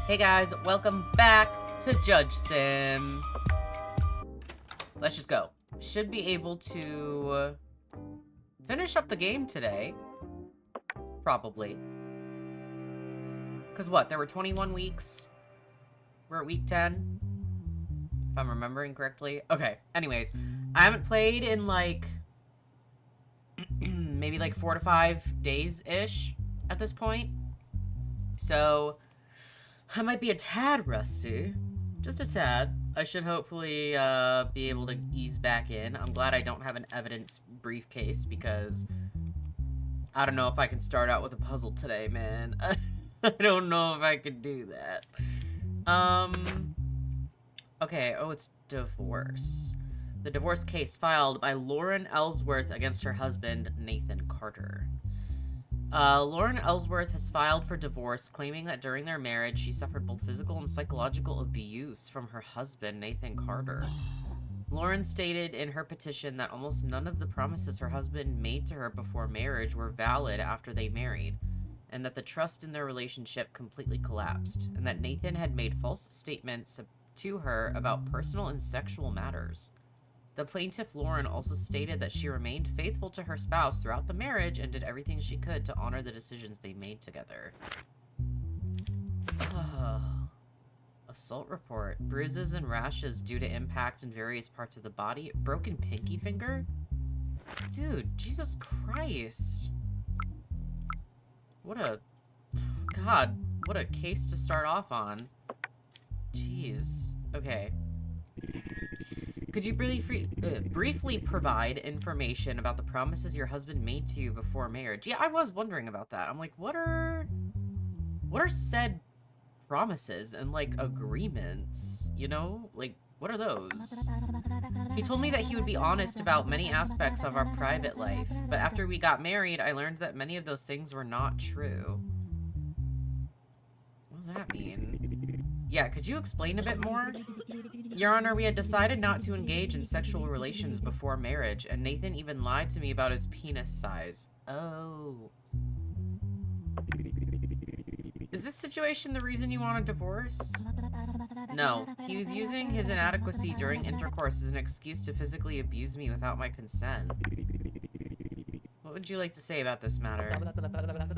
Hey guys, welcome back to JudgeSim. Let's just go. Should be able to finish up the game today. Probably. Because what, there were 21 weeks? We're at week 10? If I'm remembering correctly. Okay, anyways. I haven't played in like... maybe like 4 to 5 days-ish at this point. So... I might be a tad rusty. Just a tad. I should hopefully be able to ease back in. I'm glad I don't have an evidence briefcase because I don't know if I can start out with a puzzle today, man. I don't know if I could do that. Okay, oh, it's divorce. The divorce case filed by Lauren Ellsworth against her husband, Nathan Carter. Lauren Ellsworth has filed for divorce, claiming that during their marriage, she suffered both physical and psychological abuse from her husband, Nathan Carter. Lauren stated in her petition that almost none of the promises her husband made to her before marriage were valid after they married, and that the trust in their relationship completely collapsed, and that Nathan had made false statements to her about personal and sexual matters. The plaintiff, Lauren, also stated that she remained faithful to her spouse throughout the marriage and did everything she could to honor the decisions they made together. Assault report. Bruises and rashes due to impact in various parts of the body. Broken pinky finger? Dude, Jesus Christ. God, what a case to start off on. Jeez. Okay. Could you briefly provide information about the promises your husband made to you before marriage? Yeah, I was wondering about that. I'm like, what are said promises and, like, agreements? You know? Like, what are those? He told me that he would be honest about many aspects of our private life, but after we got married, I learned that many of those things were not true. What does that mean? Yeah, could you explain a bit more? Your Honor, we had decided not to engage in sexual relations before marriage, and Nathan even lied to me about his penis size. Oh. Is this situation the reason you want a divorce? No, he was using his inadequacy during intercourse as an excuse to physically abuse me without my consent. What would you like to say about this matter?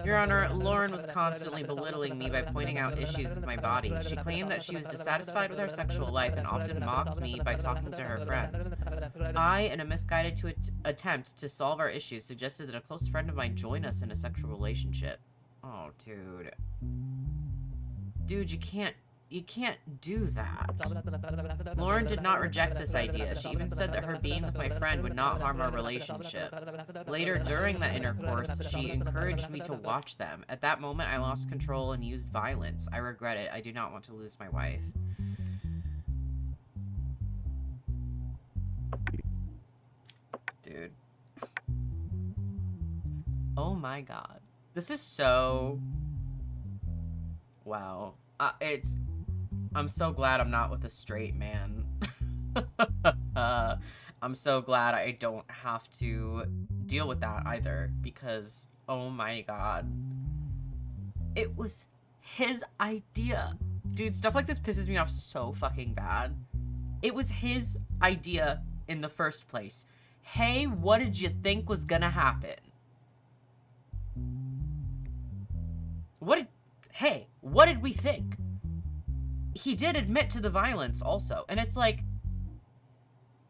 Your Honor, Lauren was constantly belittling me by pointing out issues with my body. She claimed that she was dissatisfied with her sexual life and often mocked me by talking to her friends. I, in a misguided attempt to solve our issues, suggested that a close friend of mine join us in a sexual relationship. Oh, dude. Dude, you can't do that. Lauren did not reject this idea. She even said that her being with my friend would not harm our relationship. Later, during that intercourse, she encouraged me to watch them. At that moment, I lost control and used violence. I regret it. I do not want to lose my wife. Dude. Oh my god. This is so... Wow. I'm so glad I'm not with a straight man. I'm so glad I don't have to deal with that either, because, oh my god. It was his idea. Dude, stuff like this pisses me off so fucking bad. It was his idea in the first place. Hey, what did you think was gonna happen? Hey, what did we think? He did admit to the violence also, and it's like,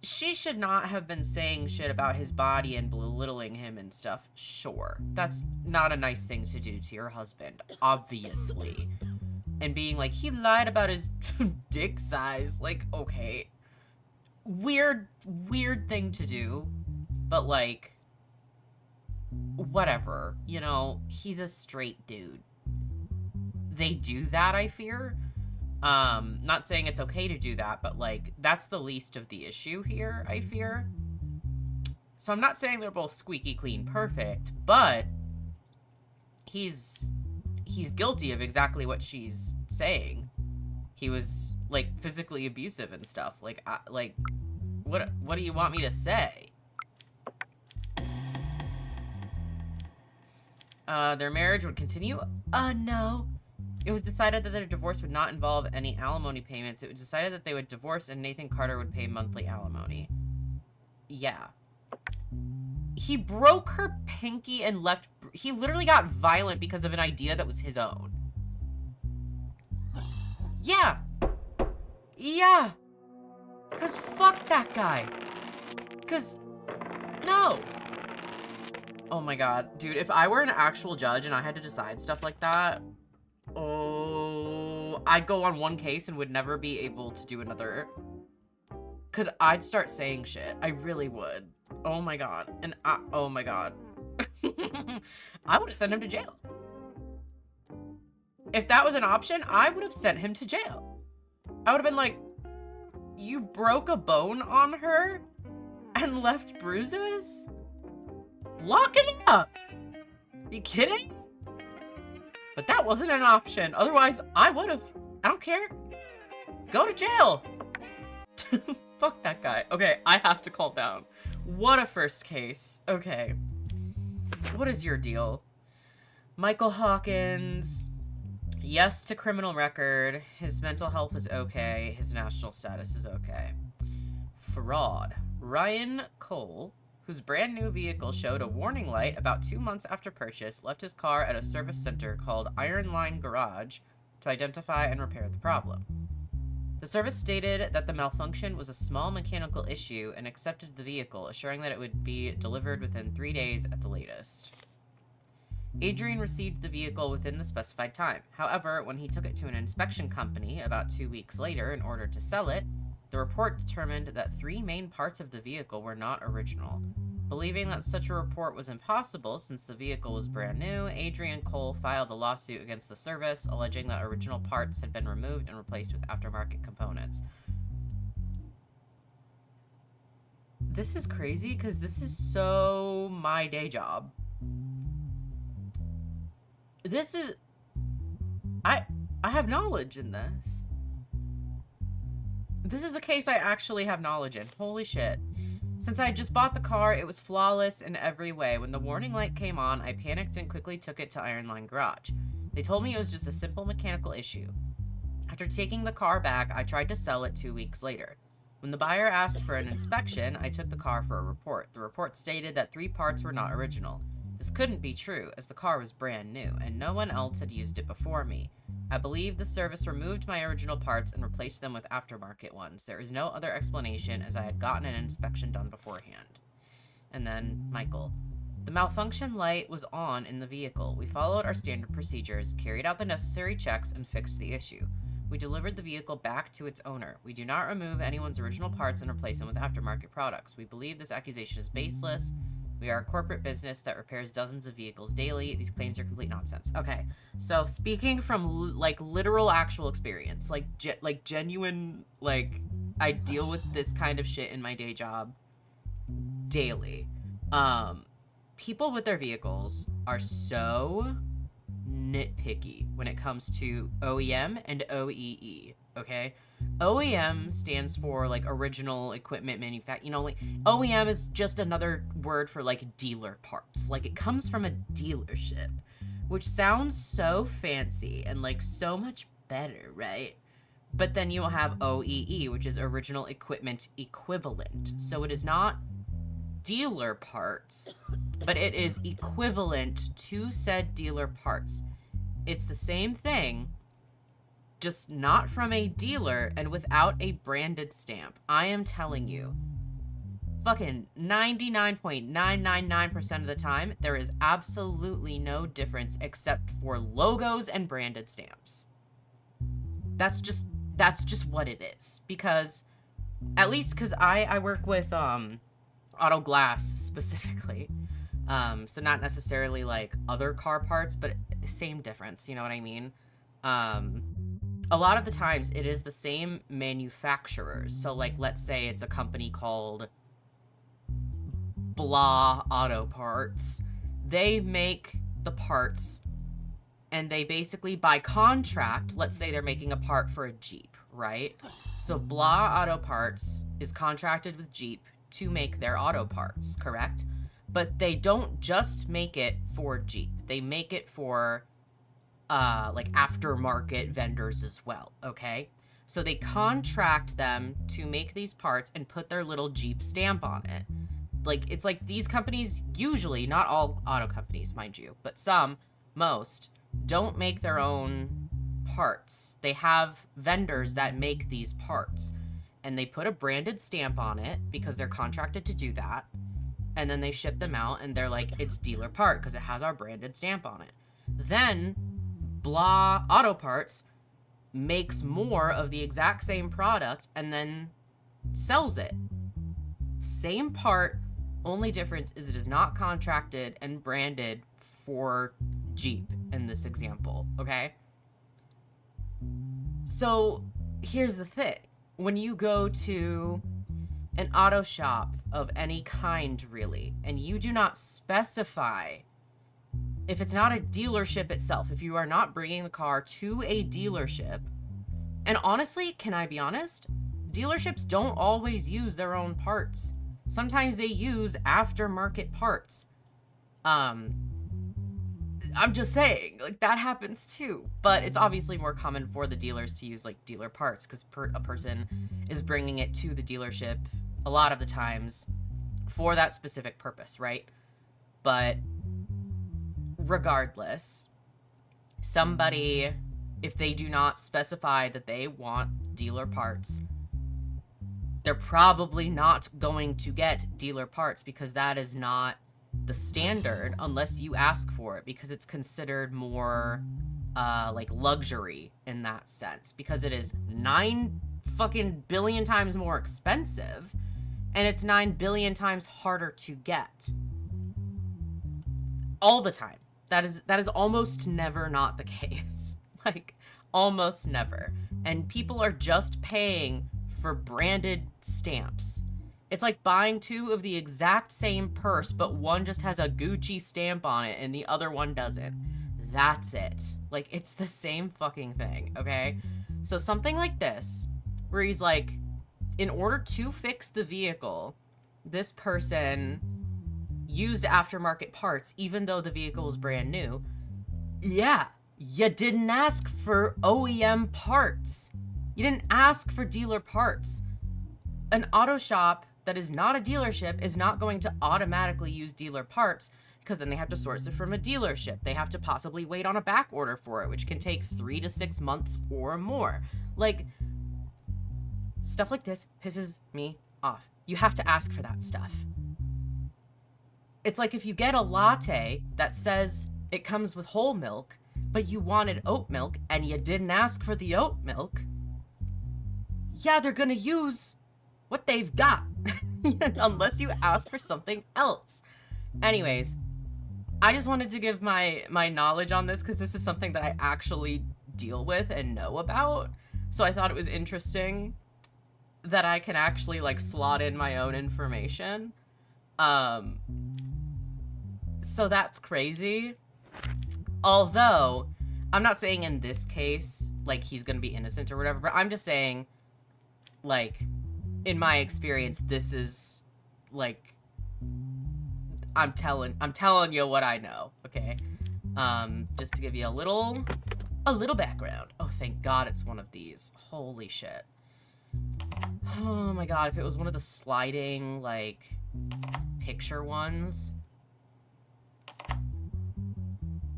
she should not have been saying shit about his body and belittling him and stuff. Sure, that's not a nice thing to do to your husband, obviously. And being like, he lied about his dick size, like, okay. Weird thing to do, but like, whatever, you know, he's a straight dude. They do that, I fear. Not saying it's okay to do that, but like, that's the least of the issue here, I fear. So I'm not saying they're both squeaky clean perfect, but he's guilty of exactly what she's saying. He was like physically abusive and stuff. Like, what do you want me to say? Their marriage would continue? No. It was decided that their divorce would not involve any alimony payments. It was decided that they would divorce and Nathan Carter would pay monthly alimony. Yeah. He broke her pinky and left... He literally got violent because of an idea that was his own. Yeah. Yeah. Because fuck that guy. Because... No. Oh my god. Dude, if I were an actual judge and I had to decide stuff like that... Oh... I'd go on one case and would never be able to do another. Because I'd start saying shit. I really would. Oh my god. And oh my god. I would have sent him to jail. If that was an option, I would have sent him to jail. I would have been like, you broke a bone on her and left bruises? Lock him up! You kidding? But that wasn't an option. Otherwise, I would have. I don't care. Go to jail. Fuck that guy. Okay, I have to calm down. What a first case. Okay. What is your deal? Michael Hawkins. Yes to criminal record. His mental health is okay. His national status is okay. Fraud. Ryan Cole, whose brand new vehicle showed a warning light about 2 months after purchase, left his car at a service center called Iron Line Garage to identify and repair the problem. The service stated that the malfunction was a small mechanical issue and accepted the vehicle, assuring that it would be delivered within 3 days at the latest. Adrian received the vehicle within the specified time. However, when he took it to an inspection company about 2 weeks later in order to sell it, the report determined that 3 main parts of the vehicle were not original. Believing that such a report was impossible since the vehicle was brand new, Adrian Cole filed a lawsuit against the service, alleging that original parts had been removed and replaced with aftermarket components. This is crazy because this is so my day job. This is... I have knowledge in this. This is a case I actually have knowledge in. Holy shit. Since I had just bought the car, it was flawless in every way. When the warning light came on, I panicked and quickly took it to Iron Line Garage. They told me it was just a simple mechanical issue. After taking the car back, I tried to sell it 2 weeks later. When the buyer asked for an inspection, I took the car for a report. The report stated that 3 parts were not original. This couldn't be true, as the car was brand new, and no one else had used it before me. I believe the service removed my original parts and replaced them with aftermarket ones. There is no other explanation, as I had gotten an inspection done beforehand. And then, Michael. The malfunction light was on in the vehicle. We followed our standard procedures, carried out the necessary checks, and fixed the issue. We delivered the vehicle back to its owner. We do not remove anyone's original parts and replace them with aftermarket products. We believe this accusation is baseless. We are a corporate business that repairs dozens of vehicles daily. These claims are complete nonsense. Okay, so speaking from, like, literal actual experience, like genuine, like, I deal with this kind of shit in my day job daily. People with their vehicles are so nitpicky when it comes to OEM and OEE, okay? OEM stands for, like, original equipment manufacturer. You know, like, OEM is just another word for, like, dealer parts. Like, it comes from a dealership, which sounds so fancy and, like, so much better, right? But then you'll have OEE, which is original equipment equivalent. So it is not dealer parts, but it is equivalent to said dealer parts. It's the same thing, just not from a dealer and without a branded stamp. I am telling you, fucking 99.999% of the time, there is absolutely no difference except for logos and branded stamps. That's just what it is. Because, at least because I work with auto glass specifically. So not necessarily like other car parts, but same difference, you know what I mean? A lot of the times it is the same manufacturers. So, like, let's say it's a company called Blah Auto Parts. They make the parts, and they basically, by contract, let's say they're making a part for a Jeep, right? So Blah Auto Parts is contracted with Jeep to make their auto parts, correct? But they don't just make it for Jeep. They make it for like aftermarket vendors as well, okay? So they contract them to make these parts and put their little Jeep stamp on it. Like, it's like these companies usually, not all auto companies, mind you, but some, most, don't make their own parts. They have vendors that make these parts, and they put a branded stamp on it because they're contracted to do that, and then they ship them out, and they're like, it's dealer part because it has our branded stamp on it. Then blah auto parts makes more of the exact same product and then sells it. Same part, only difference is it is not contracted and branded for Jeep in this example, okay? So here's the thing. When you go to an auto shop of any kind, really, and you do not specify, if it's not a dealership itself, if you are not bringing the car to a dealership, and honestly, can I be honest? Dealerships don't always use their own parts. Sometimes they use aftermarket parts. I'm just saying, like, that happens too. But it's obviously more common for the dealers to use, like, dealer parts, because a person is bringing it to the dealership a lot of the times for that specific purpose, right? But regardless, somebody, if they do not specify that they want dealer parts, they're probably not going to get dealer parts because that is not the standard unless you ask for it, because it's considered more like luxury in that sense, because it is 9 fucking billion times more expensive and it's 9 billion times harder to get all the time. That is almost never not the case. Like, almost never. And people are just paying for branded stamps. It's like buying 2 of the exact same purse, but one just has a Gucci stamp on it and the other one doesn't. That's it. Like, it's the same fucking thing, okay? So something like this, where he's like, in order to fix the vehicle, this person used aftermarket parts, even though the vehicle was brand new. Yeah, you didn't ask for OEM parts. You didn't ask for dealer parts. An auto shop that is not a dealership is not going to automatically use dealer parts, because then they have to source it from a dealership. They have to possibly wait on a back order for it, which can take 3 to 6 months or more. Like, stuff like this pisses me off. You have to ask for that stuff. It's like if you get a latte that says it comes with whole milk, but you wanted oat milk and you didn't ask for the oat milk. Yeah, they're gonna use what they've got unless you ask for something else. Anyways, I just wanted to give my knowledge on this because this is something that I actually deal with and know about. So I thought it was interesting that I can actually, like, slot in my own information. So that's crazy. Although, I'm not saying in this case, like, he's gonna be innocent or whatever, but I'm just saying, like, in my experience, this is, like, I'm telling you what I know, okay? Just to give you a little background. Oh, thank God it's one of these. Holy shit. Oh my God, if it was one of the sliding, like, picture ones,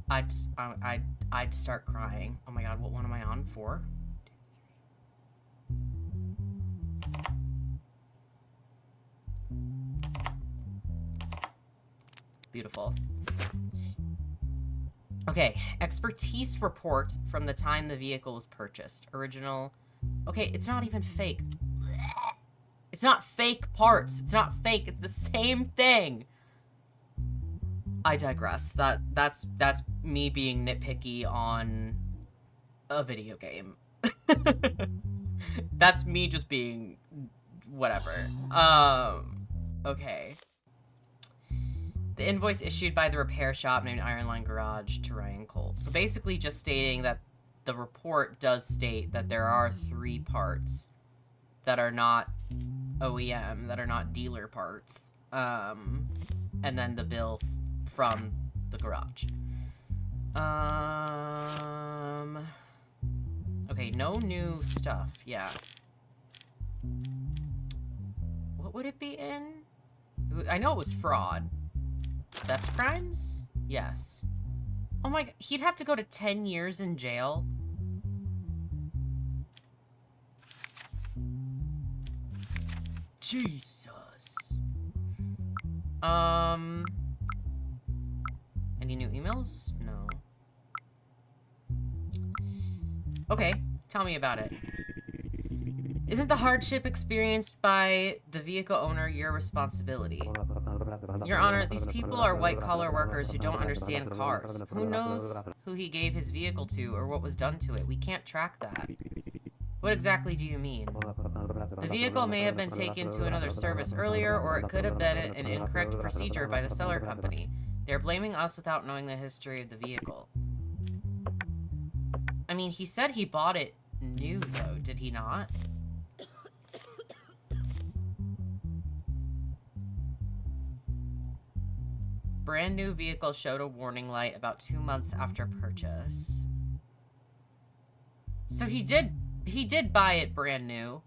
I'd start crying. Oh my God, what one am I on for? Beautiful. Okay, expertise report from the time the vehicle was purchased. Original. Okay, it's not even fake. It's not fake parts. It's not fake. It's the same thing. I digress. That's me being nitpicky on a video game. That's me just being whatever. Okay. The invoice issued by the repair shop named Iron Line Garage to Ryan Colt. So basically just stating that the report does state that there are 3 parts that are not OEM, that are not dealer parts. And then the bill from the garage. Okay, no new stuff. Yeah. What would it be in? I know it was fraud. Theft crimes? Yes. Oh my god, he'd have to go to 10 years in jail. Jesus. Any new emails? No. Okay, tell me about it. Isn't the hardship experienced by the vehicle owner your responsibility? Your Honor, these people are white-collar workers who don't understand cars. Who knows who he gave his vehicle to or what was done to it? We can't track that. What exactly do you mean? The vehicle may have been taken to another service earlier, or it could have been an incorrect procedure by the seller company. They're blaming us without knowing the history of the vehicle. I mean, he said he bought it new, though, did he not? Brand new vehicle showed a warning light about 2 months after purchase. So he did buy it brand new.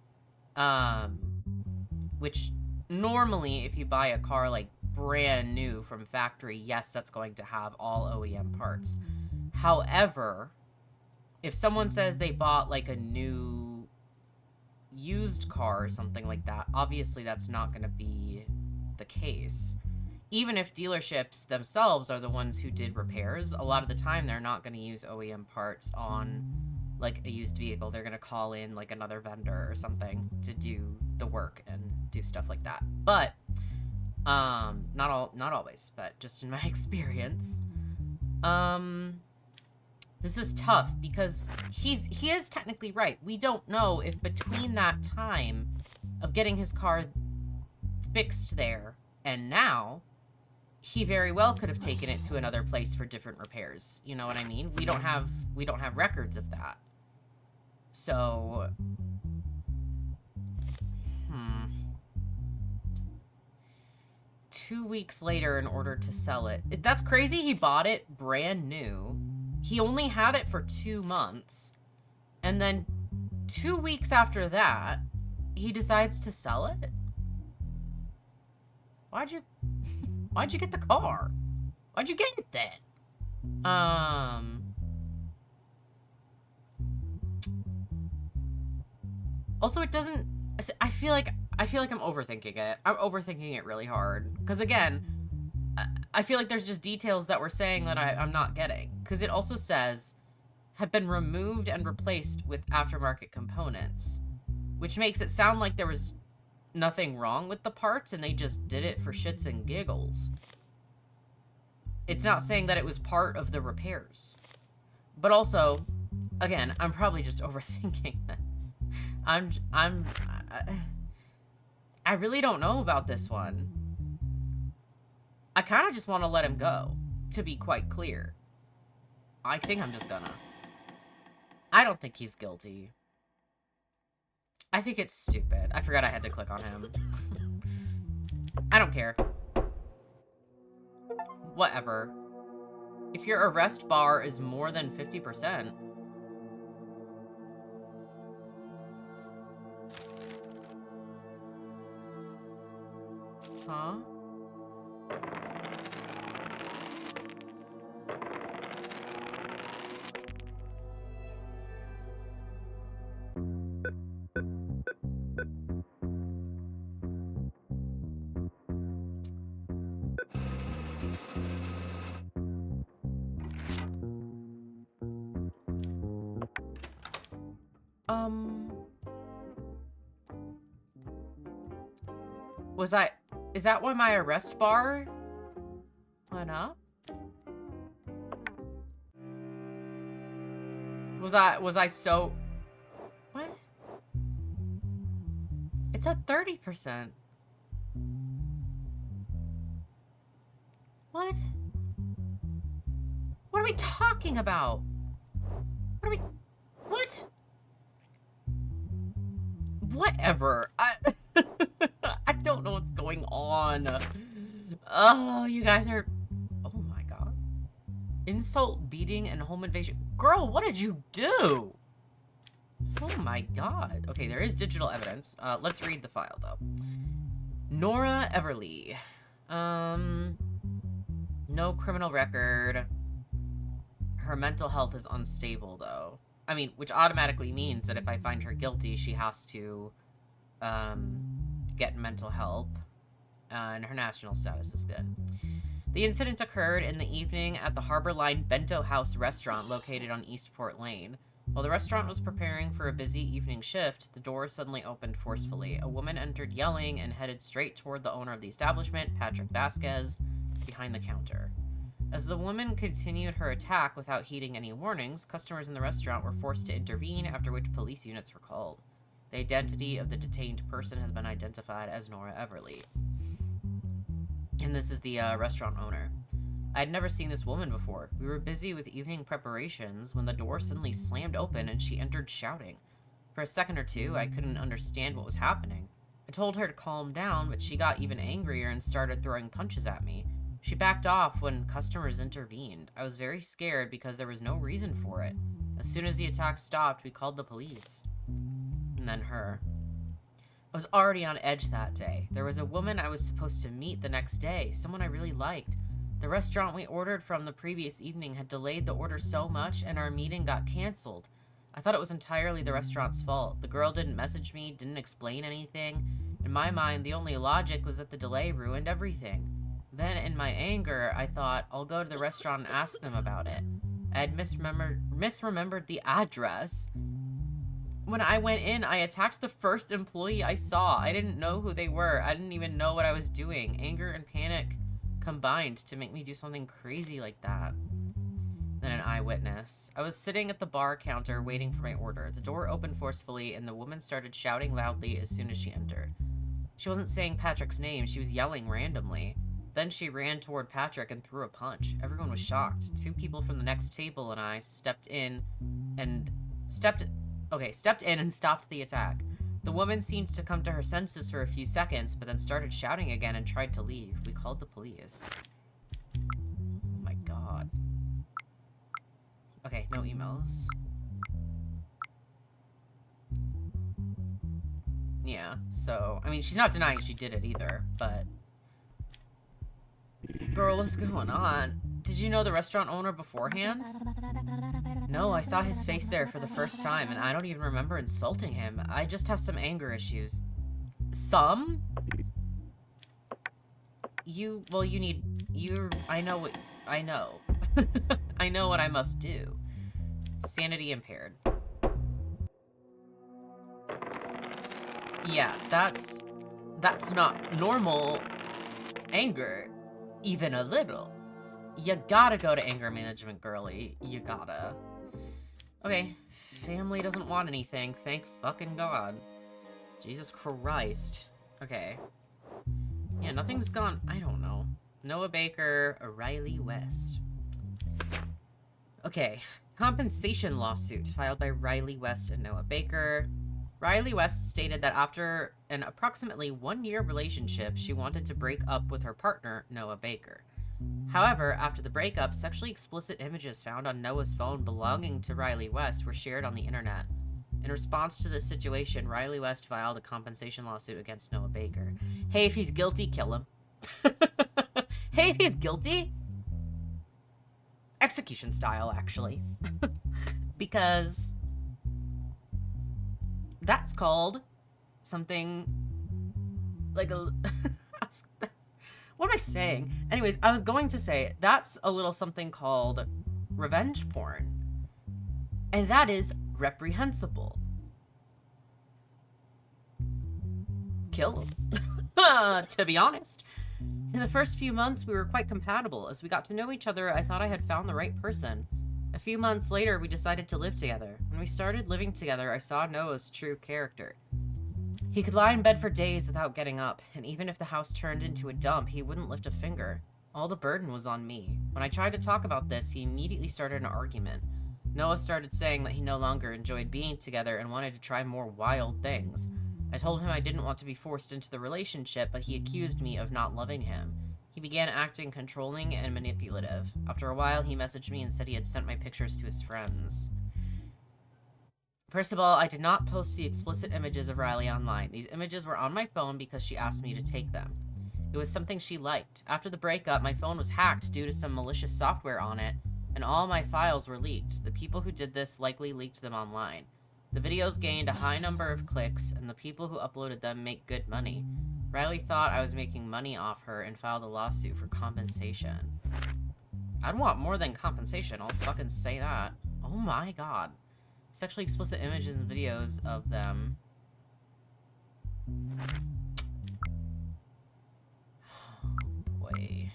Which normally if you buy a car like brand new from factory, yes, that's going to have all OEM parts. However, if someone says they bought like a new used car or something like that, obviously that's not going to be the case. Even if dealerships themselves are the ones who did repairs, a lot of the time they're not going to use OEM parts on like a used vehicle. They're going to call in like another vendor or something to do the work and do stuff like that. But not always, but just in my experience. This is tough because he is technically right. We don't know if between that time of getting his car fixed there and now, he very well could have taken it to another place for different repairs. You know what I mean? We don't have records of that. So, 2 weeks later in order to sell it. That's crazy. He bought it brand new. He only had it for 2 months. And then 2 weeks after that, he decides to sell it? Why'd you get the car? Why'd you get it then? Also, it doesn't... I feel like I'm overthinking it. I'm overthinking it really hard. Because again, I feel like there's just details that we're saying that I'm not getting. Because it also says, have been removed and replaced with aftermarket components. Which makes it sound like there was nothing wrong with the parts and they just did it for shits and giggles. It's not saying that it was part of the repairs. But also, again, I'm probably just overthinking this. I really don't know about this one. I kind of just want to let him go, to be quite clear. I think I'm just gonna. I don't think he's guilty. I think it's stupid. I forgot I had to click on him. I don't care. Whatever. If your arrest bar is more than 50%. Huh? Is that why my arrest bar went up? Was I so... What? It's at 30%. What? What are we talking about? What? Whatever. I don't know what's going on. Oh, you guys are... Oh my god. Insult, beating, and home invasion. Girl, what did you do? Oh my god. Okay, there is digital evidence. Let's read the file, though. Nora Everly. No criminal record. Her mental health is unstable, though. I mean, which automatically means that if I find her guilty, she has to, get mental help. And her national status is good. The incident occurred in the evening at the Harbor Line Bento House restaurant located on Eastport Lane. While the restaurant was preparing for a busy evening shift, the door suddenly opened forcefully. A woman entered yelling and headed straight toward the owner of the establishment, Patrick Vasquez, behind the counter. As the woman continued her attack without heeding any warnings, customers in the restaurant were forced to intervene, after which police units were called. The identity of the detained person has been identified as Nora Everly. And this is the restaurant owner. I had never seen this woman before. We were busy with evening preparations when the door suddenly slammed open and she entered shouting. For a second or two, I couldn't understand what was happening. I told her to calm down, but she got even angrier and started throwing punches at me. She backed off when customers intervened. I was very scared because there was no reason for it. As soon as the attack stopped, we called the police. And then her. I was already on edge that day. There was a woman I was supposed to meet the next day, someone I really liked. The restaurant we ordered from the previous evening had delayed the order so much, and our meeting got canceled. I thought it was entirely the restaurant's fault. The girl didn't message me, didn't explain anything. In my mind, the only logic was that the delay ruined everything. Then, in my anger, I thought, I'll go to the restaurant and ask them about it. I had misremembered the address. When I went in, I attacked the first employee I saw. I didn't know who they were. I didn't even know what I was doing. Anger and panic combined to make me do something crazy like that. Then an eyewitness. I was sitting at the bar counter waiting for my order. The door opened forcefully and the woman started shouting loudly as soon as she entered. She wasn't saying Patrick's name, she was yelling randomly. Then she ran toward Patrick and threw a punch. Everyone was shocked. Two people from the next table and I stepped in and stopped the attack. The woman seemed to come to her senses for a few seconds, but then started shouting again and tried to leave. We called the police. Oh my god. Okay, no emails. Yeah, so, I mean, she's not denying she did it either, but... Girl, what's going on? Did you know the restaurant owner beforehand? No, I saw his face there for the first time, and I don't even remember insulting him. I just have some anger issues. Some? I know. I know what I must do. Sanity impaired. Yeah, that's not normal anger, even a little. You gotta go to anger management, girly. You gotta. Okay, family doesn't want anything. Thank fucking God. Jesus Christ. Okay. Yeah, nothing's gone. I don't know. Noah Baker, Riley West. Okay. Compensation lawsuit filed by Riley West and Noah Baker. Riley West stated that after an approximately 1-year relationship, she wanted to break up with her partner, Noah Baker. However, after the breakup, sexually explicit images found on Noah's phone belonging to Riley West were shared on the internet. In response to this situation, Riley West filed a compensation lawsuit against Noah Baker. Hey, if he's guilty, kill him. Hey, if he's guilty? Execution style, actually. Because that's called something like a... What am I saying? Anyways, I was going to say, that's a little something called revenge porn. And that is reprehensible. Kill him. To be honest. In the first few months, we were quite compatible. As we got to know each other, I thought I had found the right person. A few months later, we decided to live together. When we started living together, I saw Noah's true character. He could lie in bed for days without getting up, and even if the house turned into a dump, he wouldn't lift a finger. All the burden was on me. When I tried to talk about this, he immediately started an argument. Noah started saying that he no longer enjoyed being together and wanted to try more wild things. I told him I didn't want to be forced into the relationship, but he accused me of not loving him. He began acting controlling and manipulative. After a while, he messaged me and said he had sent my pictures to his friends. First of all, I did not post the explicit images of Riley online. These images were on my phone because she asked me to take them. It was something she liked. After the breakup, my phone was hacked due to some malicious software on it, and all my files were leaked. The people who did this likely leaked them online. The videos gained a high number of clicks, and the people who uploaded them make good money. Riley thought I was making money off her and filed a lawsuit for compensation. I'd want more than compensation, I'll fucking say that. Oh my god. Sexually explicit images and videos of them. Oh boy.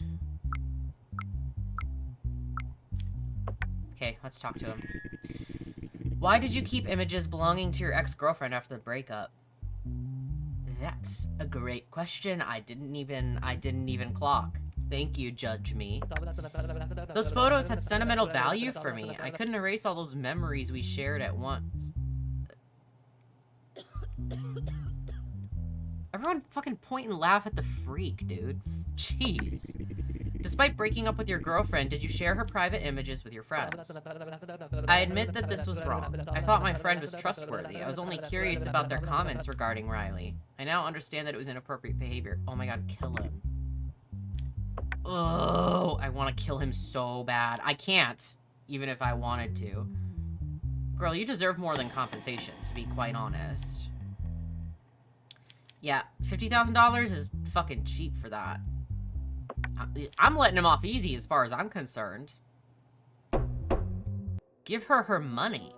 Okay, let's talk to him. Why did you keep images belonging to your ex-girlfriend after the breakup? That's a great question. I didn't even clock. Thank you, Judge Me. Those photos had sentimental value for me. I couldn't erase all those memories we shared at once. Everyone fucking point and laugh at the freak, dude. Jeez. Despite breaking up with your girlfriend, did you share her private images with your friends? I admit that this was wrong. I thought my friend was trustworthy. I was only curious about their comments regarding Riley. I now understand that it was inappropriate behavior. Oh my god, kill him. Oh, I want to kill him so bad. I can't, even if I wanted to. Girl, you deserve more than compensation, to be quite honest. Yeah, $50,000 is fucking cheap for that. I'm letting him off easy as far as I'm concerned. Give her her money.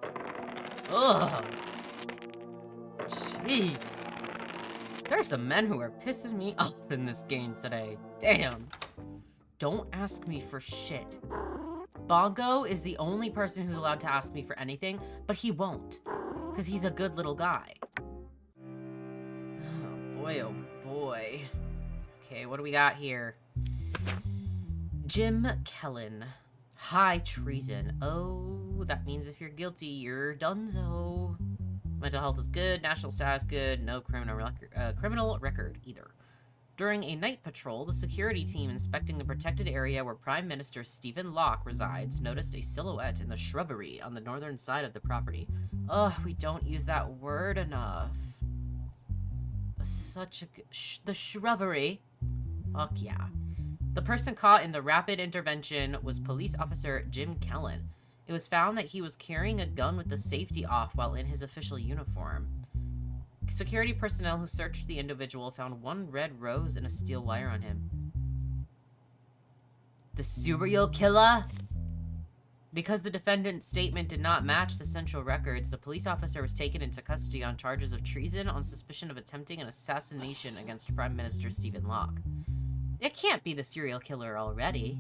Ugh. Jeez. There are some men who are pissing me off in this game today. Damn. Don't ask me for shit. Bongo is the only person who's allowed to ask me for anything, but he won't. Because he's a good little guy. Oh boy. Okay, what do we got here? Jim Kellen. High treason. Oh, that means if you're guilty, you're donezo. Mental health is good, national status good, no criminal record either. During a night patrol, the security team inspecting the protected area where Prime Minister Stephen Locke resides noticed a silhouette in the shrubbery on the northern side of the property. Ugh, we don't use that word enough. Such a good... the shrubbery. Fuck yeah. The person caught in the rapid intervention was police officer Jim Kellen. It was found that he was carrying a gun with the safety off while in his official uniform. Security personnel who searched the individual found one red rose and a steel wire on him. The serial killer? Because the defendant's statement did not match the central records, the police officer was taken into custody on charges of treason on suspicion of attempting an assassination against Prime Minister Stephen Locke. It can't be the serial killer already.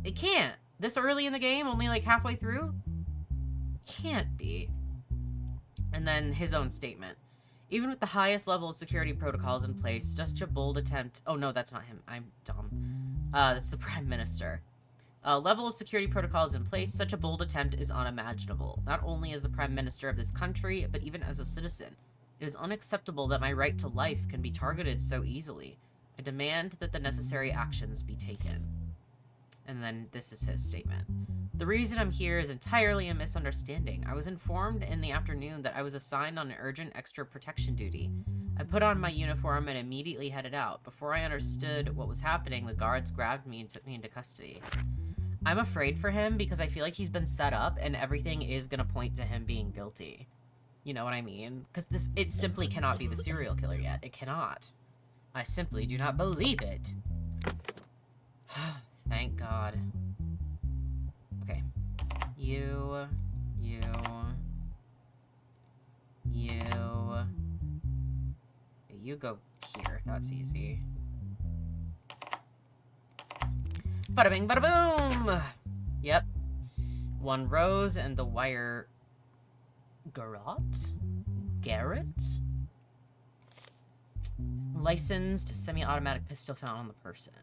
It can't. This early in the game, only like halfway through? Can't be. And then his own statement. Even with the highest level of security protocols in place, such a bold attempt... Oh, no, that's not him. I'm dumb. That's the Prime Minister. Level of security protocols in place, such a bold attempt is unimaginable. Not only as the Prime Minister of this country, but even as a citizen. It is unacceptable that my right to life can be targeted so easily. I demand that the necessary actions be taken. And then this is his statement. The reason I'm here is entirely a misunderstanding. I was informed in the afternoon that I was assigned on an urgent extra protection duty. I put on my uniform and immediately headed out. Before I understood what was happening, the guards grabbed me and took me into custody. I'm afraid for him because I feel like he's been set up and everything is going to point to him being guilty. You know what I mean? Because it simply cannot be the serial killer yet. It cannot. I simply do not believe it. Thank God. Okay. You go here. That's easy. Bada bing, bada boom! Yep. One rose and the wire... Garrett? Licensed semi-automatic pistol found on the person.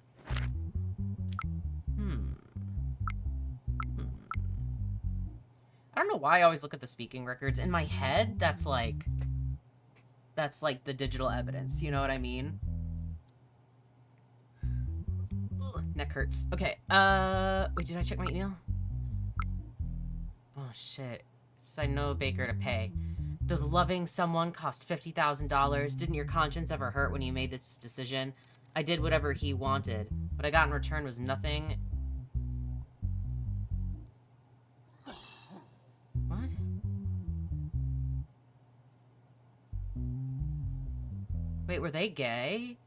I don't know why I always look at the speaking records. In my head, that's like the digital evidence. You know what I mean? Neck hurts. Okay, wait, did I check my email? Oh, shit. I know Baker to pay. Does loving someone cost $50,000? Didn't your conscience ever hurt when you made this decision? I did whatever he wanted. What I got in return was nothing. What? Wait, were they gay?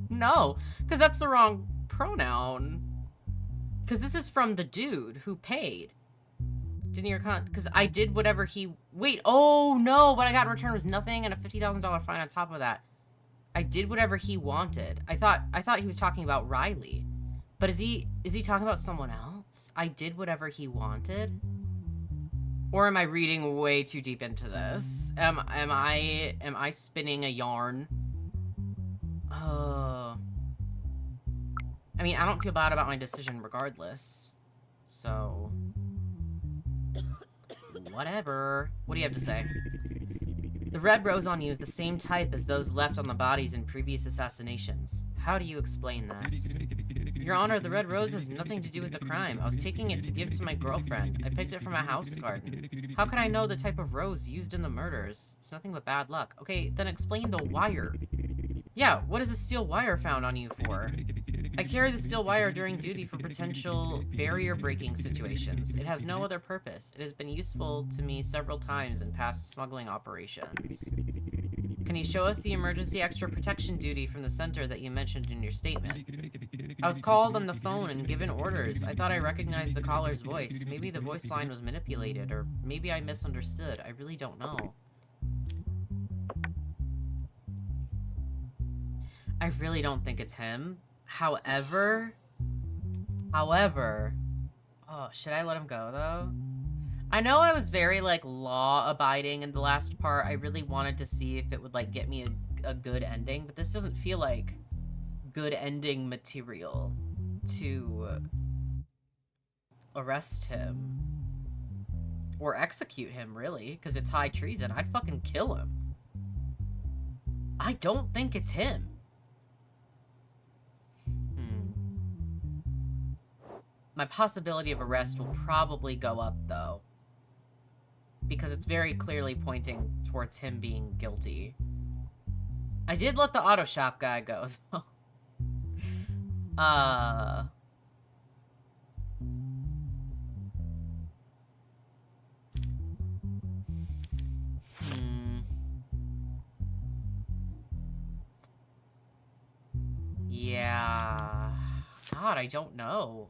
No, because that's the wrong pronoun. Because this is from the dude who paid. Didn't your because I did whatever he... Wait, oh no, what I got in return was nothing and a $50,000 fine on top of that. I did whatever he wanted. I thought he was talking about Riley. But is he talking about someone else? I did whatever he wanted? Or am I reading way too deep into this? Am I spinning a yarn? Oh. I mean, I don't feel bad about my decision regardless. So... Whatever. What do you have to say? The red rose on you is the same type as those left on the bodies in previous assassinations. How do you explain this? Your Honor, the red rose has nothing to do with the crime. I was taking it to give to my girlfriend. I picked it from a house garden. How can I know the type of rose used in the murders? It's nothing but bad luck. Okay, then explain the wire. Yeah, what is the steel wire found on you for? I carry the steel wire during duty for potential barrier-breaking situations. It has no other purpose. It has been useful to me several times in past smuggling operations. Can you show us the emergency extra protection duty from the center that you mentioned in your statement? I was called on the phone and given orders. I thought I recognized the caller's voice. Maybe the voice line was manipulated, or maybe I misunderstood. I really don't know. I really don't think it's him. However, oh, should I let him go, though? I know I was very, like, law-abiding in the last part. I really wanted to see if it would, like, get me a good ending, but this doesn't feel like good ending material to arrest him. Or execute him, really, because it's high treason. I'd fucking kill him. I don't think it's him. My possibility of arrest will probably go up, though. Because it's very clearly pointing towards him being guilty. I did let the auto shop guy go, though. Yeah... God, I don't know.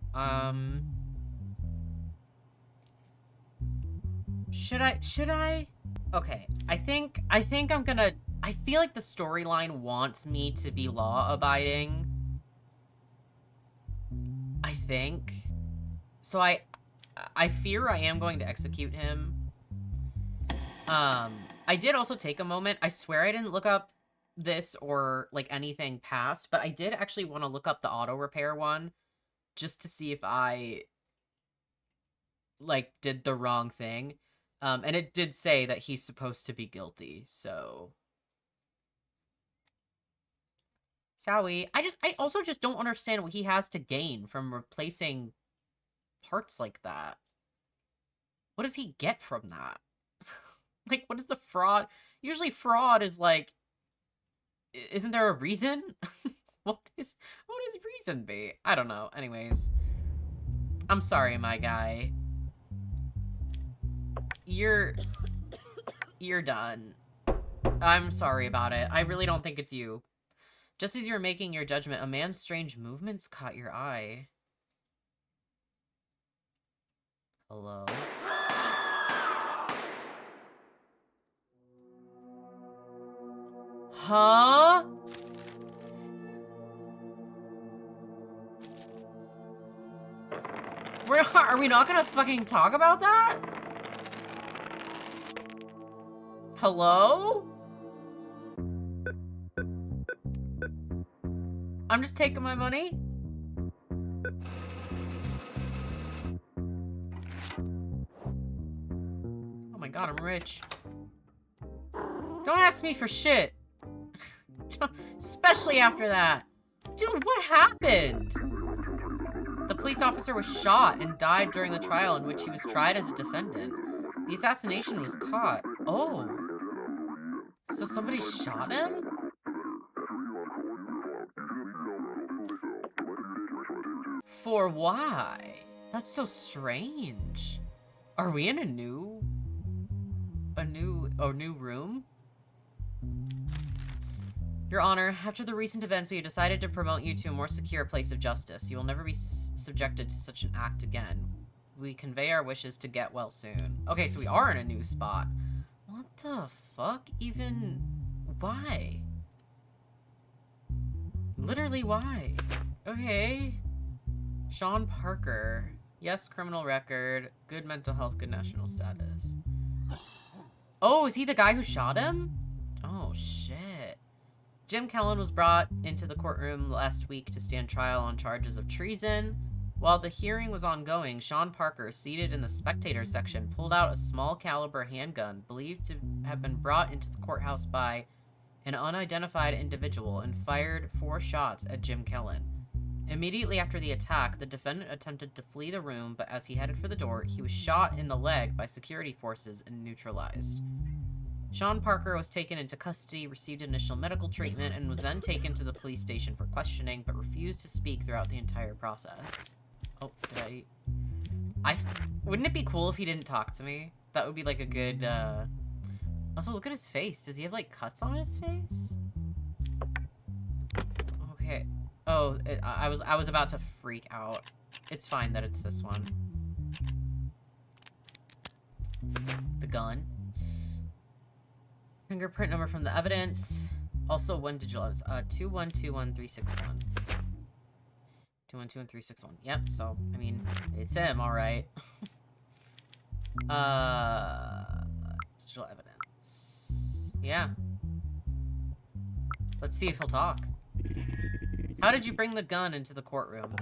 Should I? Okay, I think I'm gonna... I feel like the storyline wants me to be law-abiding. I think. So I fear I am going to execute him. I did also take a moment. I swear I didn't look up this or like anything past, but I did actually want to look up the auto repair one just to see if I like did the wrong thing. And it did say that he's supposed to be guilty, so sorry. I also just don't understand what he has to gain from replacing parts like that. What does he get from that? Like, what is the fraud? Usually fraud is like, isn't there a reason? What is reason be? I don't know. Anyways, I'm sorry, my guy. You're done. I'm sorry about it. I really don't think it's you. Just as you were making your judgment, a man's strange movements caught your eye. Hello? Huh? Are we not gonna fucking talk about that? Hello? I'm just taking my money. Oh my god, I'm rich. Don't ask me for shit. Especially after that. Dude, what happened? The police officer was shot and died during the trial in which he was tried as a defendant. The assassination was caught. Oh. So somebody shot him? For why? That's so strange. Are we in a new room? Your Honor, after the recent events, we have decided to promote you to a more secure place of justice. You will never be subjected to such an act again. We convey our wishes to get well soon. Okay, so we are in a new spot. What the fuck? Even... why? Literally, why? Okay. Sean Parker. Yes, criminal record. Good mental health, good national status. Oh, is he the guy who shot him? Oh, shit. Jim Kellen was brought into the courtroom last week to stand trial on charges of treason. While the hearing was ongoing, Sean Parker, seated in the spectator section, pulled out a small caliber handgun believed to have been brought into the courthouse by an unidentified individual and fired 4 shots at Jim Kellen. Immediately after the attack, the defendant attempted to flee the room, but as he headed for the door, he was shot in the leg by security forces and neutralized. Sean Parker was taken into custody, received initial medical treatment, and was then taken to the police station for questioning, but refused to speak throughout the entire process. Oh, did I... Wouldn't it be cool if he didn't talk to me? That would be like a good, Also, look at his face. Does he have, like, cuts on his face? Okay. Oh, I was about to freak out. It's fine that it's this one. The gun. Fingerprint number from the evidence. Also, 1 digital evidence. 2121361. 2121361. Yep, so, I mean, it's him, alright. Digital evidence. Yeah. Let's see if he'll talk. How did you bring the gun into the courtroom?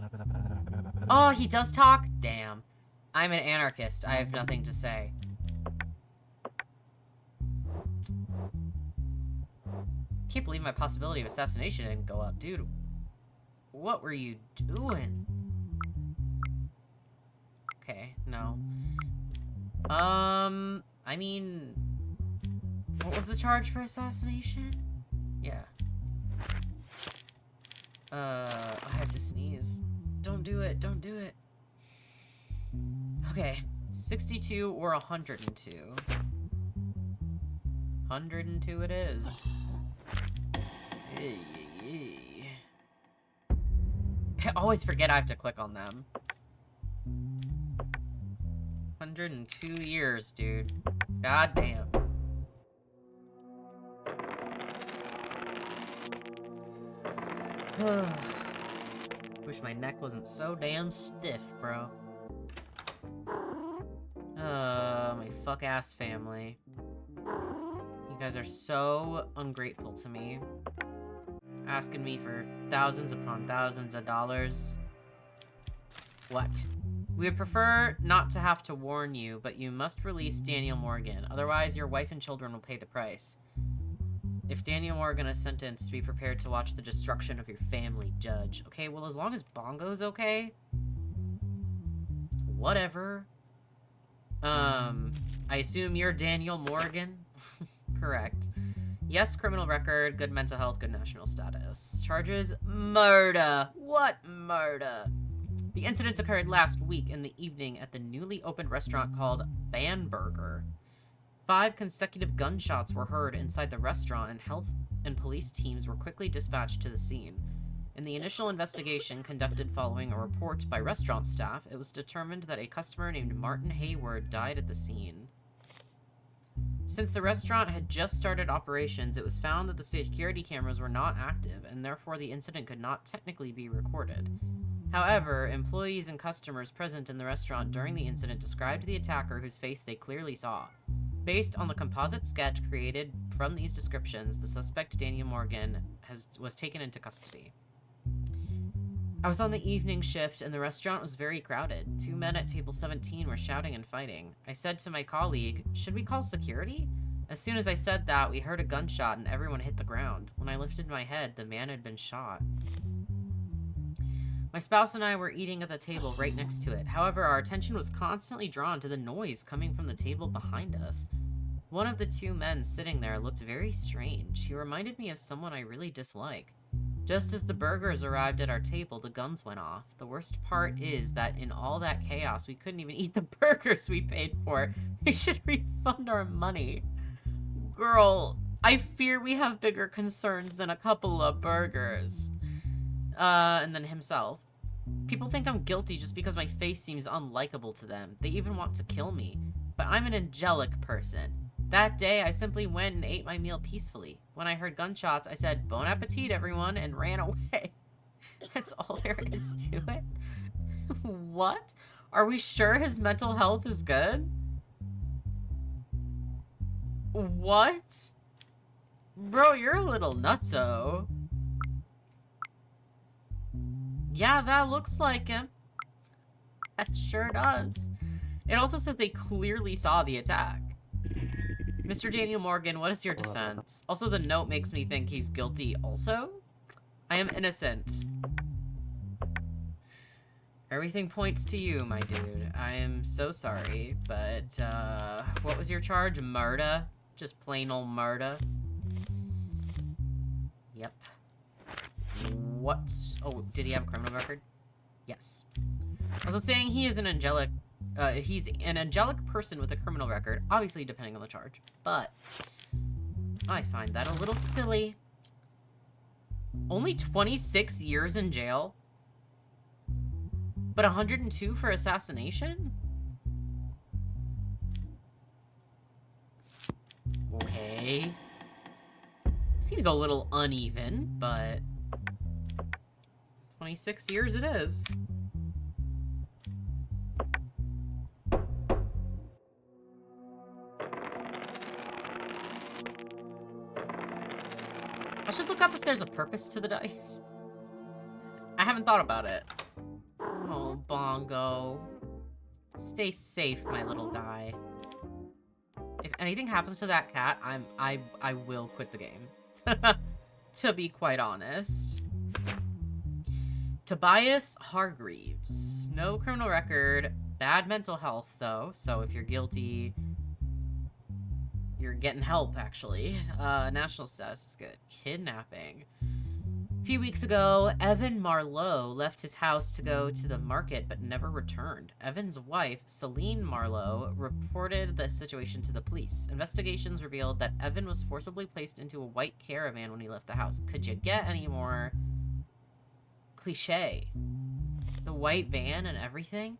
Oh, he does talk? Damn. I'm an anarchist. I have nothing to say. Can't believe my possibility of assassination didn't go up. Dude, what were you doing? Okay, no. I mean... What was the charge for assassination? Yeah. I have to sneeze. Don't do it, don't do it. Okay, 62 or 102. 102 it is. I always forget I have to click on them. 102 years, dude. God damn. Wish my neck wasn't so damn stiff, bro. My fuck-ass family. You guys are so ungrateful to me. Asking me for thousands upon thousands of dollars. What? We would prefer not to have to warn you, but you must release Daniel Morgan. Otherwise, your wife and children will pay the price. If Daniel Morgan is sentenced, be prepared to watch the destruction of your family, Judge. Okay, well, as long as Bongo's okay. Whatever. I assume you're Daniel Morgan? Correct. Yes, criminal record, good mental health, good national status. Charges, murder. What murder? The incidents occurred last week in the evening at the newly opened restaurant called Bamberger. 5 consecutive gunshots were heard inside the restaurant, and health and police teams were quickly dispatched to the scene. In the initial investigation conducted following a report by restaurant staff, it was determined that a customer named Martin Hayward died at the scene. Since the restaurant had just started operations, it was found that the security cameras were not active, and therefore the incident could not technically be recorded. However, employees and customers present in the restaurant during the incident described the attacker whose face they clearly saw. Based on the composite sketch created from these descriptions, the suspect, Daniel Morgan, was taken into custody. I was on the evening shift, and the restaurant was very crowded. 2 men at table 17 were shouting and fighting. I said to my colleague, "Should we call security?" As soon as I said that, we heard a gunshot and everyone hit the ground. When I lifted my head, the man had been shot. My spouse and I were eating at the table right next to it. However, our attention was constantly drawn to the noise coming from the table behind us. One of the two men sitting there looked very strange. He reminded me of someone I really dislike. Just as the burgers arrived at our table, the guns went off. The worst part is that in all that chaos, we couldn't even eat the burgers we paid for. They should refund our money. Girl, I fear we have bigger concerns than a couple of burgers. And then himself. People think I'm guilty just because my face seems unlikable to them. They even want to kill me. But I'm an angelic person. That day, I simply went and ate my meal peacefully. When I heard gunshots, I said, "Bon appetit, everyone," and ran away. That's all there is to it? What? Are we sure his mental health is good? What? Bro, you're a little nutso. Yeah, that looks like him. That sure does. It also says they clearly saw the attack. Mr. Daniel Morgan, what is your defense? Also, the note makes me think he's guilty also. I am innocent. Everything points to you, my dude. I am so sorry, but, what was your charge? Murder? Just plain old murder? Yep. What? Oh, did he have a criminal record? Yes. I was saying he is an angelic, he's an angelic person with a criminal record, obviously depending on the charge, but I find that a little silly. Only 26 years in jail? But 102 for assassination? Okay. Seems a little uneven, but 26 years it is. I should look up if there's a purpose to the dice. I haven't thought about it. Oh, Bongo. Stay safe, my little guy. If anything happens to that cat, I will quit the game. To be quite honest. Tobias Hargreaves. No criminal record. Bad mental health, though. So if you're guilty, you're getting help, actually. National status is good. Kidnapping. A few weeks ago, Evan Marlowe left his house to go to the market but never returned. Evan's wife, Celine Marlowe, reported the situation to the police. Investigations revealed that Evan was forcibly placed into a white caravan when he left the house. Could you get any more cliche? The white van and everything?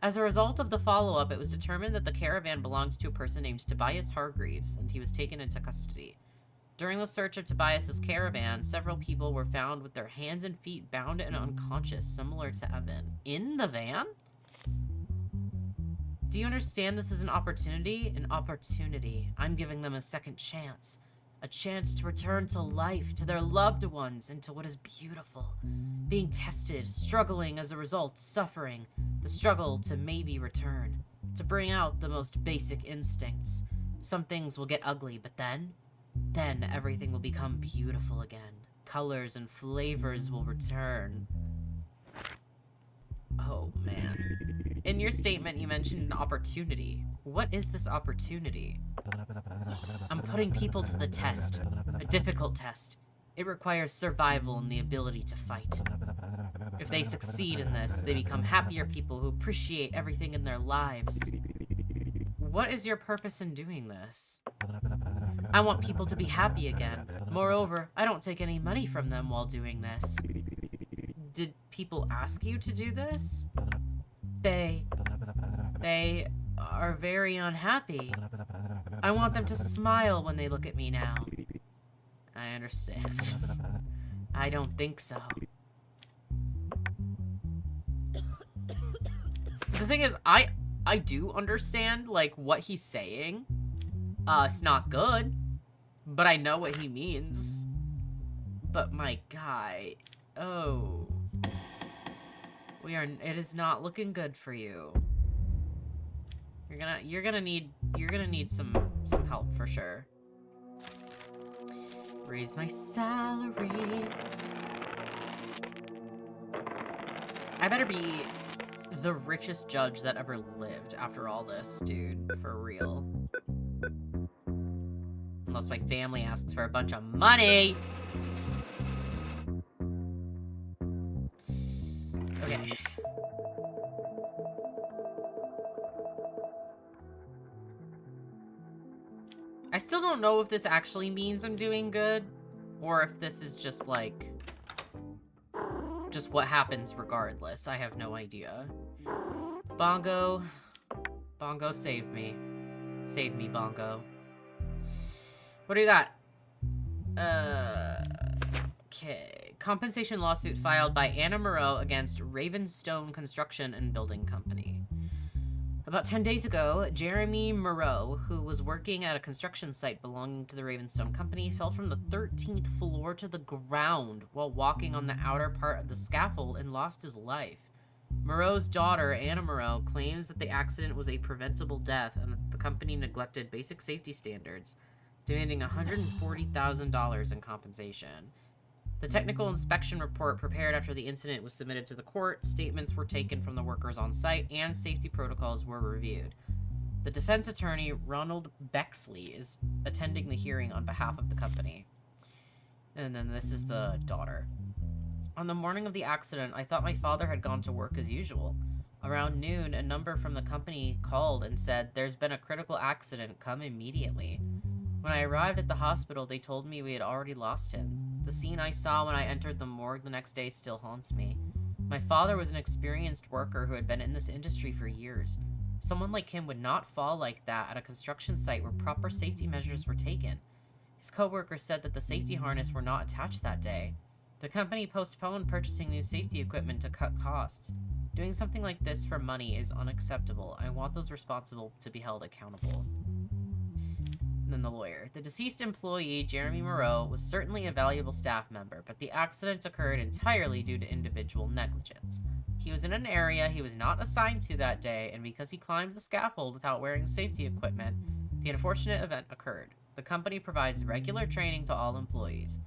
As a result of the follow-up, it was determined that the caravan belonged to a person named Tobias Hargreaves, and he was taken into custody. During the search of Tobias's caravan, several people were found with their hands and feet bound and unconscious, similar to Evan. In the van? Do you understand this is an opportunity? An opportunity. I'm giving them a second chance. A chance to return to life, to their loved ones, and to what is beautiful. Being tested, struggling as a result, suffering. The struggle to maybe return. To bring out the most basic instincts. Some things will get ugly, but then everything will become beautiful again. Colors and flavors will return. Oh, man. In your statement, you mentioned an opportunity. What is this opportunity? I'm putting people to the test. A difficult test. It requires survival and the ability to fight. If they succeed in this, they become happier people who appreciate everything in their lives. What is your purpose in doing this? I want people to be happy again. Moreover, I don't take any money from them while doing this. Did people ask you to do this? They are very unhappy. I want them to smile when they look at me now. I understand. I don't think so. The thing is, I do understand, like, what he's saying. It's not good, but I know what he means. But my guy, oh. It is not looking good for you. You're gonna need some help for sure. Raise my salary. I better be the richest judge that ever lived after all this, dude. For real. Unless my family asks for a bunch of money. Okay. I still don't know if this actually means I'm doing good, or if this is just like, just what happens regardless. I have no idea. Bongo. Bongo, save me. Save me, Bongo. What do you got? Okay. Compensation lawsuit filed by Anna Moreau against Ravenstone Construction and Building Company. About 10 days ago, Jeremy Moreau, who was working at a construction site belonging to the Ravenstone Company, fell from the 13th floor to the ground while walking on the outer part of the scaffold and lost his life. Moreau's daughter, Anna Moreau, claims that the accident was a preventable death and that the company neglected basic safety standards, demanding $140,000 in compensation. The technical inspection report prepared after the incident was submitted to the court, statements were taken from the workers on site, and safety protocols were reviewed. The defense attorney, Ronald Bexley, is attending the hearing on behalf of the company. And then this is the daughter. On the morning of the accident, I thought my father had gone to work as usual. Around noon, a number from the company called and said, "There's been a critical accident, come immediately." When I arrived at the hospital, they told me we had already lost him. The scene I saw when I entered the morgue the next day still haunts me. My father was an experienced worker who had been in this industry for years. Someone like him would not fall like that at a construction site where proper safety measures were taken. His co-workers said that the safety harness were not attached that day. The company postponed purchasing new safety equipment to cut costs. Doing something like this for money is unacceptable. I want those responsible to be held accountable. And then the lawyer. The deceased employee, Jeremy Moreau, was certainly a valuable staff member, but the accident occurred entirely due to individual negligence. He was in an area he was not assigned to that day, and because he climbed the scaffold without wearing safety equipment, the unfortunate event occurred. The company provides regular training to all employees.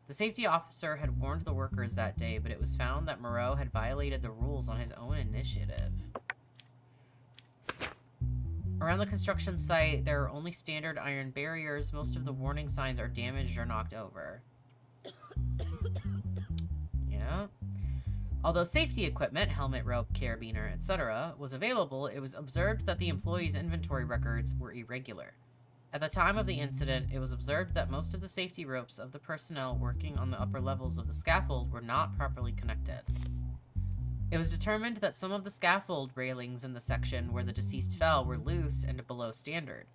The safety officer had warned the workers that day, but it was found that Moreau had violated the rules on his own initiative. Around the construction site, there are only standard iron barriers. Most of the warning signs are damaged or knocked over. Yeah. Although safety equipment, helmet, rope, carabiner, etc., was available, it was observed that the employees' inventory records were irregular. At the time of the incident, it was observed that most of the safety ropes of the personnel working on the upper levels of the scaffold were not properly connected. It was determined that some of the scaffold railings in the section where the deceased fell were loose and below standard.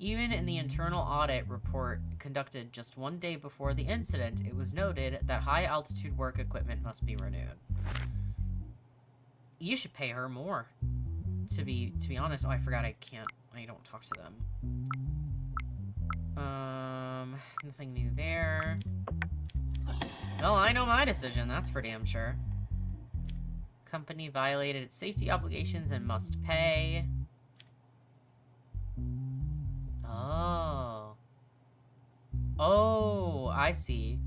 Even in the internal audit report conducted just one day before the incident, it was noted that high-altitude work equipment must be renewed. You should pay her more. To be honest, oh, I forgot I don't talk to them. Nothing new there. Well, I know my decision, that's for damn sure. Company violated its safety obligations and must pay. Oh. Oh, I see.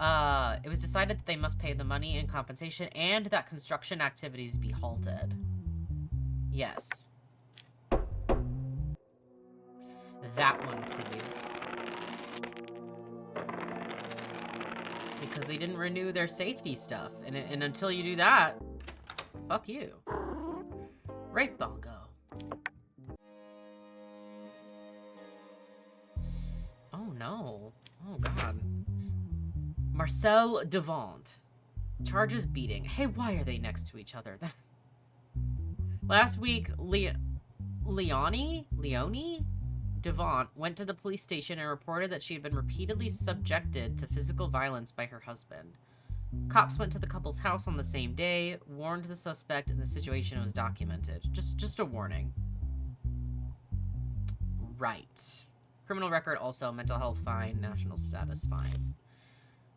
It was decided that they must pay the money in compensation and that construction activities be halted. Yes. That one, please. Because they didn't renew their safety stuff. And until you do that, fuck you. Right, Bongo. Oh, no. Oh, God. Marcel Devant. Charges beating. Hey, why are they next to each other? Last week, Leonie Devant went to the police station and reported that she had been repeatedly subjected to physical violence by her husband. Cops went to the couple's house on the same day, warned the suspect, and the situation was documented. Just a warning. Right. Criminal record also, mental health fine, national status fine.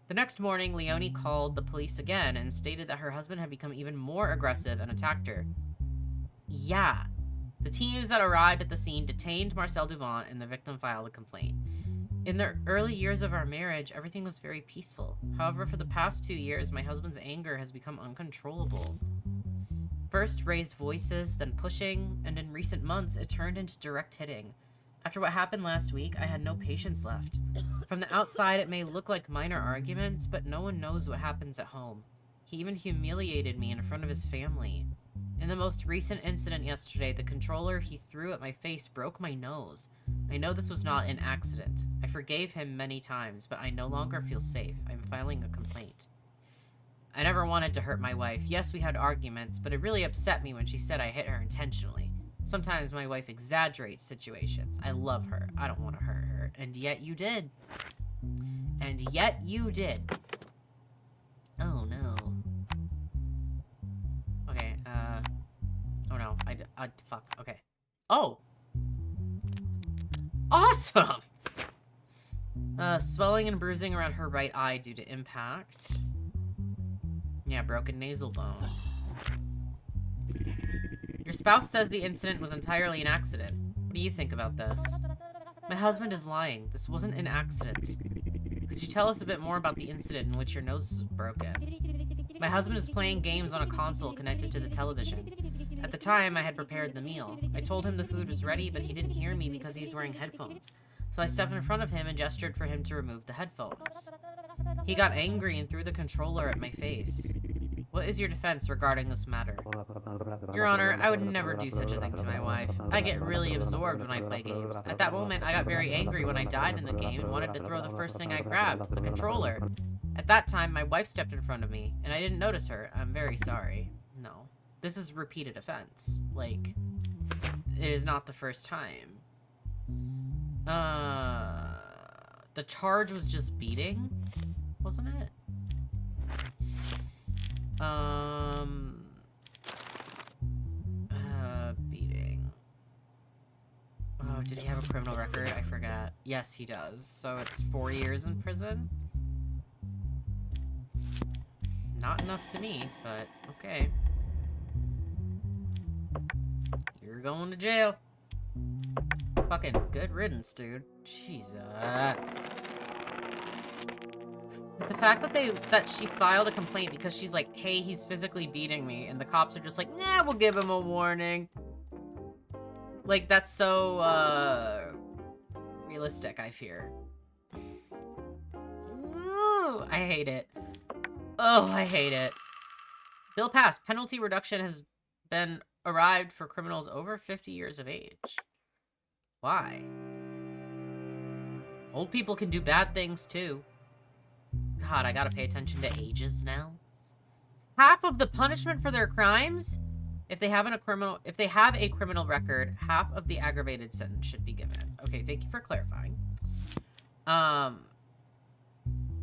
The next morning, Leonie called the police again and stated that her husband had become even more aggressive and attacked her. Yeah. The teams that arrived at the scene detained Marcel Devant and the victim filed a complaint. In the early years of our marriage, everything was very peaceful. However, for the past 2 years, my husband's anger has become uncontrollable. First raised voices, then pushing, and in recent months, it turned into direct hitting. After what happened last week, I had no patience left. From the outside, it may look like minor arguments, but no one knows what happens at home. He even humiliated me in front of his family. In the most recent incident yesterday, the controller he threw at my face broke my nose. I know this was not an accident. I forgave him many times, but I no longer feel safe. I'm filing a complaint. I never wanted to hurt my wife. Yes, we had arguments, but it really upset me when she said I hit her intentionally. Sometimes my wife exaggerates situations. I love her. I don't want to hurt her. And yet you did. And yet you did. Oh, no. Okay, oh, no. Fuck. Okay. Oh! Awesome! Swelling and bruising around her right eye due to impact. Yeah, broken nasal bone. Your spouse says the incident was entirely an accident. What do you think about this? My husband is lying. This wasn't an accident. Could you tell us a bit more about the incident in which your nose was broken? My husband is playing games on a console connected to the television. At the time, I had prepared the meal. I told him the food was ready, but he didn't hear me because he was wearing headphones. So I stepped in front of him and gestured for him to remove the headphones. He got angry and threw the controller at my face. What is your defense regarding this matter? Your Honor, I would never do such a thing to my wife. I get really absorbed when I play games. At that moment, I got very angry when I died in the game and wanted to throw the first thing I grabbed, the controller. At that time, my wife stepped in front of me, and I didn't notice her. I'm very sorry. No. This is repeated offense. Like, it is not the first time. The charge was just beating? Wasn't it? Beating. Oh, did he have a criminal record? I forgot. Yes, he does. So it's 4 years in prison? Not enough to me, but okay. You're going to jail. Fucking good riddance, dude. Jesus. The fact that she filed a complaint because she's like, hey, he's physically beating me, and the cops are just like, nah, we'll give him a warning. Like, that's so, realistic, I fear. Ooh, I hate it. Oh, I hate it. Bill passed. Penalty reduction has been arrived for criminals over 50 years of age. Why? Old people can do bad things, too. God, I gotta pay attention to ages now. Half of the punishment for their crimes, if they have a criminal record, half of the aggravated sentence should be given. Okay, thank you for clarifying.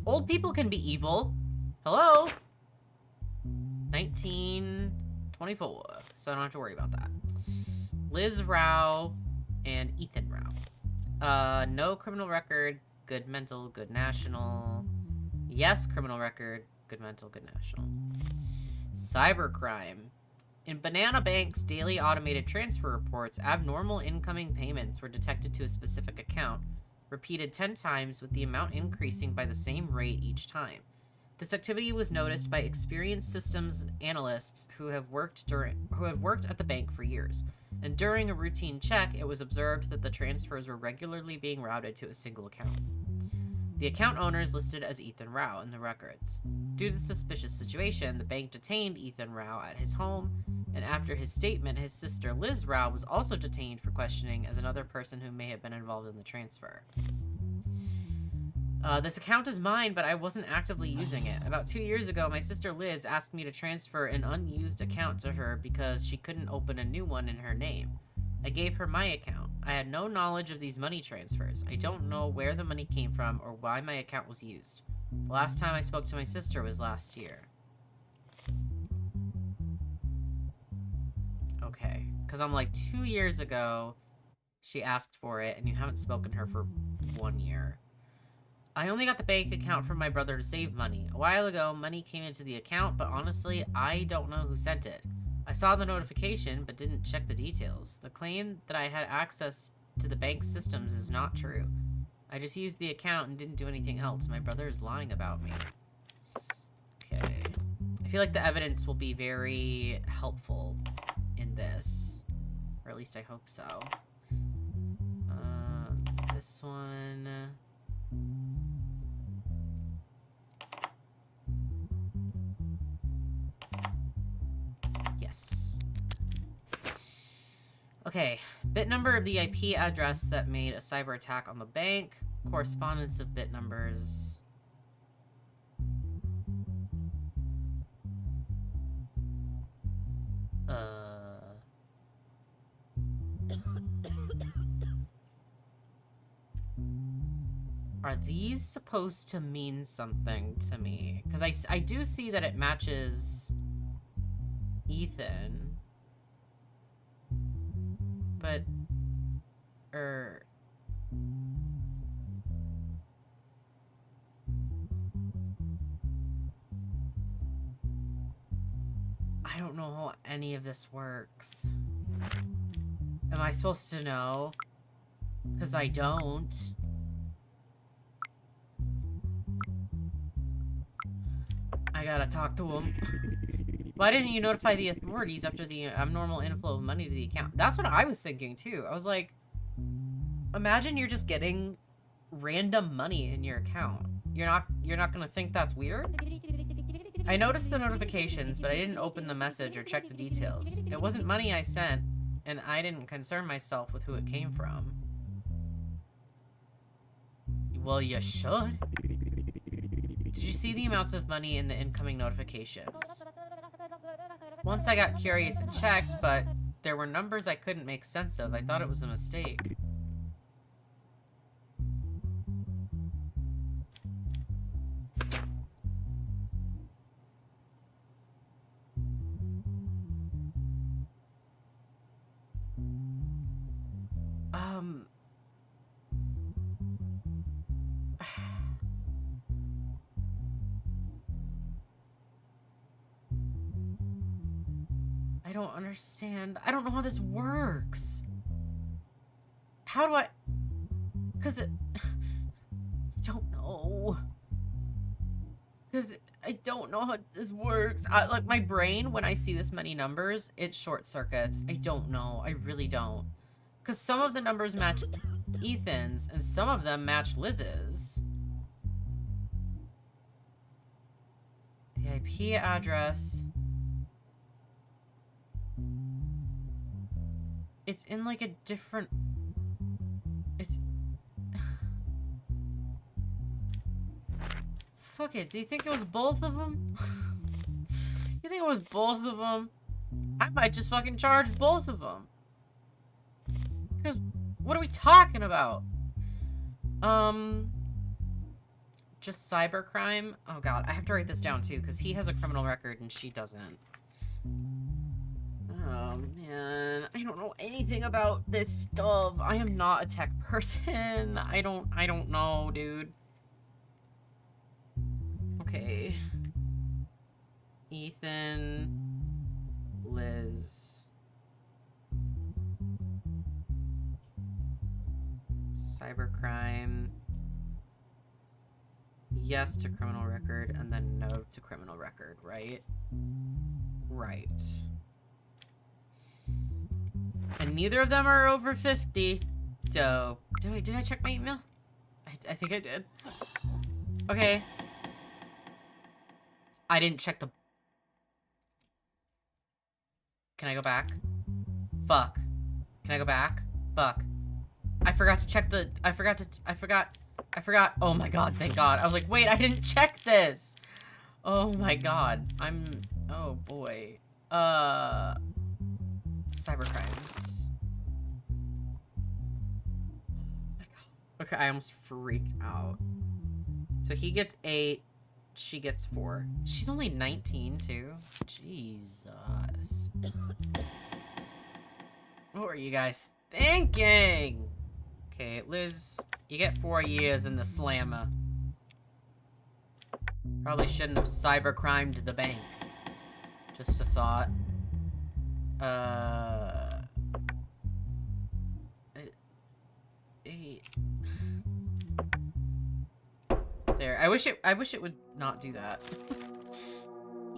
Old people can be evil. Hello? 1924, so I don't have to worry about that. Liz Rao and Ethan Rao. No criminal record, good mental, good national. Yes, criminal record, good mental, good national. Cybercrime. In Banana Bank's daily automated transfer reports, abnormal incoming payments were detected to a specific account, repeated 10 times with the amount increasing by the same rate each time. This activity was noticed by experienced systems analysts who have worked at the bank for years. And during a routine check, it was observed that the transfers were regularly being routed to a single account. The account owner is listed as Ethan Rao in the records. Due to the suspicious situation, the bank detained Ethan Rao at his home, and after his statement, his sister Liz Rao was also detained for questioning as another person who may have been involved in the transfer. This account is mine, but I wasn't actively using it. About 2 years ago, my sister Liz asked me to transfer an unused account to her because she couldn't open a new one in her name. I gave her my account. I had no knowledge of these money transfers. I don't know where the money came from or why my account was used. The last time I spoke to my sister was last year. Okay. Because I'm like, 2 years ago, she asked for it, and you haven't spoken to her for 1 year. I only got the bank account from my brother to save money. A while ago, money came into the account, but honestly, I don't know who sent it. I saw the notification, but didn't check the details. The claim that I had access to the bank's systems is not true. I just used the account and didn't do anything else. My brother is lying about me. Okay. I I feel like the evidence will be very helpful in this. Or at least I hope so. This one... Yes. Okay. Bit number of the IP address that made a cyber attack on the bank. Correspondence of bit numbers. Are these supposed to mean something to me? Because I do see that it matches Ethan. But... I don't know how any of this works. Am I supposed to know? Because I don't. I gotta talk to him. Why didn't you notify the authorities after the abnormal inflow of money to the account? That's what I was thinking too. I was like, imagine you're just getting random money in your account. You're not gonna think that's weird? I noticed the notifications, but I didn't open the message or check the details. It wasn't money I sent, and I didn't concern myself with who it came from. Well, you should. Did you see the amounts of money in the incoming notifications? Once I got curious and checked, but there were numbers I couldn't make sense of. I thought it was a mistake. I don't understand. I don't know how this works. How do I... Because it... I don't know. Because I don't know how this works. Like, my brain, when I see this many numbers, it short circuits. I don't know. I really don't. Because some of the numbers match Ethan's, and some of them match Liz's. The IP address... It's in, like, a different... It's... Fuck it. Do you think it was both of them? You think it was both of them? I might just fucking charge both of them. Because, what are we talking about? Just cybercrime? Oh god, I have to write this down, too, because he has a criminal record and she doesn't. Oh, man. I don't know anything about this stuff. I am not a tech person. I don't know, dude. Okay. Ethan. Liz. Cybercrime. Yes to criminal record, and then no to criminal record, right? Right. And neither of them are over 50. So, did I check my email? I think I did. Okay. I didn't check the... Can I go back? Fuck. Can I go back? Fuck. I forgot to check the... I forgot. Oh my god, thank god. I was like, wait, I didn't check this. Oh my god. Oh boy. Cybercrimes. Okay, I almost freaked out. So he gets 8, she gets 4. She's only 19 too. Jesus. What were you guys thinking? Okay, Liz, you get 4 years in the slammer. Probably shouldn't have cybercrimed the bank. Just a thought. There. I wish it would not do that.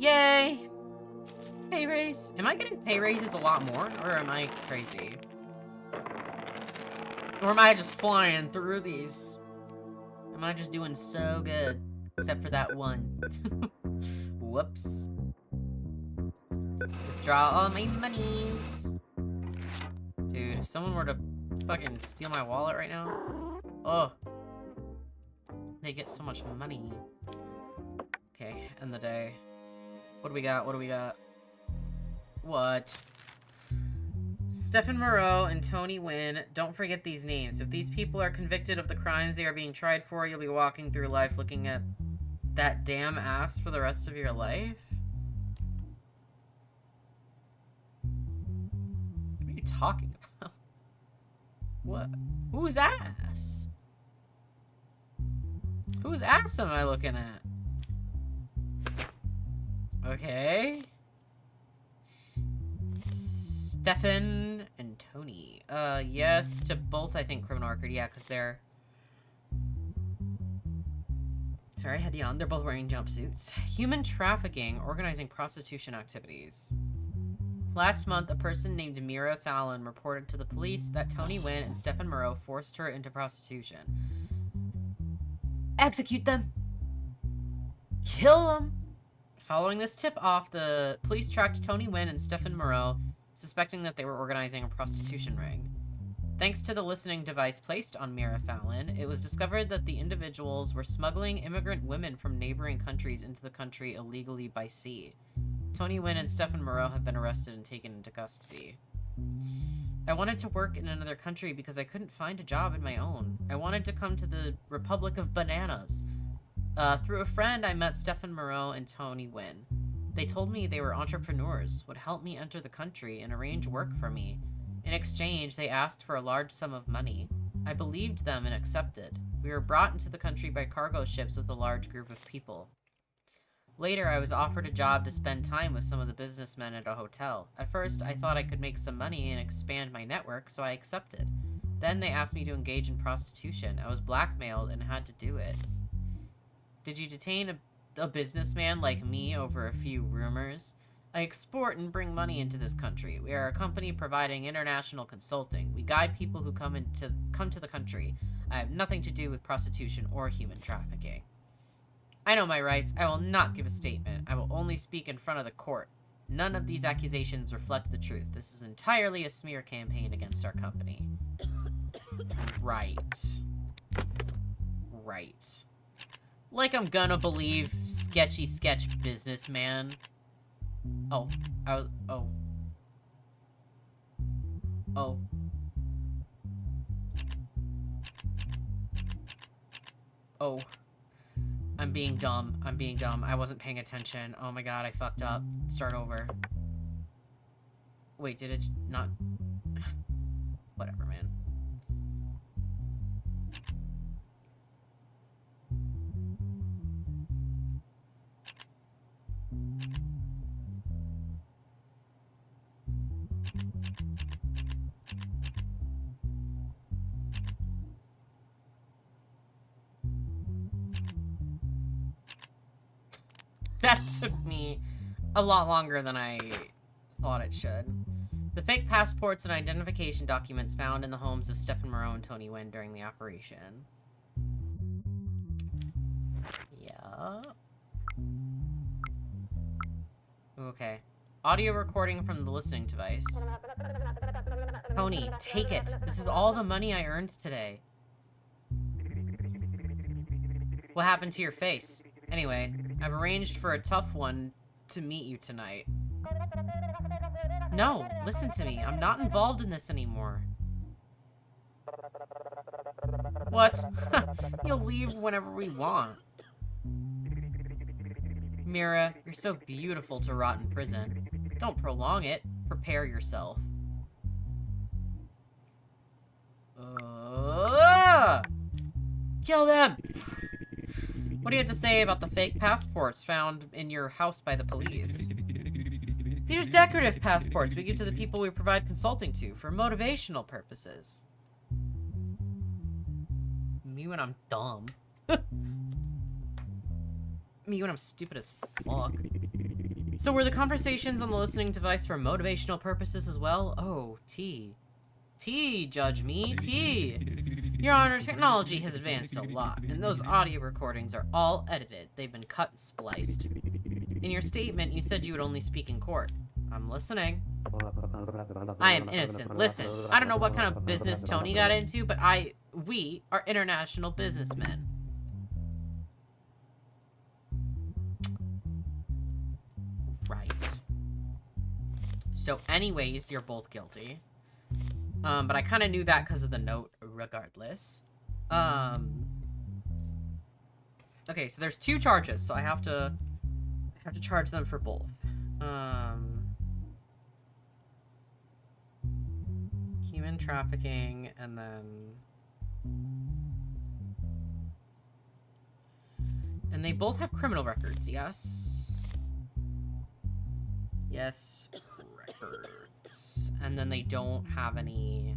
Yay! Pay raise. Am I getting pay raises a lot more, or am I crazy? Or am I just flying through these? Am I just doing so good? Except for that one. Whoops. Withdraw all my monies. Dude, if someone were to fucking steal my wallet right now. Oh. They get so much money. Okay, end the day. What do we got? What do we got? What? Stephen Moreau and Tony Wynn. Don't forget these names. If these people are convicted of the crimes they are being tried for, you'll be walking through life looking at that damn ass for the rest of your life? What are you talking about? What? Whose ass? Whose ass am I looking at? Okay. Stefan and Tony. Yes to both, I think, criminal record. Yeah, because they're... Sorry, I had you on. They're both wearing jumpsuits. Human trafficking, organizing prostitution activities. Last month, a person named Mira Fallon reported to the police that Tony Wynn and Stephen Moreau forced her into prostitution. Execute them! Kill them! Following this tip-off, the police tracked Tony Wynn and Stephen Moreau, suspecting that they were organizing a prostitution ring. Thanks to the listening device placed on Mira Fallon, it was discovered that the individuals were smuggling immigrant women from neighboring countries into the country illegally by sea. Tony Wynn and Stephen Moreau have been arrested and taken into custody. I wanted to work in another country because I couldn't find a job in my own. I wanted to come to the Republic of Bananas. Through a friend, I met Stephen Moreau and Tony Wynn. They told me they were entrepreneurs, would help me enter the country and arrange work for me. In exchange, they asked for a large sum of money. I believed them and accepted. We were brought into the country by cargo ships with a large group of people. Later, I was offered a job to spend time with some of the businessmen at a hotel. At first, I thought I could make some money and expand my network, so I accepted. Then they asked me to engage in prostitution. I was blackmailed and had to do it. Did you detain a businessman like me over a few rumors? I export and bring money into this country. We are a company providing international consulting. We guide people who come to the country. I have nothing to do with prostitution or human trafficking. I know my rights. I will not give a statement. I will only speak in front of the court. None of these accusations reflect the truth. This is entirely a smear campaign against our company. Right. Right. Like I'm gonna believe sketchy sketch businessman. Oh, oh. Oh. Oh. I'm being dumb. I'm being dumb. I wasn't paying attention. Oh my god, I fucked up. Start over. Wait, did it not... Whatever, man. That took me a lot longer than I thought it should. The fake passports and identification documents found in the homes of Stephen Moreau and Tony Wynn during the operation. Yeah. Okay. Audio recording from the listening device. Tony, take it. This is all the money I earned today. What happened to your face? Anyway, I've arranged for a tough one to meet you tonight. No, listen to me. I'm not involved in this anymore. What? You'll leave whenever we want. Mira, you're so beautiful to rot in prison. Don't prolong it. Prepare yourself. Kill them! What do you have to say about the fake passports found in your house by the police? These are decorative passports we give to the people we provide consulting to for motivational purposes. Me when I'm dumb. Me when I'm stupid as fuck. So were the conversations on the listening device for motivational purposes as well? Oh, T. T, judge me, T. Your Honor, technology has advanced a lot, and those audio recordings are all edited. They've been cut and spliced. In your statement, you said you would only speak in court. I'm listening. I am innocent. Listen, I don't know what kind of business Tony got into, but we are international businessmen. Right. So anyways, you're both guilty. But I kind of knew that because of the note regardless. Okay, so there's 2 charges, so I have to charge them for both. Human trafficking, and they both have criminal records, yes? Yes, records. And then they don't have any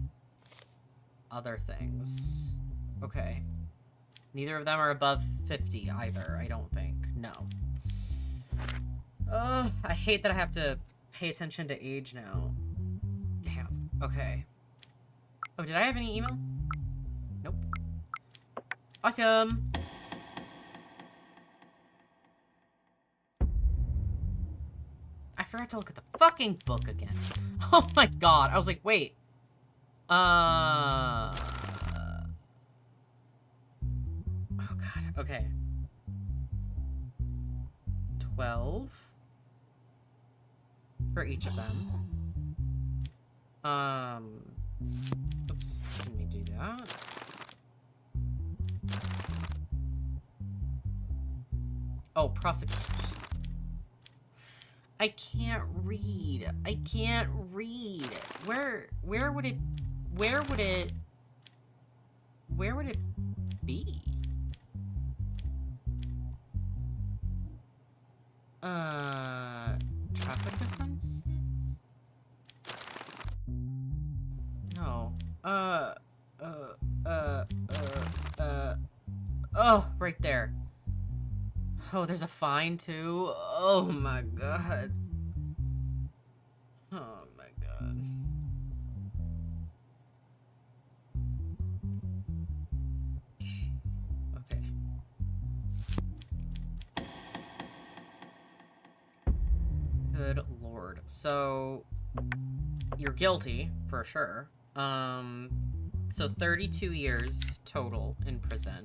other things. Okay. Neither of them are above 50 either, I don't think. No. I hate that I have to pay attention to age now. Damn. Okay. Oh, did I have any email? Nope. Awesome! I forgot to look at the fucking book again. Oh my god. I was like, wait. Oh god. Okay. 12 for each of them. Oops. Didn't mean to do that. Oh, prosecutors. I can't read. I can't read. Where would it be? Traffic offenses? No. Oh, right there. Oh, there's a fine too. Oh my god. Oh my god. Okay. Good lord. So you're guilty for sure. So 32 years total in prison.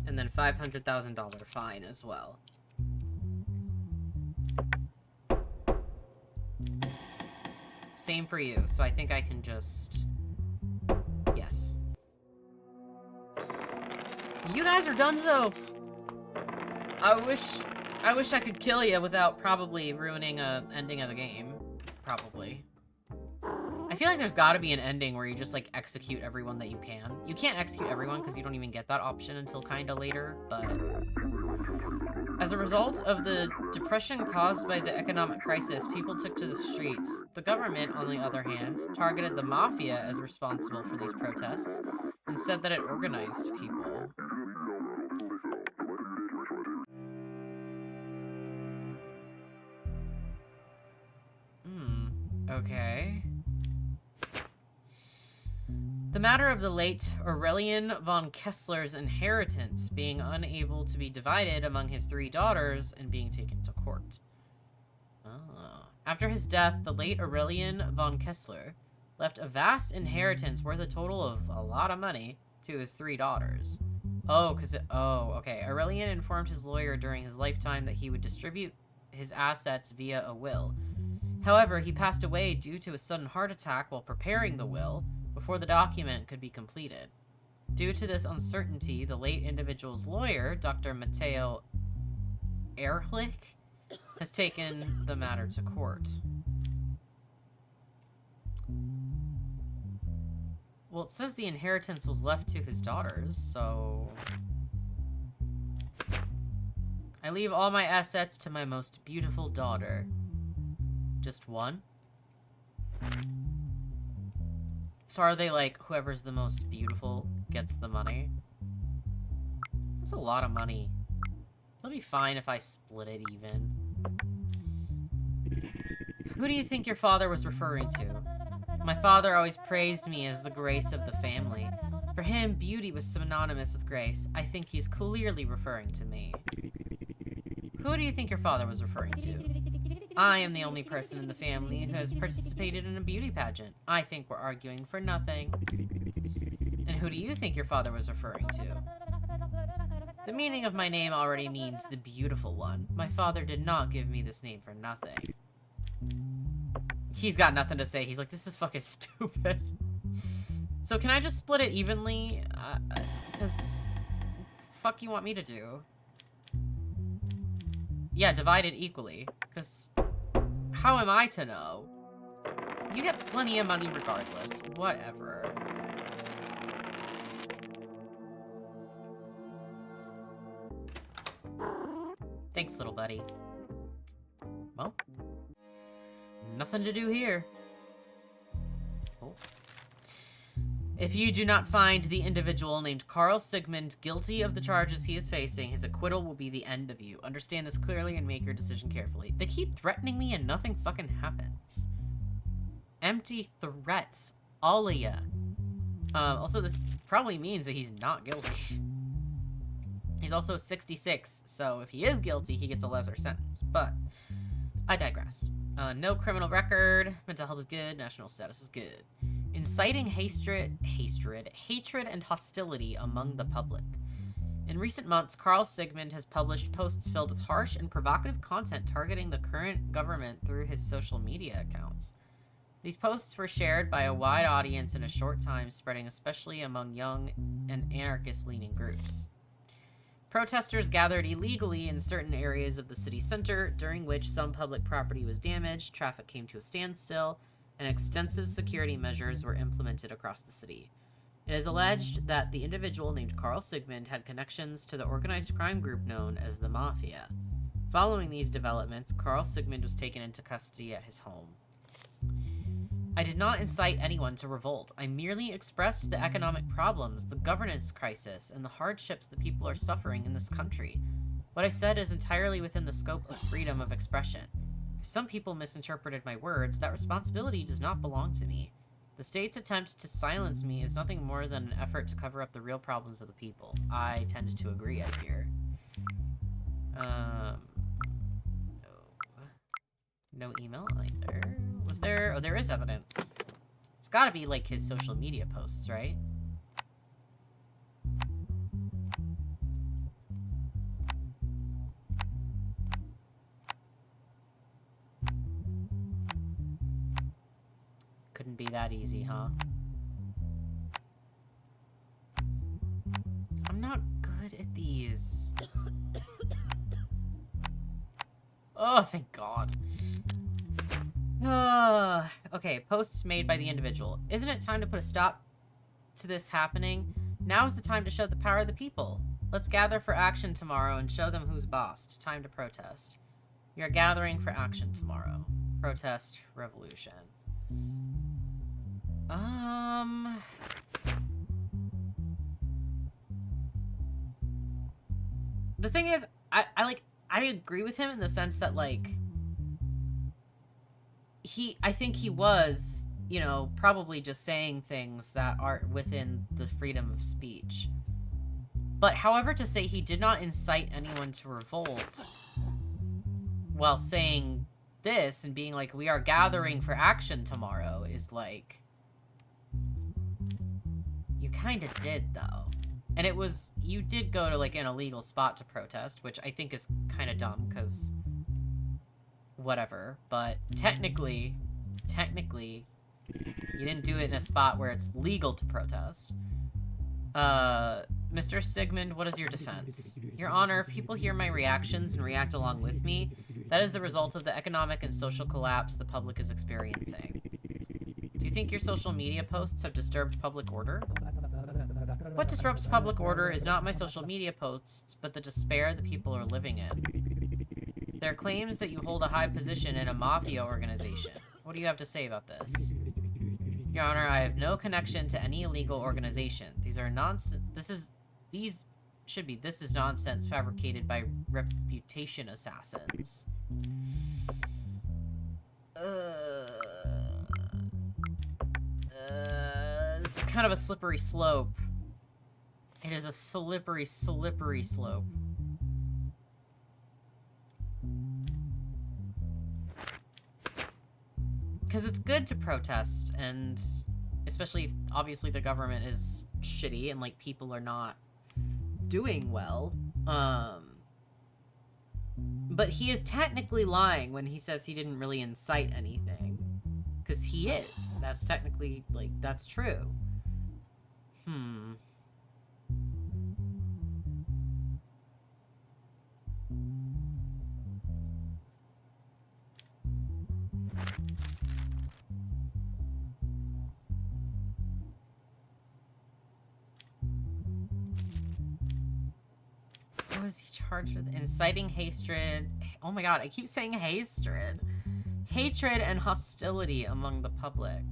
And then $500,000 fine as well. Same for you, so I think I can just... Yes. You guys are donezo! I wish I could kill you without probably ruining a ending of the game. Probably. I feel like there's gotta be an ending where you just, like, execute everyone that you can. You can't execute everyone because you don't even get that option until kinda later, but... As a result of the depression caused by the economic crisis, people took to the streets. The government, on the other hand, targeted the mafia as responsible for these protests and said that it organized people. Okay. The matter of the late Aurelian von Kessler's inheritance being unable to be divided among his 3 daughters and being taken to court. Oh. After his death, the late Aurelian von Kessler left a vast inheritance worth a total of a lot of money to his 3 daughters. Oh, okay. Aurelian informed his lawyer during his lifetime that he would distribute his assets via a will. However, he passed away due to a sudden heart attack while preparing the will, before the document could be completed. Due to this uncertainty, the late individual's lawyer, Dr. Matteo Ehrlich, has taken the matter to court. Well, it says the inheritance was left to his daughters, so... I leave all my assets to my most beautiful daughter. Just one? So are they like, whoever's the most beautiful gets the money? That's a lot of money. It'll be fine if I split it even. Who do you think your father was referring to? My father always praised me as the grace of the family. For him, beauty was synonymous with grace. I think he's clearly referring to me. Who do you think your father was referring to? I am the only person in the family who has participated in a beauty pageant. I think we're arguing for nothing. And who do you think your father was referring to? The meaning of my name already means the beautiful one. My father did not give me this name for nothing. He's got nothing to say. He's like, this is fucking stupid. So can I just split it evenly? Because fuck you want me to do? Yeah, divide it equally. Because how am I to know? You get plenty of money regardless. Whatever. Thanks, little buddy. Well, nothing to do here. Oh. If you do not find the individual named Carl Sigmund guilty of the charges he is facing, his acquittal will be the end of you. Understand this clearly and make your decision carefully. They keep threatening me and nothing fucking happens. Empty threats. All of ya. Also, this probably means that he's not guilty. He's also 66, so if he is guilty, he gets a lesser sentence. But I digress. No criminal record. Mental health is good. National status is good. Inciting hatred, and hostility among the public. In recent months, Carl Sigmund has published posts filled with harsh and provocative content targeting the current government through his social media accounts. These posts were shared by a wide audience in a short time, spreading especially among young and anarchist-leaning groups. Protesters gathered illegally in certain areas of the city center, during which some public property was damaged, traffic came to a standstill, and extensive security measures were implemented across the city. It is alleged that the individual named Carl Sigmund had connections to the organized crime group known as the Mafia. Following these developments, Carl Sigmund was taken into custody at his home. I did not incite anyone to revolt. I merely expressed the economic problems, the governance crisis, and the hardships the people are suffering in this country. What I said is entirely within the scope of freedom of expression. If some people misinterpreted my words, that responsibility does not belong to me. The state's attempt to silence me is nothing more than an effort to cover up the real problems of the people. I tend to agree, I fear. No email either. Was there? Oh, there is evidence. It's gotta be like his social media posts, right? Couldn't be that easy, huh? I'm not good at these. Oh, thank God. Okay, posts made by the individual. Isn't it time to put a stop to this happening? Now is the time to show the power of the people. Let's gather for action tomorrow and show them who's boss. Time to protest. We are gathering for action tomorrow. Protest, revolution. The thing is, I agree with him in the sense that, like, I think he was, you know, probably just saying things that are within the freedom of speech. But however, to say he did not incite anyone to revolt while saying this and being like, we are gathering for action tomorrow is like, you kind of did though. And it was, you did go to like an illegal spot to protest, which I think is kind of dumb because whatever, but technically, you didn't do it in a spot where it's legal to protest. Mr. Sigmund, what is your defense? Your Honor, if people hear my reactions and react along with me, that is the result of the economic and social collapse the public is experiencing. Do you think your social media posts have disturbed public order? What disrupts public order is not my social media posts, but the despair the people are living in. There are claims that you hold a high position in a mafia organization. What do you have to say about this? Your Honor, I have no connection to any illegal organization. These are this is nonsense fabricated by reputation assassins. This is kind of a slippery slope. It is a slippery, slippery slope. Because it's good to protest, and especially if, obviously, the government is shitty and, like, people are not doing well. But he is technically lying when he says he didn't really incite anything. Because he is. That's technically, like, that's true. What was he charged with? Inciting hatred. Oh my god, I keep saying hatred. Hatred and hostility among the public.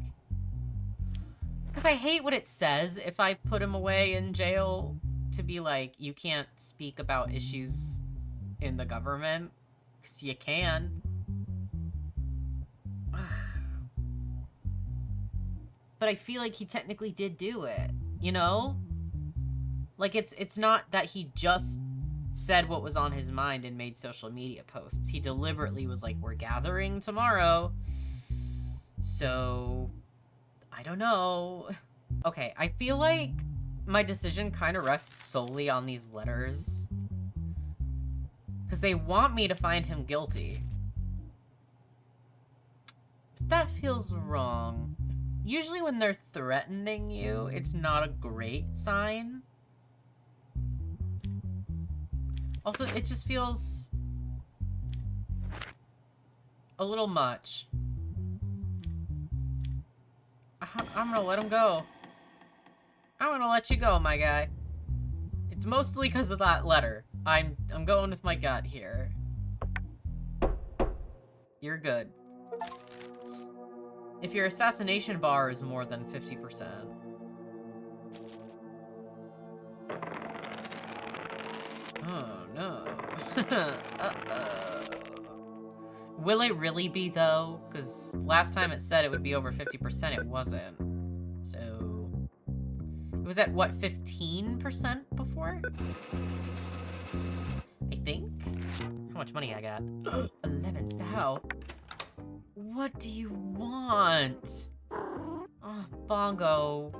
Because I hate what it says if I put him away in jail to be like, you can't speak about issues in the government. Because you can. But I feel like he technically did do it, you know? Like, it's not that he just said what was on his mind and made social media posts. He deliberately was like, we're gathering tomorrow. So, I don't know. Okay, I feel like my decision kind of rests solely on these letters. Because they want me to find him guilty. But that feels wrong. Usually when they're threatening you, it's not a great sign. Also, it just feels a little much. I'm gonna let him go. I'm gonna let you go, my guy. It's mostly because of that letter. I'm going with my gut here. You're good. If your assassination bar is more than 50%. Oh, no. Will it really be, though? Because last time it said it would be over 50%, it wasn't. So... It was at, what, 15% before? I think? How much money I got? 11,000. What do you want? Oh, Bongo.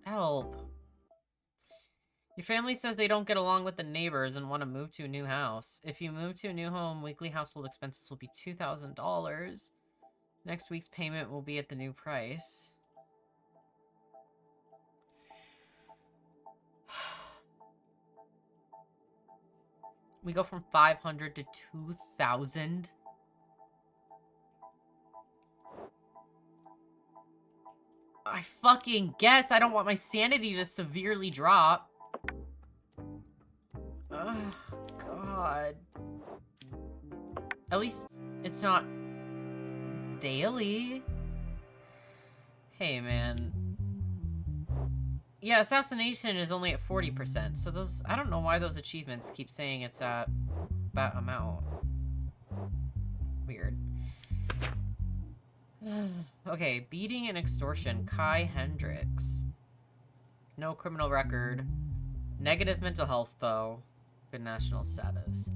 Help. Your family says they don't get along with the neighbors and want to move to a new house. If you move to a new home, weekly household expenses will be $2,000. Next week's payment will be at the new price. We go from 500 to 2,000. I fucking guess I don't want my sanity to severely drop. Ugh, God. At least it's not daily. Hey, man. Yeah, assassination is only at 40%, so those... I don't know why those achievements keep saying it's at that amount. Weird. Okay, beating and extortion. Kai Hendricks. No criminal record. Negative mental health, though. Good national status.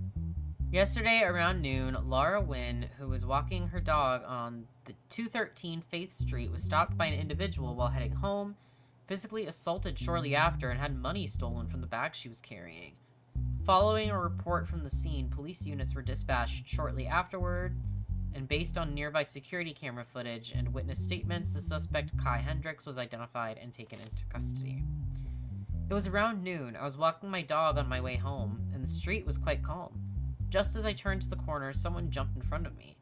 Yesterday, around noon, Laura Wynn, who was walking her dog on the 213 Faith Street, was stopped by an individual while heading home, physically assaulted shortly after, and had money stolen from the bag she was carrying. Following a report from the scene, police units were dispatched shortly afterward, and based on nearby security camera footage and witness statements, the suspect, Kai Hendricks, was identified and taken into custody. It was around noon. I was walking my dog on my way home, and the street was quite calm. Just as I turned to the corner, someone jumped in front of me.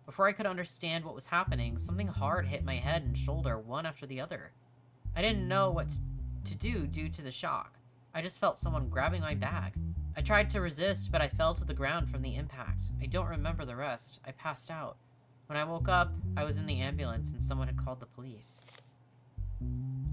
Before I could understand what was happening, something hard hit my head and shoulder, one after the other. I didn't know what to do due to the shock. I just felt someone grabbing my bag. I tried to resist, but I fell to the ground from the impact. I don't remember the rest. I passed out. When I woke up, I was in the ambulance and someone had called the police.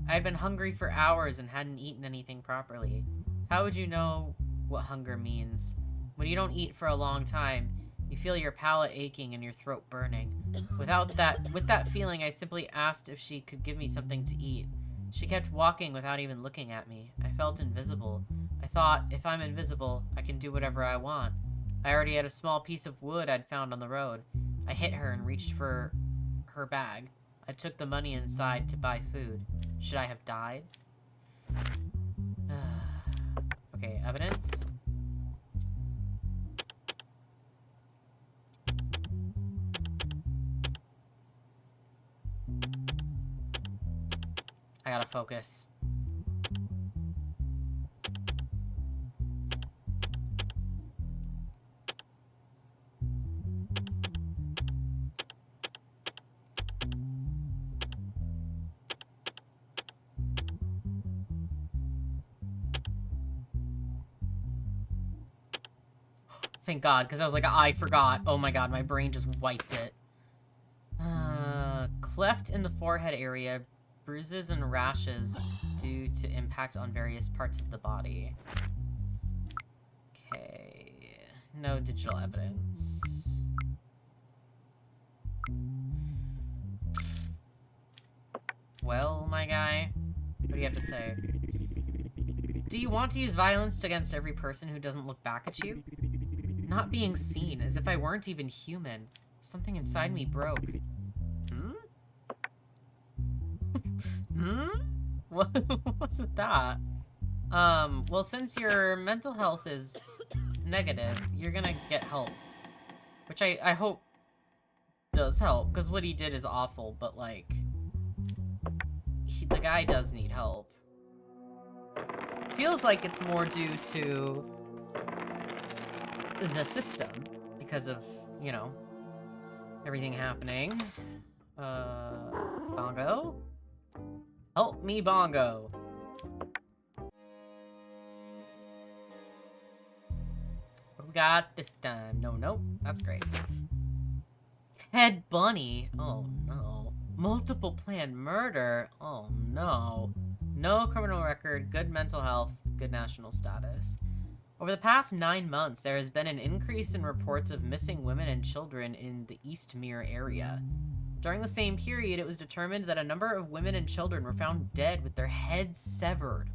I had been hungry for hours and hadn't eaten anything properly. How would you know what hunger means? When you don't eat for a long time, You feel your palate aching and your throat burning. With that feeling, I simply asked if she could give me something to eat. She kept walking without even looking at me. I felt invisible. I thought, if I'm invisible, I can do whatever I want. I already had a small piece of wood I'd found on the road. I hit her and reached for her bag. I took the money inside to buy food. Should I have died? Okay, evidence. I gotta focus. Thank God, because I was like, I forgot. Oh my God, my brain just wiped it. Cleft in the forehead area, bruises and rashes due to impact on various parts of the body. Okay, no digital evidence. Well, my guy, what do you have to say? Do you want to use violence against every person who doesn't look back at you? Not being seen, as if I weren't even human. Something inside me broke. What was it that? Well, since your mental health is negative, you're gonna get help. Which I hope does help, because what he did is awful, but, like, the guy does need help. Feels like it's more due to the system, because of, you know, everything happening. Bongo? Help me, Bongo. What we got this time? No, that's great. Ted Bunny? Oh no. Multiple planned murder? Oh no. No criminal record, good mental health, good national status. Over the past 9 months, there has been an increase in reports of missing women and children in the Eastmere area. During the same period, it was determined that a number of women and children were found dead with their heads severed.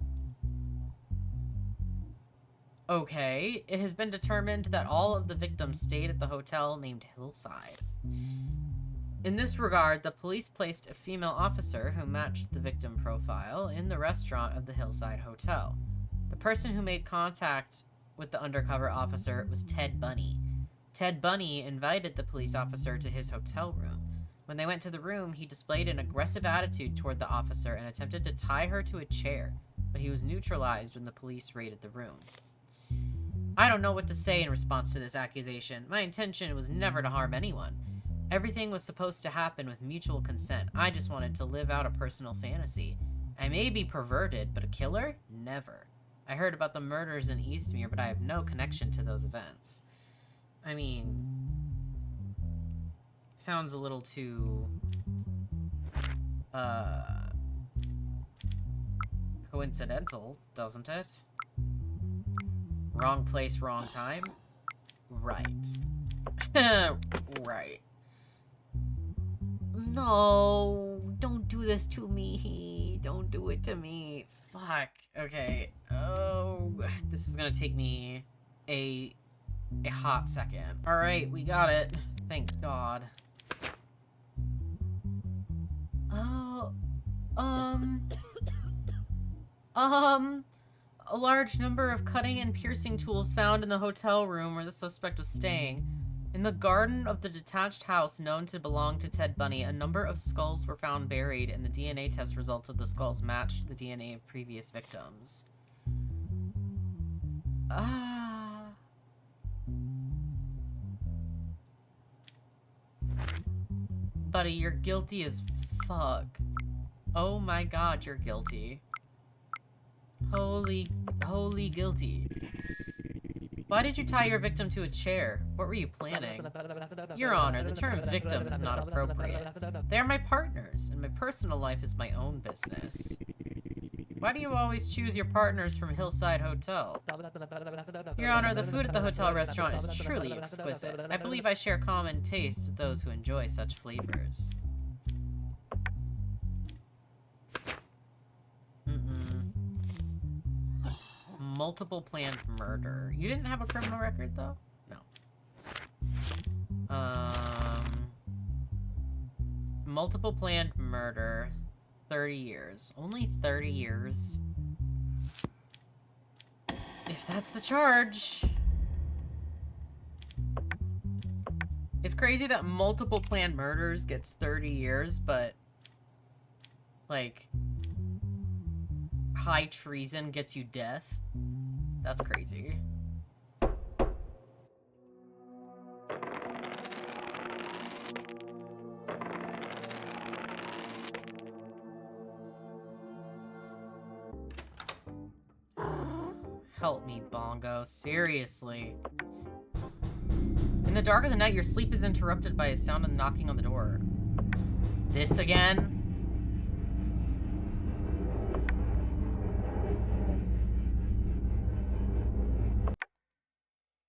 Okay, it has been determined that all of the victims stayed at the hotel named Hillside. In this regard, the police placed a female officer who matched the victim profile in the restaurant of the Hillside Hotel. The person who made contact with the undercover officer was Ted Bunny. Ted Bunny invited the police officer to his hotel room. When they went to the room, he displayed an aggressive attitude toward the officer and attempted to tie her to a chair, but he was neutralized when the police raided the room. I don't know what to say in response to this accusation. My intention was never to harm anyone. Everything was supposed to happen with mutual consent. I just wanted to live out a personal fantasy. I may be perverted, but a killer? Never. I heard about the murders in Eastmere, but I have no connection to those events. I mean, sounds a little too, coincidental, doesn't it? Wrong place, wrong time? Right. Right. No, don't do this to me. Don't do it to me. Fuck. Okay. Oh, this is gonna take me a hot second. Alright, we got it. Thank God. A large number of cutting and piercing tools found in the hotel room where the suspect was staying. In the garden of the detached house known to belong to Ted Bunny, a number of skulls were found buried, and the DNA test results of the skulls matched the DNA of previous victims. Buddy, you're guilty as fuck. Oh my God, you're guilty. Holy guilty. Why did you tie your victim to a chair? What were you planning? Your Honor, the term victim is not appropriate. They are my partners, and my personal life is my own business. Why do you always choose your partners from Hillside Hotel? Your Honor, the food at the hotel restaurant is truly exquisite. I believe I share common tastes with those who enjoy such flavors. Multiple planned murder. You didn't have a criminal record, though? No. Multiple planned murder. 30 years. Only 30 years. If that's the charge. It's crazy that multiple planned murders gets 30 years, but like high treason gets you death. That's crazy. Help me, Bongo. Seriously. In the dark of the night, your sleep is interrupted by a sound of knocking on the door. This again?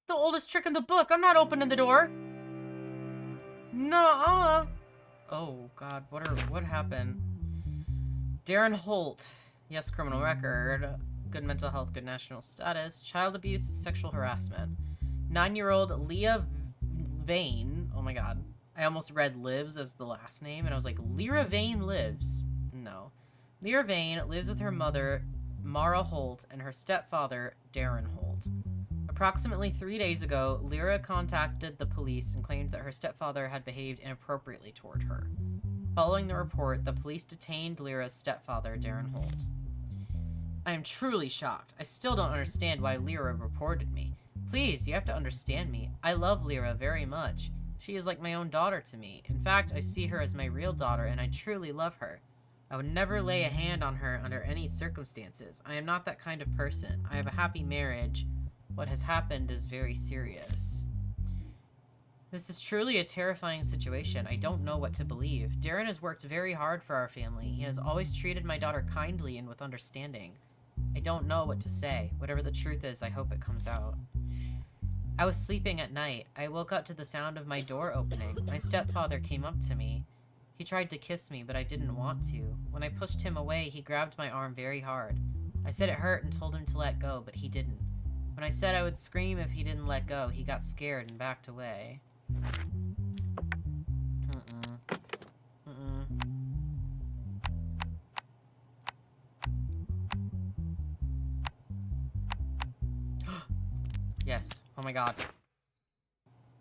The oldest trick in the book. I'm not opening the door. Nuh-uh. Oh, God. What happened? Darren Holt. Yes, criminal record. Good mental health, good national status. Child abuse, sexual harassment. 9-year-old Leah Vane. Oh, my God. I almost read lives as the last name, and I was like, Lyra Vane lives. No. Lyra Vane lives with her mother, Mara Holt, and her stepfather, Darren Holt. Approximately 3 days ago, Lyra contacted the police and claimed that her stepfather had behaved inappropriately toward her. Following the report, the police detained Lyra's stepfather, Darren Holt. I am truly shocked. I still don't understand why Lyra reported me. Please, you have to understand me. I love Lyra very much. She is like my own daughter to me. In fact, I see her as my real daughter, and I truly love her. I would never lay a hand on her under any circumstances. I am not that kind of person. I have a happy marriage. What has happened is very serious. This is truly a terrifying situation. I don't know what to believe. Darren has worked very hard for our family. He has always treated my daughter kindly and with understanding. I don't know what to say. Whatever the truth is, I hope it comes out. I was sleeping at night. I woke up to the sound of my door opening. My stepfather came up to me. He tried to kiss me, but I didn't want to. When I pushed him away, he grabbed my arm very hard. I said it hurt and told him to let go, but he didn't. When I said I would scream if he didn't let go, he got scared and backed away. Yes. Oh my God.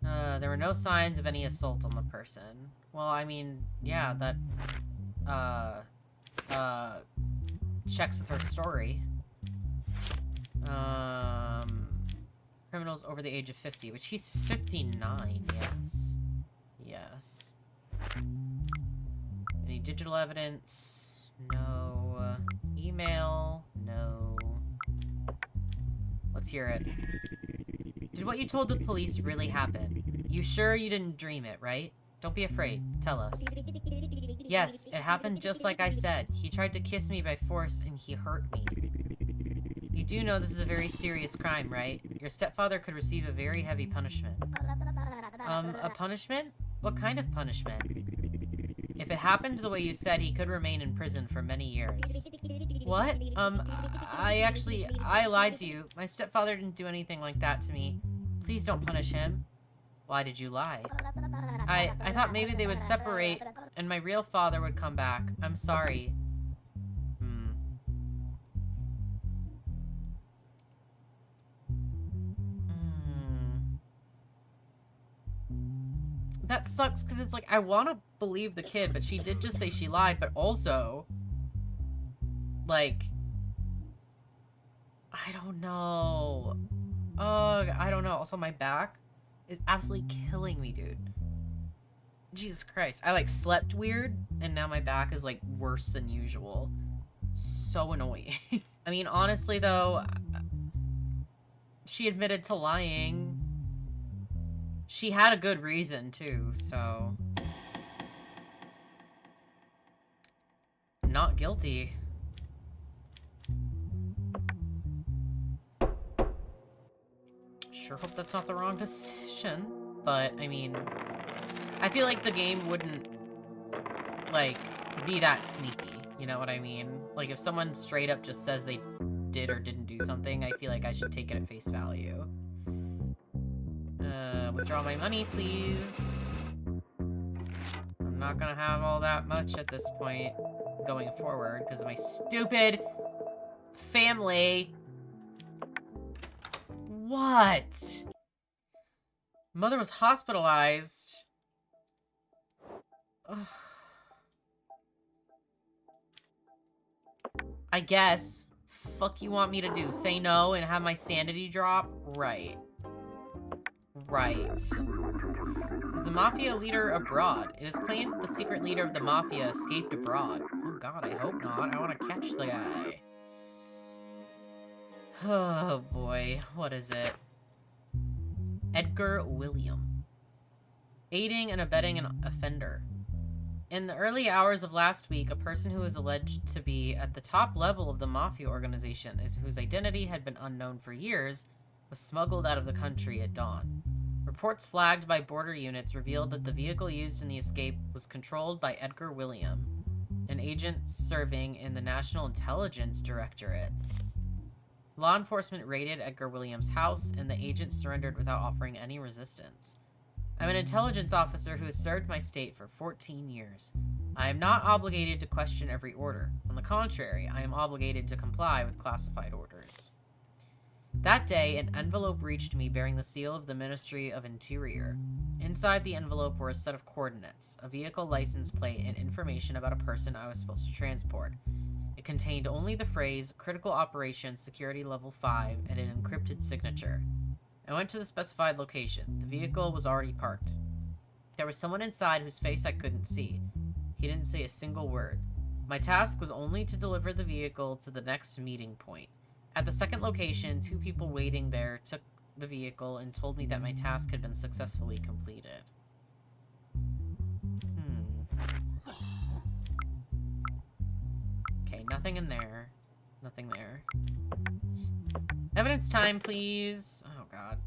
There were no signs of any assault on the person. Well, I mean, yeah, that, checks with her story. Criminals over the age of 50, which he's 59, yes. Yes. Any digital evidence? No. Email? No. Let's hear it. Did what you told the police really happen? You sure you didn't dream it, right? Don't be afraid. Tell us. Yes, it happened just like I said. He tried to kiss me by force and he hurt me. You do know this is a very serious crime, right? Your stepfather could receive a very heavy punishment. A punishment? What kind of punishment? If it happened the way you said, he could remain in prison for many years. What? I lied to you. My stepfather didn't do anything like that to me. Please don't punish him. Why did you lie? I thought maybe they would separate and my real father would come back. I'm sorry. That sucks because it's like, I want to believe the kid, but she did just say she lied, but also, like, I don't know. I don't know. Also, my back is absolutely killing me, dude. Jesus Christ. I, like, slept weird, and now my back is, like, worse than usual. So annoying. I mean, honestly, though, she admitted to lying. She had a good reason, too, so... Not guilty. sure hope that's not the wrong decision. But, I mean, I feel like the game wouldn't, like, be that sneaky. You know what I mean? Like, if someone straight up just says they did or didn't do something, I feel like I should take it at face value. Withdraw my money, please. I'm not gonna have all that much at this point going forward because of my stupid family. What? Mother was hospitalized. Ugh. I guess. Fuck you want me to do? Say no and have my sanity drop? Right. Right. Is the Mafia leader abroad? It is claimed that the secret leader of the Mafia escaped abroad. Oh god, I hope not. I want to catch the guy. Oh boy, what is it? Edgar William. Aiding and abetting an offender. In the early hours of last week, a person who is alleged to be at the top level of the Mafia organization, whose identity had been unknown for years, was smuggled out of the country at dawn. Reports flagged by border units revealed that the vehicle used in the escape was controlled by Edgar William, an agent serving in the National Intelligence Directorate. Law enforcement raided Edgar Williams' house, and the agent surrendered without offering any resistance. I'm an intelligence officer who has served my state for 14 years. I am not obligated to question every order. On the contrary, I am obligated to comply with classified orders. That day, an envelope reached me bearing the seal of the Ministry of Interior. Inside the envelope were a set of coordinates, a vehicle license plate, and information about a person I was supposed to transport. It contained only the phrase, Critical Operation, Security Level 5, and an encrypted signature. I went to the specified location. The vehicle was already parked. There was someone inside whose face I couldn't see. He didn't say a single word. My task was only to deliver the vehicle to the next meeting point. At the second location, 2 people waiting there took the vehicle and told me that my task had been successfully completed. Okay, nothing in there. Nothing there. Evidence time, please. Oh, God.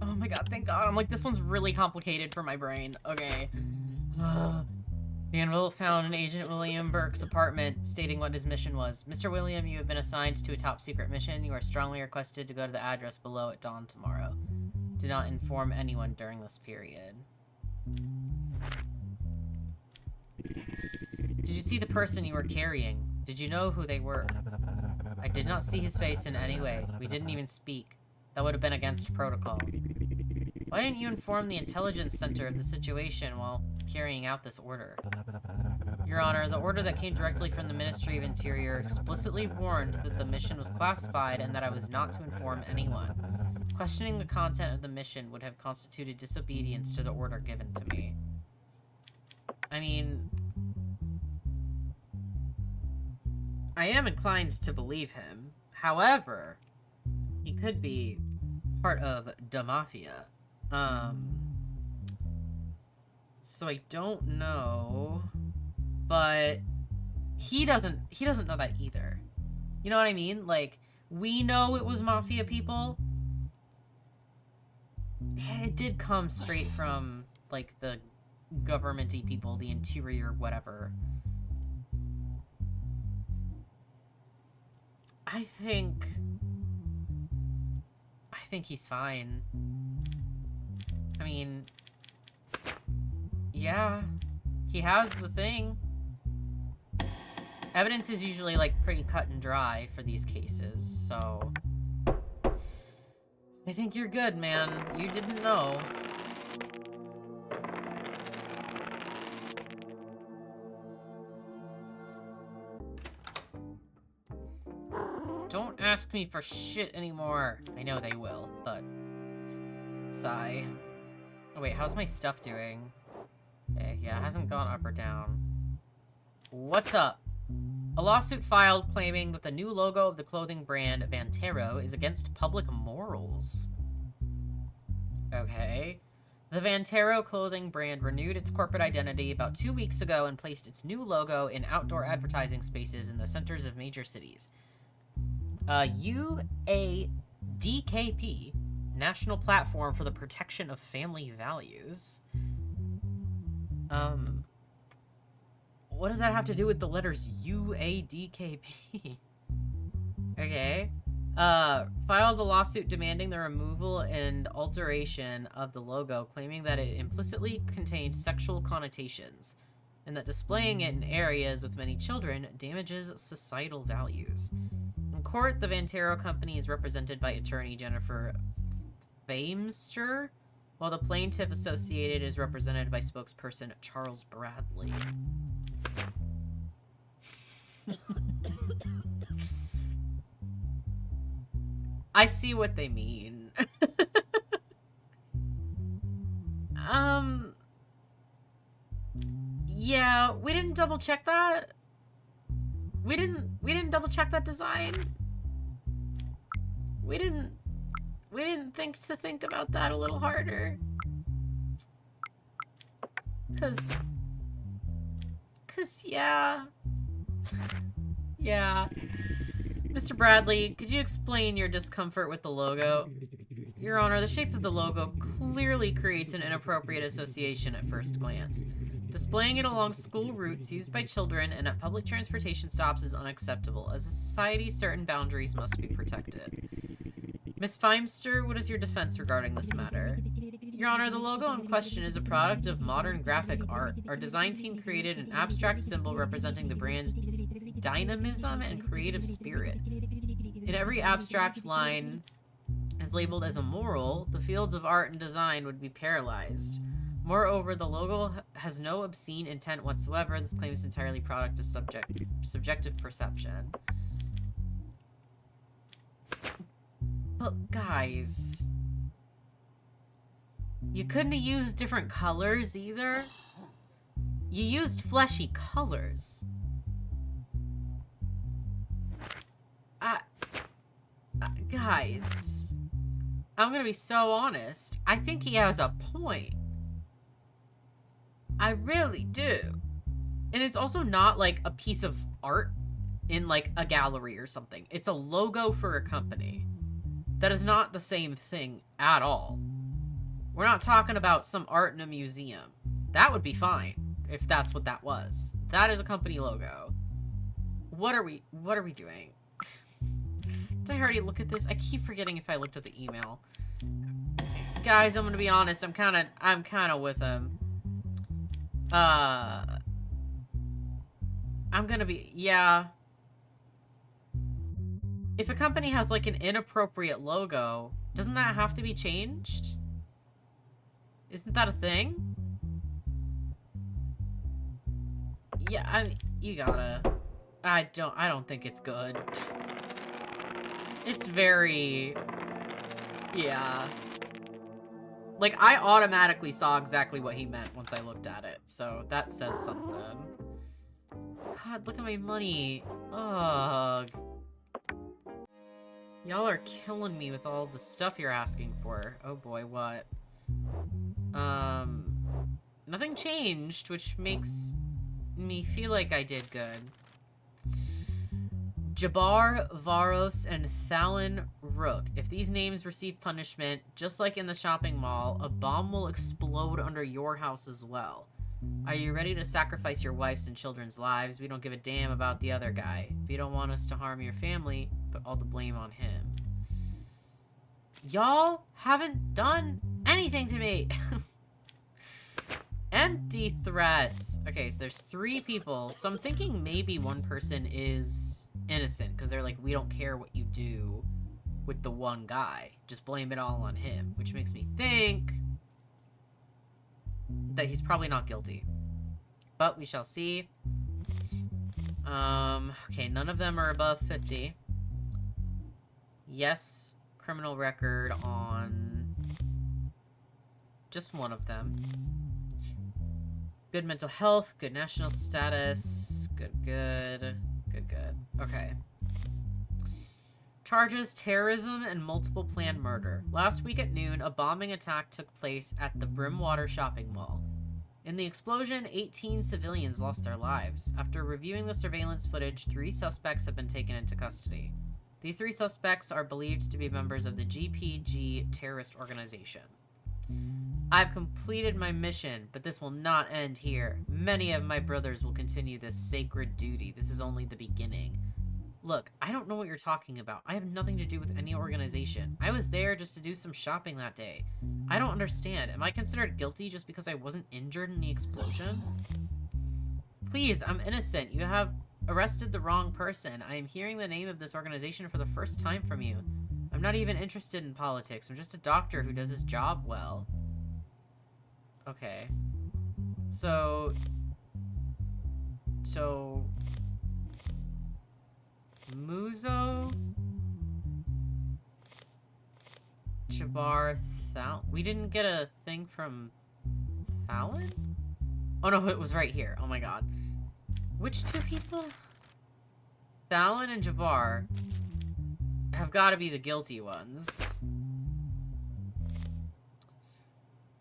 Oh my god, thank god. I'm like, this one's really complicated for my brain. Okay. The envelope found in Agent William Burke's apartment, stating what his mission was. Mr. William, you have been assigned to a top-secret mission. You are strongly requested to go to the address below at dawn tomorrow. Do not inform anyone during this period. Did you see the person you were carrying? Did you know who they were? I did not see his face in any way. We didn't even speak. That would have been against protocol. Why didn't you inform the intelligence center of the situation while carrying out this order? Your Honor, the order that came directly from the Ministry of Interior explicitly warned that the mission was classified and that I was not to inform anyone. Questioning the content of the mission would have constituted disobedience to the order given to me. I mean, I am inclined to believe him. However, he could be part of the Mafia. So I don't know, but he doesn't know that either. You know what I mean? Like, we know it was Mafia people. It did come straight from, like, the government-y people, the interior, whatever. I think he's fine. I mean, yeah, he has the thing. Evidence is usually, like, pretty cut and dry for these cases, so... I think you're good, man. You didn't know. Don't ask me for shit anymore. I know they will, but... Sigh. Oh wait, how's my stuff doing? Okay, yeah, it hasn't gone up or down. What's up? A lawsuit filed claiming that the new logo of the clothing brand Vantero is against public morals. Okay. The Vantero clothing brand renewed its corporate identity about 2 weeks ago and placed its new logo in outdoor advertising spaces in the centers of major cities. UADKP, National Platform for the Protection of Family Values. What does that have to do with the letters UADKP? Okay. Filed a lawsuit demanding the removal and alteration of the logo, claiming that it implicitly contained sexual connotations, and that displaying it in areas with many children damages societal values. In court, the Vantero company is represented by attorney Jennifer Famester, while the plaintiff associated is represented by spokesperson Charles Bradley. I see what they mean. Yeah, we didn't double check that. We didn't double check that design. We didn't think about that a little harder. Cause yeah. Yeah. Mr. Bradley, could you explain your discomfort with the logo? Your Honor, the shape of the logo clearly creates an inappropriate association at first glance. Displaying it along school routes used by children and at public transportation stops is unacceptable. As a society, certain boundaries must be protected. Ms. Feimster, what is your defense regarding this matter? Your Honor, the logo in question is a product of modern graphic art. Our design team created an abstract symbol representing the brand's dynamism and creative spirit. In every abstract line is labeled as a moral, the fields of art and design would be paralyzed. Moreover, the logo has no obscene intent whatsoever. This claim is entirely product of subjective perception. But guys, you couldn't have used different colors either. You used fleshy colors. Guys, I'm gonna be so honest. I think he has a point. I really do. And it's also not like a piece of art in like a gallery or something. It's a logo for a company. That is not the same thing at all. We're not talking about some art in a museum. That would be fine if that's what that was. That is a company logo. What are we doing? Did I already look at this? I keep forgetting if I looked at the email. Guys, I'm gonna be honest. I'm kind of with him. I'm gonna be, yeah. If a company has like an inappropriate logo, doesn't that have to be changed? Isn't that a thing? Yeah, I mean, you gotta. I don't think it's good. It's very, yeah. Like, I automatically saw exactly what he meant once I looked at it, so that says something. God, look at my money. Ugh. Y'all are killing me with all the stuff you're asking for. Oh boy, what? Nothing changed, which makes me feel like I did good. Jabbar, Varos, and Thalin Rook. If these names receive punishment, just like in the shopping mall, a bomb will explode under your house as well. Are you ready to sacrifice your wife's and children's lives? We don't give a damn about the other guy. If you don't want us to harm your family, put all the blame on him. Y'all haven't done anything to me. Empty threats. Okay, so there's 3 people. So I'm thinking maybe one person is innocent because they're like, we don't care what you do with the one guy. Just blame it all on him, which makes me think that he's probably not guilty. But we shall see. Okay, none of them are above 50. Yes, criminal record on just one of them. Good mental health, good national status, good. Okay. Charges, terrorism, and multiple planned murder. Last week at noon, a bombing attack took place at the Brimwater shopping mall. In the explosion, 18 civilians lost their lives. After reviewing the surveillance footage, 3 suspects have been taken into custody. These 3 suspects are believed to be members of the GPG terrorist organization. I've completed my mission, but this will not end here. Many of my brothers will continue this sacred duty. This is only the beginning. Look, I don't know what you're talking about. I have nothing to do with any organization. I was there just to do some shopping that day. I don't understand. Am I considered guilty just because I wasn't injured in the explosion? Please, I'm innocent. You have arrested the wrong person. I am hearing the name of this organization for the first time from you. I'm not even interested in politics. I'm just a doctor who does his job well. Okay. So... Muzo, Jabbar, we didn't get a thing from Fallon? Oh no, it was right here. Oh my god. Which 2 people? Fallon and Jabbar have got to be the guilty ones.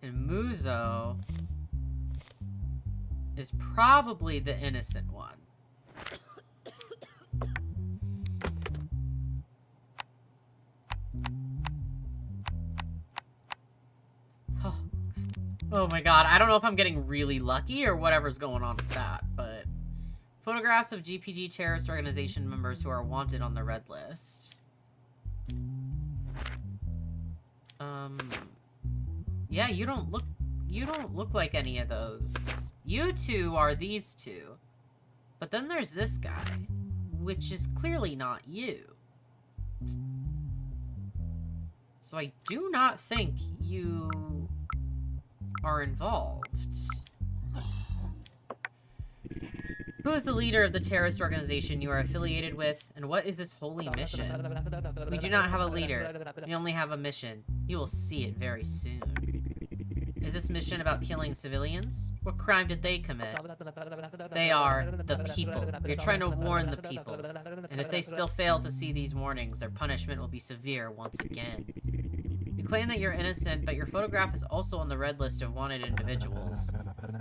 And Muzo is probably the innocent one. Oh my god, I don't know if I'm getting really lucky or whatever's going on with that, but... Photographs of GPG terrorist organization members who are wanted on the red list. Yeah, you don't look like any of those. You 2 are these 2. But then there's this guy, which is clearly not you. So I do not think you are involved. Who is the leader of the terrorist organization you are affiliated with, and what is this holy mission? We do not have a leader. We only have a mission. You will see it very soon. Is this mission about killing civilians? What crime did they commit? They are the people. We are trying to warn the people. And if they still fail to see these warnings, their punishment will be severe once again. You claim that you're innocent, but your photograph is also on the red list of wanted individuals.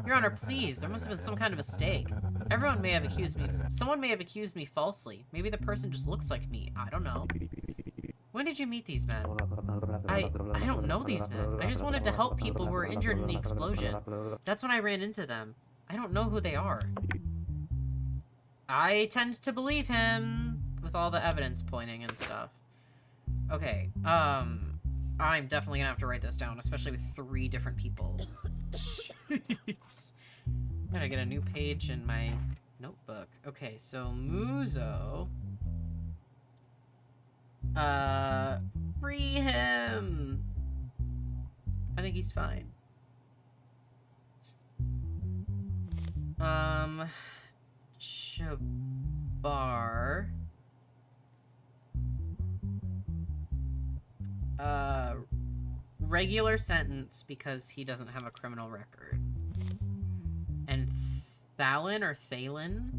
Your Honor, please, there must have been some kind of mistake. Someone may have accused me falsely. Maybe the person just looks like me. I don't know. When did you meet these men? I don't know these men. I just wanted to help people who were injured in the explosion. That's when I ran into them. I don't know who they are. I tend to believe him with all the evidence pointing and stuff. Okay, I'm definitely gonna have to write this down, especially with 3 different people. Jeez. I'm gonna get a new page in my notebook. Okay, so Muzo. Free him! I think he's fine. Jabbar. Regular sentence because he doesn't have a criminal record. And Thalen or Thalen?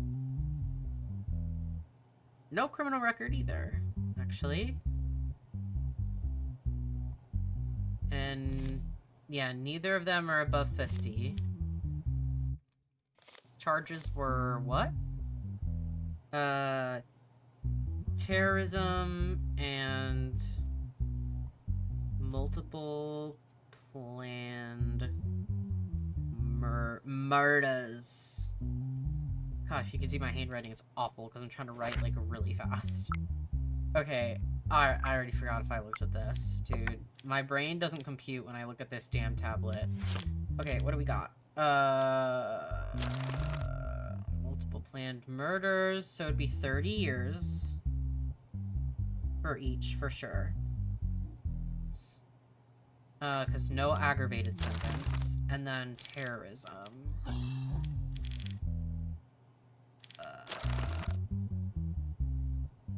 No criminal record either, actually. And yeah, neither of them are above 50. Charges were what? Terrorism and multiple planned murders. God, if you can see my handwriting, it's awful because I'm trying to write like really fast. Okay, I already forgot if I looked at this, dude. My brain doesn't compute when I look at this damn tablet. Okay, what do we got? Multiple planned murders, so it'd be 30 years for each, for sure. Because no aggravated sentence. And then terrorism.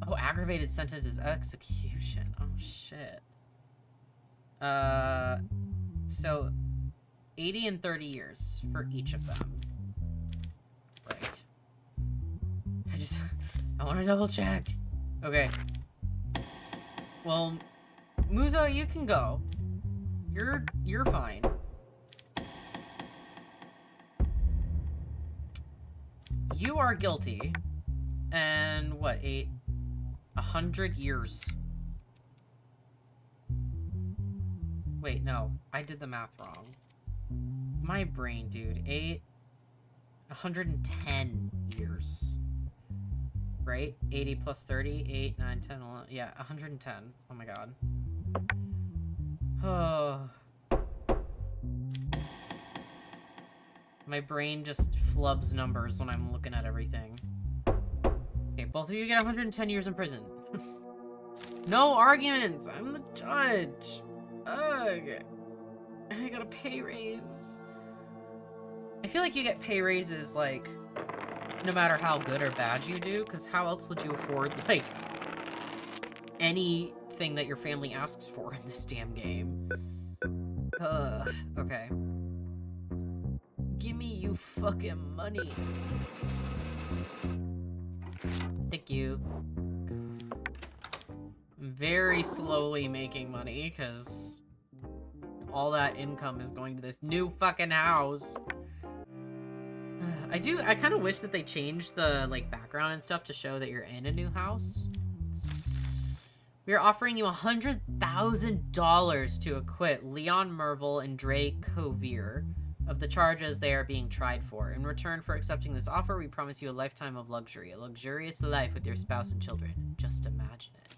Oh, aggravated sentence is execution. Oh, shit. So 80 and 30 years for each of them. Right. I want to double check. Okay. Well, Musa, you can go. You're fine. You are guilty. And what, 100 years. Wait, no. I did the math wrong. My brain, dude. 110 years. Right? 80 plus 30. 8, 9, 10, 11. Yeah, 110. Oh my god. Oh. My brain just flubs numbers when I'm looking at everything. Okay, both of you get 110 years in prison. No arguments! I'm the judge! Ugh. And I got a pay raise. I feel like you get pay raises, like, no matter how good or bad you do, because how else would you afford, like, anything that your family asks for in this damn game? Okay. Give me you fucking money. Thank you. I'm very slowly making money, because all that income is going to this new fucking house. I kind of wish that they changed the, like, background and stuff to show that you're in a new house. We are offering you $100,000 to acquit Leon Merville and Dre Covier of the charges they are being tried for. In return for accepting this offer, we promise you a lifetime of luxury, a luxurious life with your spouse and children. Just imagine it.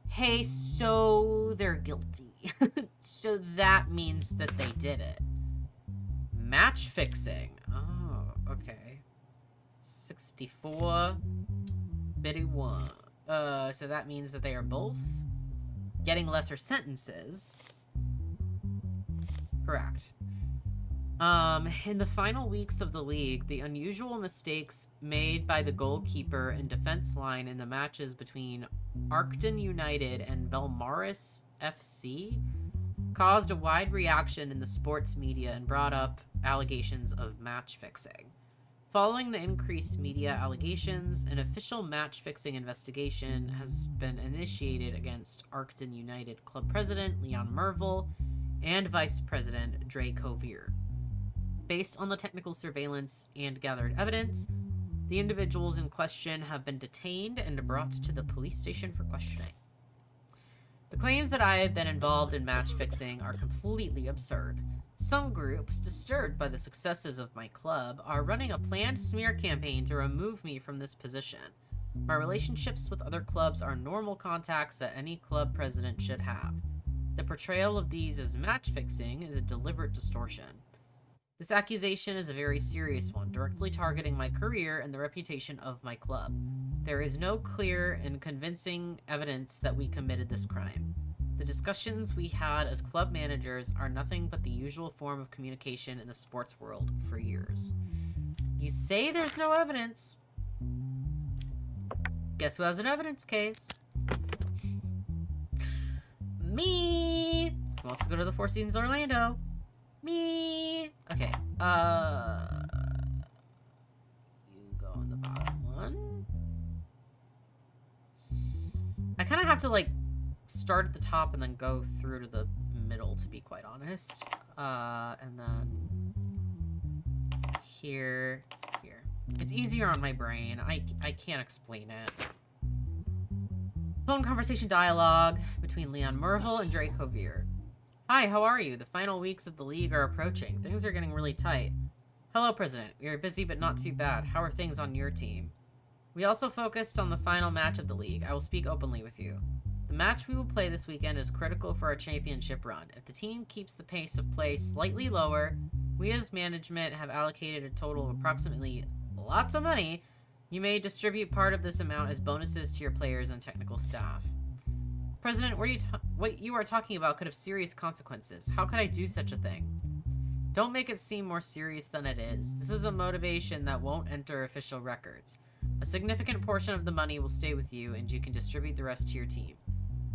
Hey, so they're guilty. So that means that they did it. Match fixing. Oh, okay. 64, 51. So that means that they are both getting lesser sentences. Correct. In the final weeks of the league, the unusual mistakes made by the goalkeeper and defense line in the matches between Arcton United and Velmaris FC caused a wide reaction in the sports media and brought up allegations of match fixing. Following the increased media allegations, an official match-fixing investigation has been initiated against Arcton United club president Leon Merville and vice president Dre Covier. Based on the technical surveillance and gathered evidence, the individuals in question have been detained and brought to the police station for questioning. The claims that I have been involved in match-fixing are completely absurd. Some groups, disturbed by the successes of my club, are running a planned smear campaign to remove me from this position. My relationships with other clubs are normal contacts that any club president should have. The portrayal of these as match-fixing is a deliberate distortion. This accusation is a very serious one, directly targeting my career and the reputation of my club. There is no clear and convincing evidence that we committed this crime. The discussions we had as club managers are nothing but the usual form of communication in the sports world for years. You say there's no evidence. Guess who has an evidence case? Me! Who wants to go to the Four Seasons Orlando? Me! Okay, you go on the bottom one. I kind of have to, like, start at the top and then go through to the middle, to be quite honest. And then here. It's easier on my brain. I can't explain it. Phone conversation dialogue between Leon Merville and Dre Covier. Hi, how are you? The final weeks of the league are approaching. Things are getting really tight. Hello, President. We are busy, but not too bad. How are things on your team? We also focused on the final match of the league. I will speak openly with you. The match we will play this weekend is critical for our championship run. If the team keeps the pace of play slightly lower, We as management have allocated a total of approximately lots of money. You may distribute part of this amount as bonuses to your players and technical staff. President, what you are talking about could have serious consequences. How could I do such a thing? Don't make it seem more serious than it is. This is a motivation that won't enter official records. A significant portion of the money will stay with you, and you can distribute the rest to your team.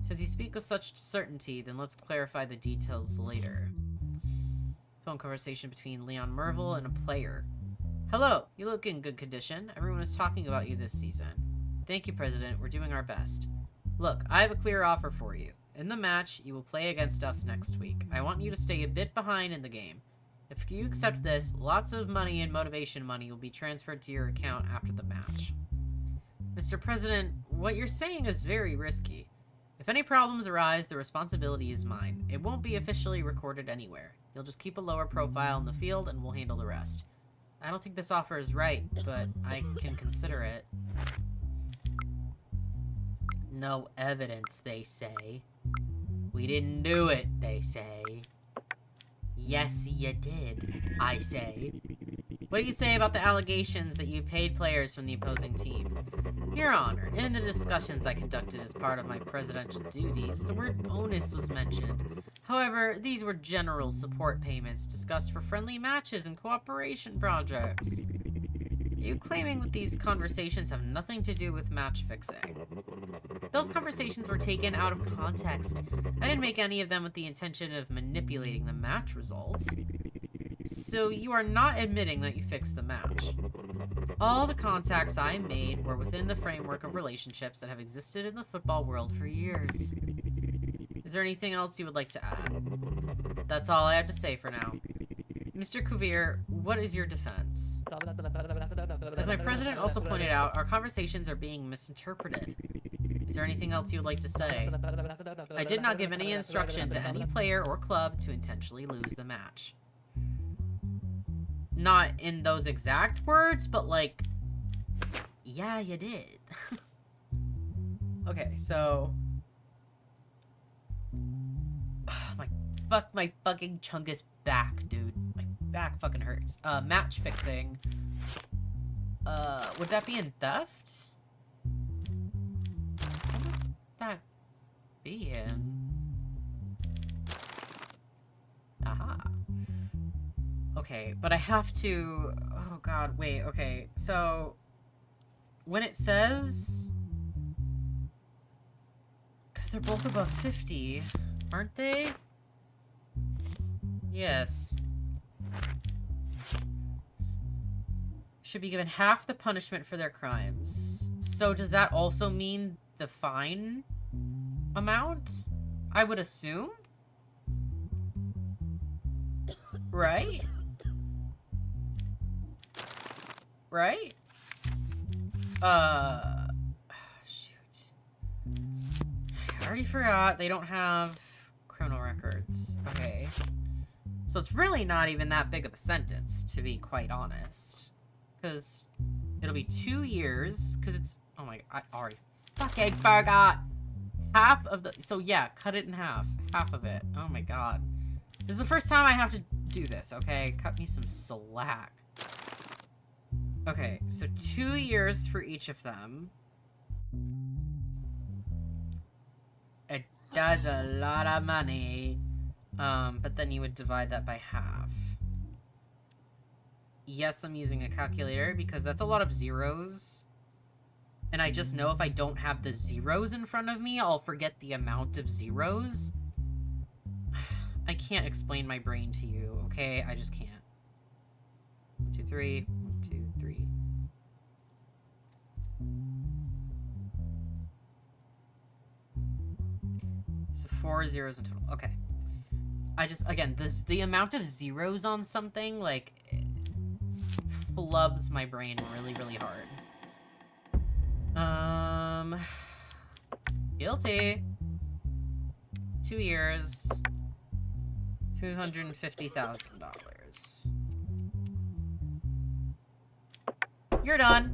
Since you speak with such certainty, then let's clarify the details later. Phone conversation between Leon Merville and a player. Hello, you look in good condition. Everyone is talking about you this season. Thank you, President. We're doing our best. Look, I have a clear offer for you. In the match, you will play against us next week. I want you to stay a bit behind in the game. If you accept this, lots of money and motivation money will be transferred to your account after the match. Mr. President, what you're saying is very risky. If any problems arise, the responsibility is mine. It won't be officially recorded anywhere. You'll just keep a lower profile in the field and we'll handle the rest. I don't think this offer is right, but I can consider it. No evidence, they say. We didn't do it, they say. Yes, you did, I say. What do you say about the allegations that you paid players from the opposing team? Your Honor, in the discussions I conducted as part of my presidential duties, the word bonus was mentioned. However, these were general support payments discussed for friendly matches and cooperation projects. Are you claiming that these conversations have nothing to do with match fixing? Those conversations were taken out of context. I didn't make any of them with the intention of manipulating the match results. So you are not admitting that you fixed the match. All the contacts I made were within the framework of relationships that have existed in the football world for years. Is there anything else you would like to add? That's all I have to say for now. Mr. Cuvier, what is your defense? As my president also pointed out, our conversations are being misinterpreted. Is there anything else you would like to say? I did not give any instruction to any player or club to intentionally lose the match. Not in those exact words, but like, yeah, you did. Okay, so... my fucking chungus back, dude. My back fucking hurts. Match fixing. Would that be in theft? What would that be in? Aha. Okay, but I have to... Oh god, wait, okay. So, when it says... Because they're both above 50, aren't they? Yes. Should be given half the punishment for their crimes. So does that also mean the fine amount? I would assume? Right? Right? Shoot. I already forgot they don't have criminal records. Okay. So it's really not even that big of a sentence, to be quite honest. Because it'll be 2 years, because it's... Oh my... I already fucking forgot! Half of the... So yeah, cut it in half. Half of it. Oh my god. This is the first time I have to do this, okay? Cut me some slack. Okay, so 2 years for each of them. It does a lot of money. But then you would divide that by half. Yes, I'm using a calculator because that's a lot of zeros. And I just know if I don't have the zeros in front of me, I'll forget the amount of zeros. I can't explain my brain to you, okay? I just can't. 1, 2, 3. 1, 2, 3. So 4 zeros in total. Okay. I just, again, the amount of zeros on something, like, flubs my brain really, really hard. Guilty. 2 years. $250,000. You're done.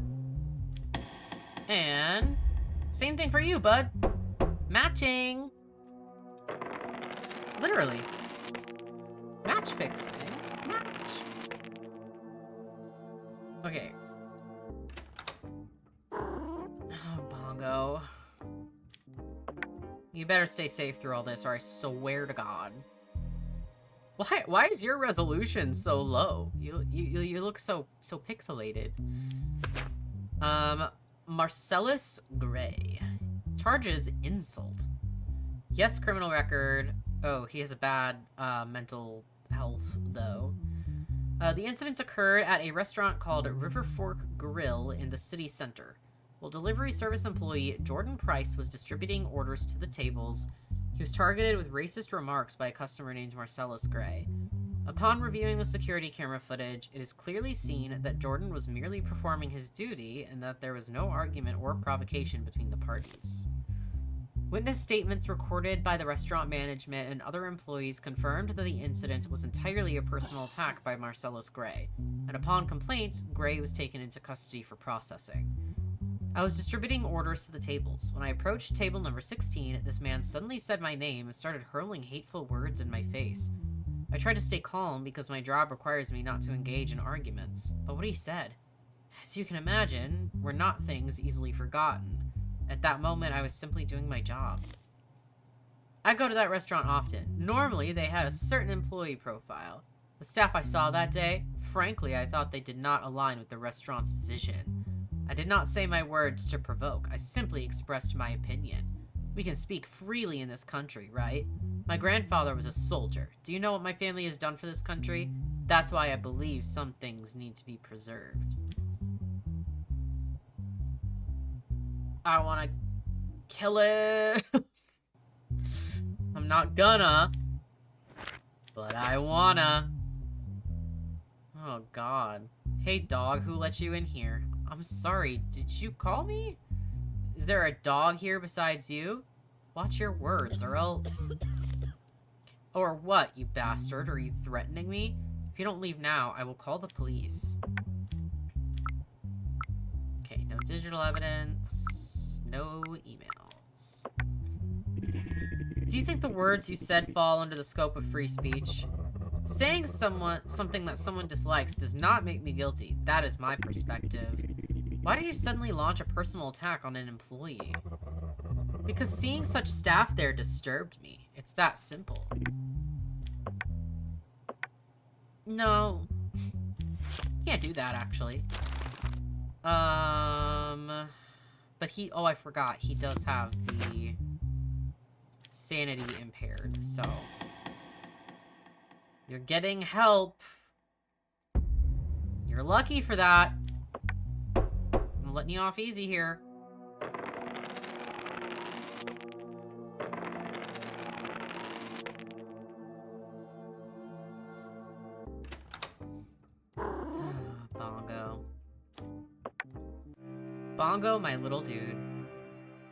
And same thing for you, bud. Matching. Literally. Match fixing? much. Okay. Oh, Bongo. You better stay safe through all this, or I swear to God. Why is your resolution so low? You look so pixelated. Marcellus Gray. Charges insult. Yes, criminal record. Oh, he has a bad mental health though. The incident occurred at a restaurant called River Fork Grill in the city center. While delivery service employee Jordan Price was distributing orders to the tables, he was targeted with racist remarks by a customer named Marcellus Gray. Upon reviewing the security camera footage, it is clearly seen that Jordan was merely performing his duty and that there was no argument or provocation between the parties. Witness statements recorded by the restaurant management and other employees confirmed that the incident was entirely a personal attack by Marcellus Gray, and upon complaint, Gray was taken into custody for processing. I was distributing orders to the tables. When I approached table number 16, this man suddenly said my name and started hurling hateful words in my face. I tried to stay calm because my job requires me not to engage in arguments, but what he said, as you can imagine, were not things easily forgotten. At that moment, I was simply doing my job. I go to that restaurant often. Normally, they had a certain employee profile. The staff I saw that day, frankly, I thought they did not align with the restaurant's vision. I did not say my words to provoke. I simply expressed my opinion. We can speak freely in this country, right? My grandfather was a soldier. Do you know what my family has done for this country? That's why I believe some things need to be preserved. I want to kill it. I'm not gonna, but I wanna. Oh, God. Hey, dog, who let you in here? I'm sorry, did you call me? Is there a dog here besides you? Watch your words, or else... Or what, you bastard? Are you threatening me? If you don't leave now, I will call the police. Okay, no digital evidence. No emails. Do you think the words you said fall under the scope of free speech? Saying something that someone dislikes does not make me guilty. That is my perspective. Why did you suddenly launch a personal attack on an employee? Because seeing such staff there disturbed me. It's that simple. No. Can't do that, actually. But he... Oh, I forgot. He does have the sanity impaired, so... You're getting help. You're lucky for that. I'm letting you off easy here. Bongo. Bongo, my little dude.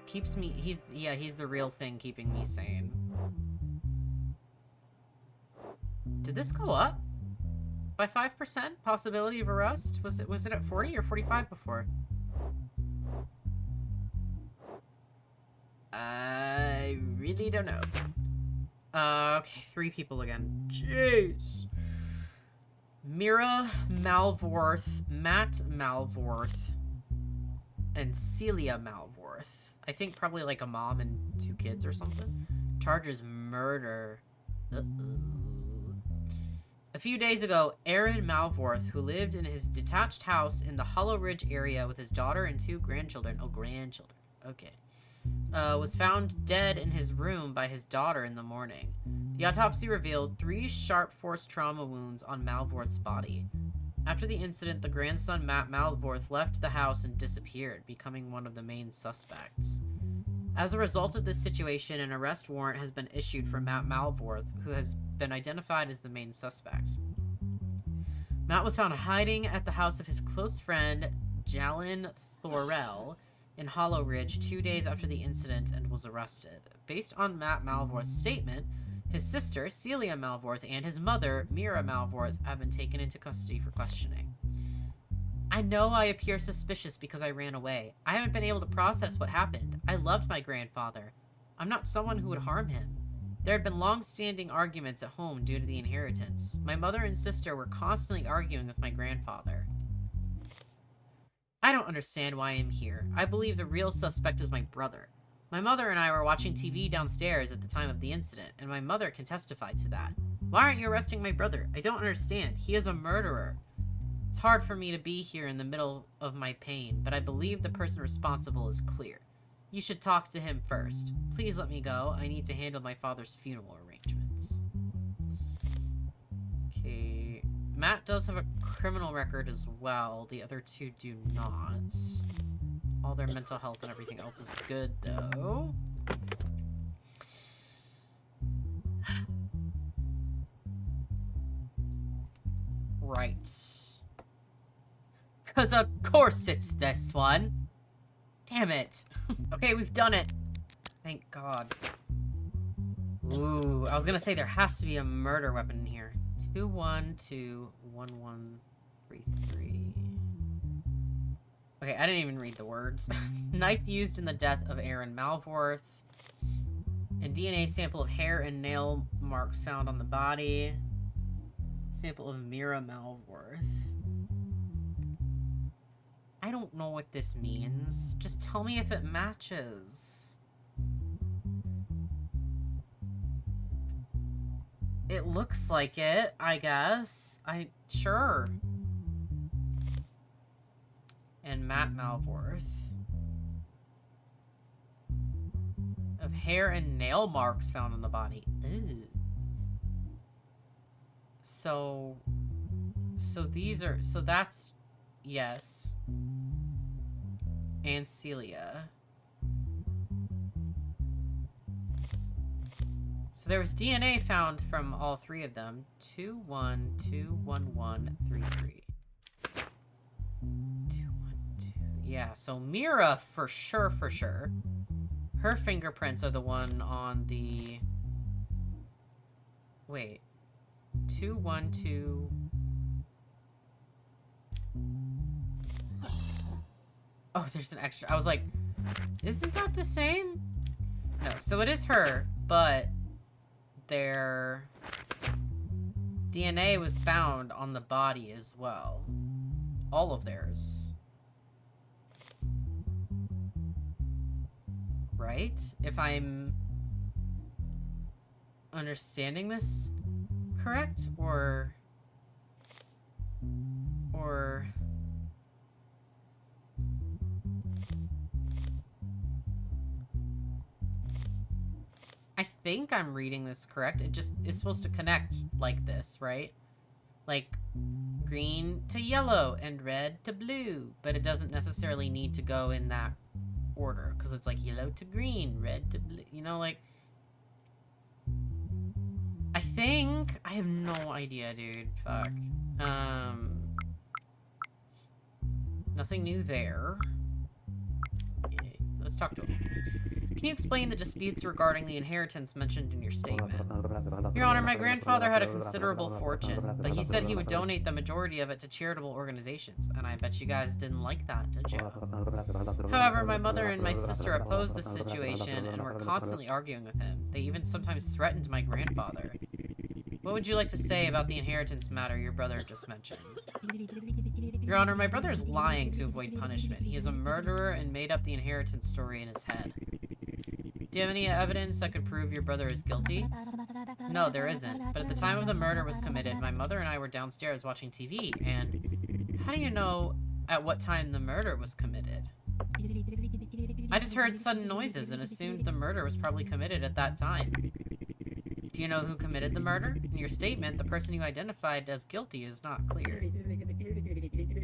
Keeps me... He's the real thing keeping me sane. Did this go up? By 5%? Possibility of arrest? Was it at 40 or 45 before? I really don't know. Okay, 3 people again. Jeez. Mira Malvorth, Matt Malvorth, and Celia Malvorth. I think probably like a mom and 2 kids or something. Charges murder. A few days ago, Aaron Malvorth, who lived in his detached house in the Hollow Ridge area with his daughter and 2 grandchildren, okay, was found dead in his room by his daughter in the morning. The autopsy revealed 3 sharp force trauma wounds on Malvorth's body. After the incident, the grandson Matt Malvorth left the house and disappeared, becoming one of the main suspects. As a result of this situation, an arrest warrant has been issued for Matt Malvorth, who has been identified as the main suspect. Matt was found hiding at the house of his close friend, Jalen Thorell, in Hollow Ridge 2 days after the incident and was arrested. Based on Matt Malvorth's statement, his sister, Celia Malvorth, and his mother, Mira Malvorth, have been taken into custody for questioning. I know I appear suspicious because I ran away. I haven't been able to process what happened. I loved my grandfather. I'm not someone who would harm him. There had been long-standing arguments at home due to the inheritance. My mother and sister were constantly arguing with my grandfather. I don't understand why I'm here. I believe the real suspect is my brother. My mother and I were watching TV downstairs at the time of the incident, and my mother can testify to that. Why aren't you arresting my brother? I don't understand. He is a murderer. It's hard for me to be here in the middle of my pain, but I believe the person responsible is clear. You should talk to him first. Please let me go. I need to handle my father's funeral arrangements. Okay. Matt does have a criminal record as well. The other two do not. All their mental health and everything else is good, though. Right. Because of course it's this one. Damn it. Okay, we've done it. Thank God. Ooh, I was gonna say there has to be a murder weapon in here. 2121133. Okay, I didn't even read the words. Knife used in the death of Aaron Malvorth. And DNA sample of hair and nail marks found on the body. Sample of Mira Malvorth. I don't know what this means. Just tell me if it matches. It looks like it, I guess. Sure. And Matt Malvorth. Of hair and nail marks found on the body. Ew. So these are, so that's, yes. And Celia. So there was DNA found from all three of them. 2121133. 212. Yeah, so Mira for sure, for sure. Her fingerprints are the one on the... Wait. 212... Oh, there's an extra. I was like, isn't that the same? No, so it is her, but their DNA was found on the body as well. All of theirs. Right? If I'm understanding this correct, or I think I'm reading this correct. It just is supposed to connect like this, right? Like green to yellow and red to blue, but it doesn't necessarily need to go in that order, because it's like yellow to green, red to blue, you know, like I think, I have no idea, dude. Fuck. Nothing new there. Okay, let's talk to him. Can you explain the disputes regarding the inheritance mentioned in your statement? Your Honor, my grandfather had a considerable fortune, but he said he would donate the majority of it to charitable organizations, and I bet you guys didn't like that, did you? However, my mother and my sister opposed this situation and were constantly arguing with him. They even sometimes threatened my grandfather. What would you like to say about the inheritance matter your brother just mentioned? Your Honor, my brother is lying to avoid punishment. He is a murderer and made up the inheritance story in his head. Do you have any evidence that could prove your brother is guilty? No, there isn't. But at the time of the murder was committed, my mother and I were downstairs watching TV, and how do you know at what time the murder was committed? I just heard sudden noises and assumed the murder was probably committed at that time. Do you know who committed the murder? In your statement, the person you identified as guilty is not clear.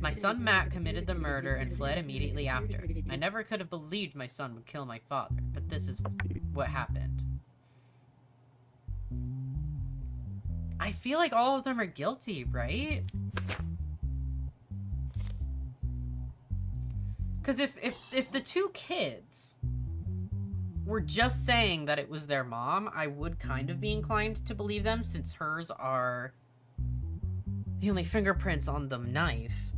My son Matt committed the murder and fled immediately after. I never could have believed my son would kill my father, but this is what happened. I feel like all of them are guilty, right? Because if the two kids were just saying that it was their mom, I would kind of be inclined to believe them, since hers are the only fingerprints on the knife.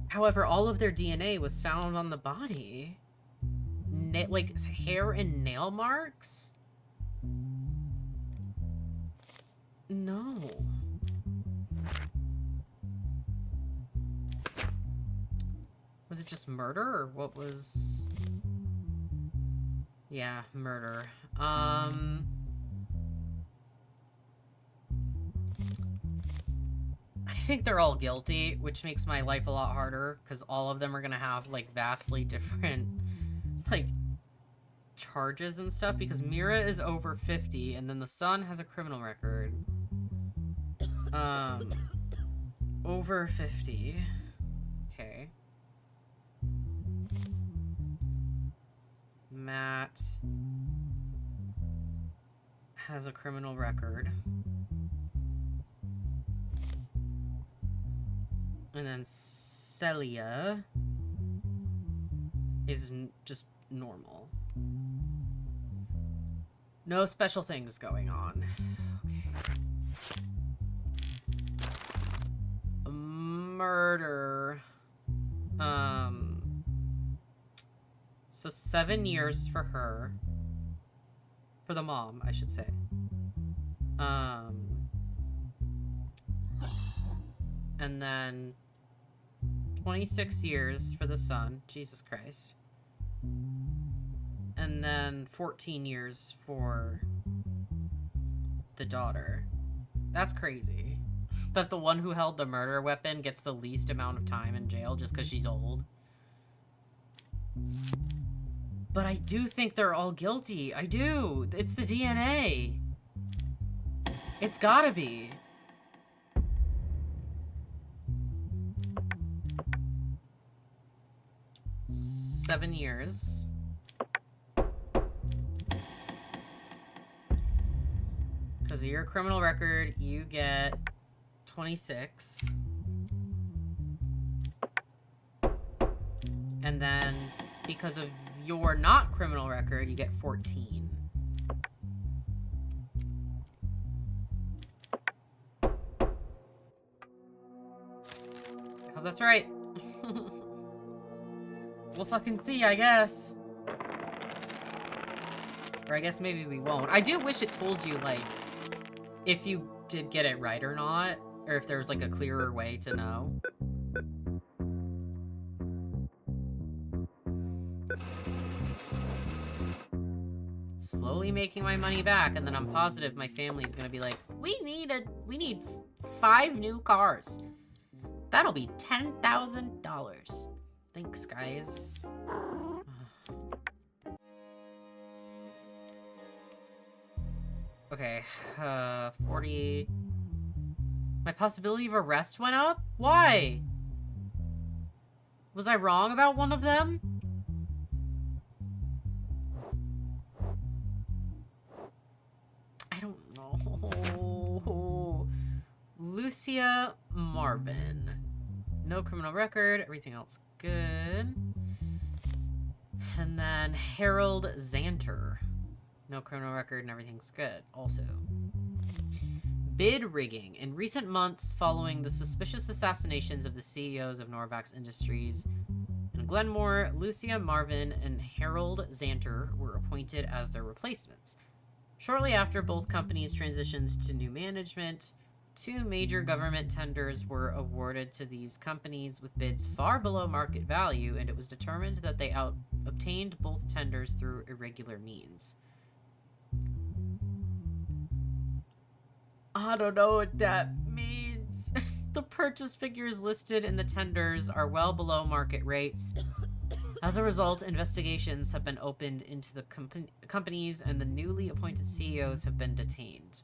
However, all of their DNA was found on the body. Like, hair and nail marks? No. Was it just murder, or what was... Yeah, murder. I think they're all guilty, which makes my life a lot harder, because all of them are gonna have, like, vastly different, like, charges and stuff, because Mira is over 50, and then the son has a criminal record. Over 50. Okay. Matt has a criminal record. And then Celia is just normal. No special things going on. Okay. Murder. So 7 years for her. For the mom, I should say. And then 26 years for the son. Jesus Christ. And then 14 years for the daughter. That's crazy. That the one who held the murder weapon gets the least amount of time in jail just because she's old. But I do think they're all guilty. I do. It's the DNA. It's gotta be. Seven years. Because of your criminal record, you get 26. And then, because of your not criminal record, you get 14. I hope that's right. We'll fucking see, I guess. Or I guess maybe we won't. I do wish it told you, like, if you did get it right or not. Or if there was, like, a clearer way to know. Slowly making my money back, and then I'm positive my family's gonna be like, we need 5 new cars. That'll be $10,000. Thanks, guys. Okay, 40... My possibility of arrest went up? Why? Was I wrong about one of them? I don't know. Lucia Marvin. No criminal record. Everything else good. And then Harold Zanter. No criminal record and everything's good. Also. Bid rigging. In recent months, following the suspicious assassinations of the CEOs of Norvax Industries and Glenmore, Lucia Marvin and Harold Zanter were appointed as their replacements. Shortly after both companies transitioned to new management, 2 major government tenders were awarded to these companies with bids far below market value, and it was determined that they obtained both tenders through irregular means. I don't know what that means. The purchase figures listed in the tenders are well below market rates. As a result, investigations have been opened into the companies, and the newly appointed CEOs have been detained.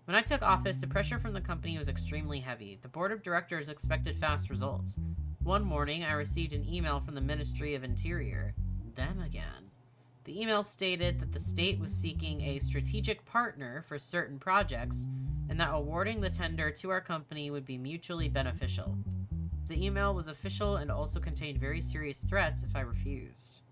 When I took office, the pressure from the company was extremely heavy. The board of directors expected fast results. One morning, I received an email from the Ministry of Interior. Them again. The email stated that the state was seeking a strategic partner for certain projects, and that awarding the tender to our company would be mutually beneficial. The email was official and also contained very serious threats if I refused.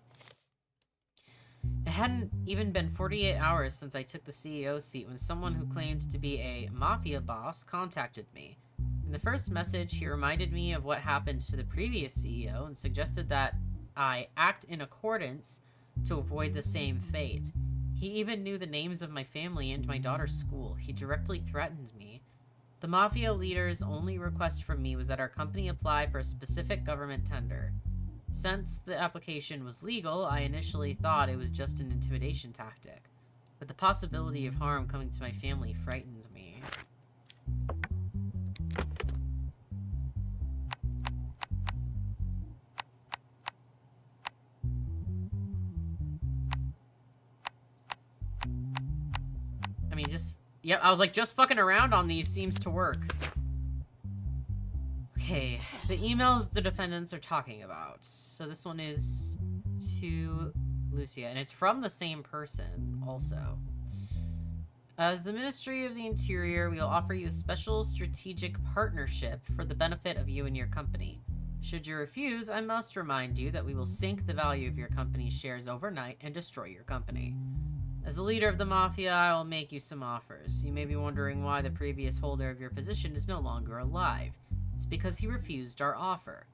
It hadn't even been 48 hours since I took the CEO seat when someone who claimed to be a mafia boss contacted me. In the first message, he reminded me of what happened to the previous CEO and suggested that I act in accordance to avoid the same fate. He even knew the names of my family and my daughter's school. He directly threatened me. The Mafia leader's only request from me was that our company apply for a specific government tender. Since the application was legal, I initially thought it was just an intimidation tactic. But the possibility of harm coming to my family frightened me. I mean, yep, I was like, just fucking around on these seems to work. Okay, the emails the defendants are talking about. So this one is to Lucia, and it's from the same person also. As the Ministry of the Interior, we will offer you a special strategic partnership for the benefit of you and your company. Should you refuse, I must remind you that we will sink the value of your company's shares overnight and destroy your company. As the leader of the Mafia, I will make you some offers. You may be wondering why the previous holder of your position is no longer alive. It's because he refused our offer.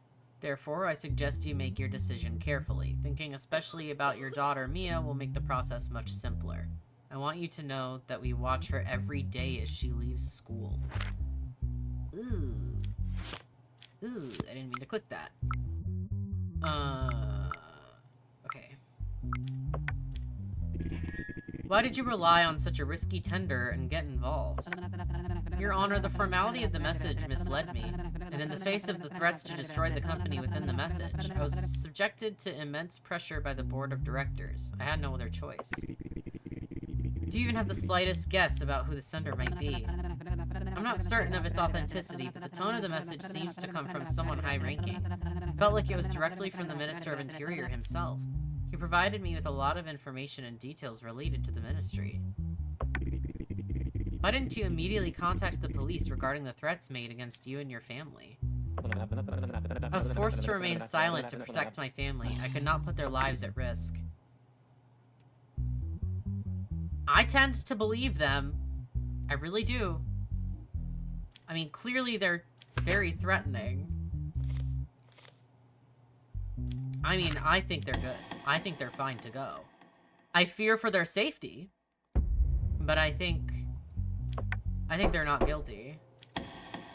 Therefore, I suggest you make your decision carefully. Thinking especially about your daughter, Mia, will make the process much simpler. I want you to know that we watch her every day as she leaves school. Ooh. Ooh, I didn't mean to click that. Okay. Why did you rely on such a risky tender and get involved? Your Honor, the formality of the message misled me, and in the face of the threats to destroy the company within the message, I was subjected to immense pressure by the board of directors. I had no other choice. Do you even have the slightest guess about who the sender might be? I'm not certain of its authenticity, but the tone of the message seems to come from someone high-ranking. It felt like it was directly from the Minister of Interior himself. He provided me with a lot of information and details related to the ministry. Why didn't you immediately contact the police regarding the threats made against you and your family? I was forced to remain silent to protect my family. I could not put their lives at risk. I tend to believe them. I really do. I mean, clearly they're very threatening. I mean, I think they're good. I think they're fine to go. I fear for their safety, but I think they're not guilty.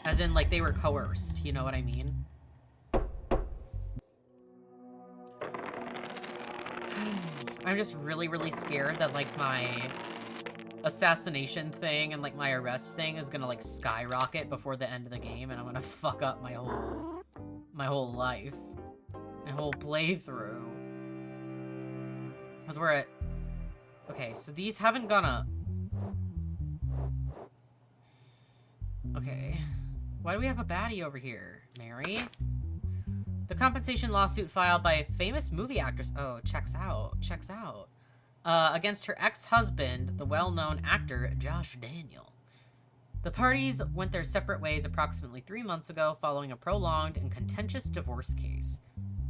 As in, like, they were coerced, you know what I mean? I'm just really, really scared that, like, my assassination thing and, like, my arrest thing is gonna, like, skyrocket before the end of the game, and I'm gonna fuck up my whole life. My whole playthrough. Because we're at... Okay, so these haven't gone up. Okay. Why do we have a baddie over here? Mary? The compensation lawsuit filed by a famous movie actress... Oh, checks out. Checks out. Against her ex-husband, the well-known actor Josh Daniel. The parties went their separate ways approximately 3 months ago following a prolonged and contentious divorce case.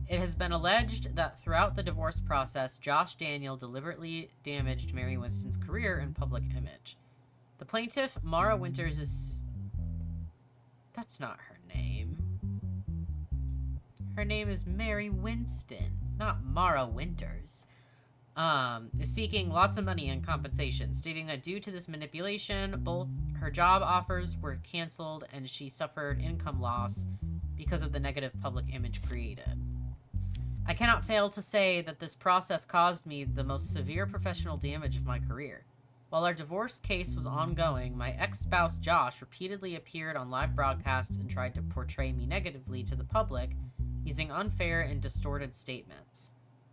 It has been alleged that throughout the divorce process, Josh Daniel deliberately damaged Mary Winston's career and public image. The plaintiff, Mara Winters, is... That's not her name. Her name is Mary Winston, not Mara Winters. Is seeking lots of money in compensation, stating that due to this manipulation, both her job offers were canceled and she suffered income loss because of the negative public image created. I cannot fail to say that this process caused me the most severe professional damage of my career. While our divorce case was ongoing, my ex-spouse Josh repeatedly appeared on live broadcasts and tried to portray me negatively to the public using unfair and distorted statements.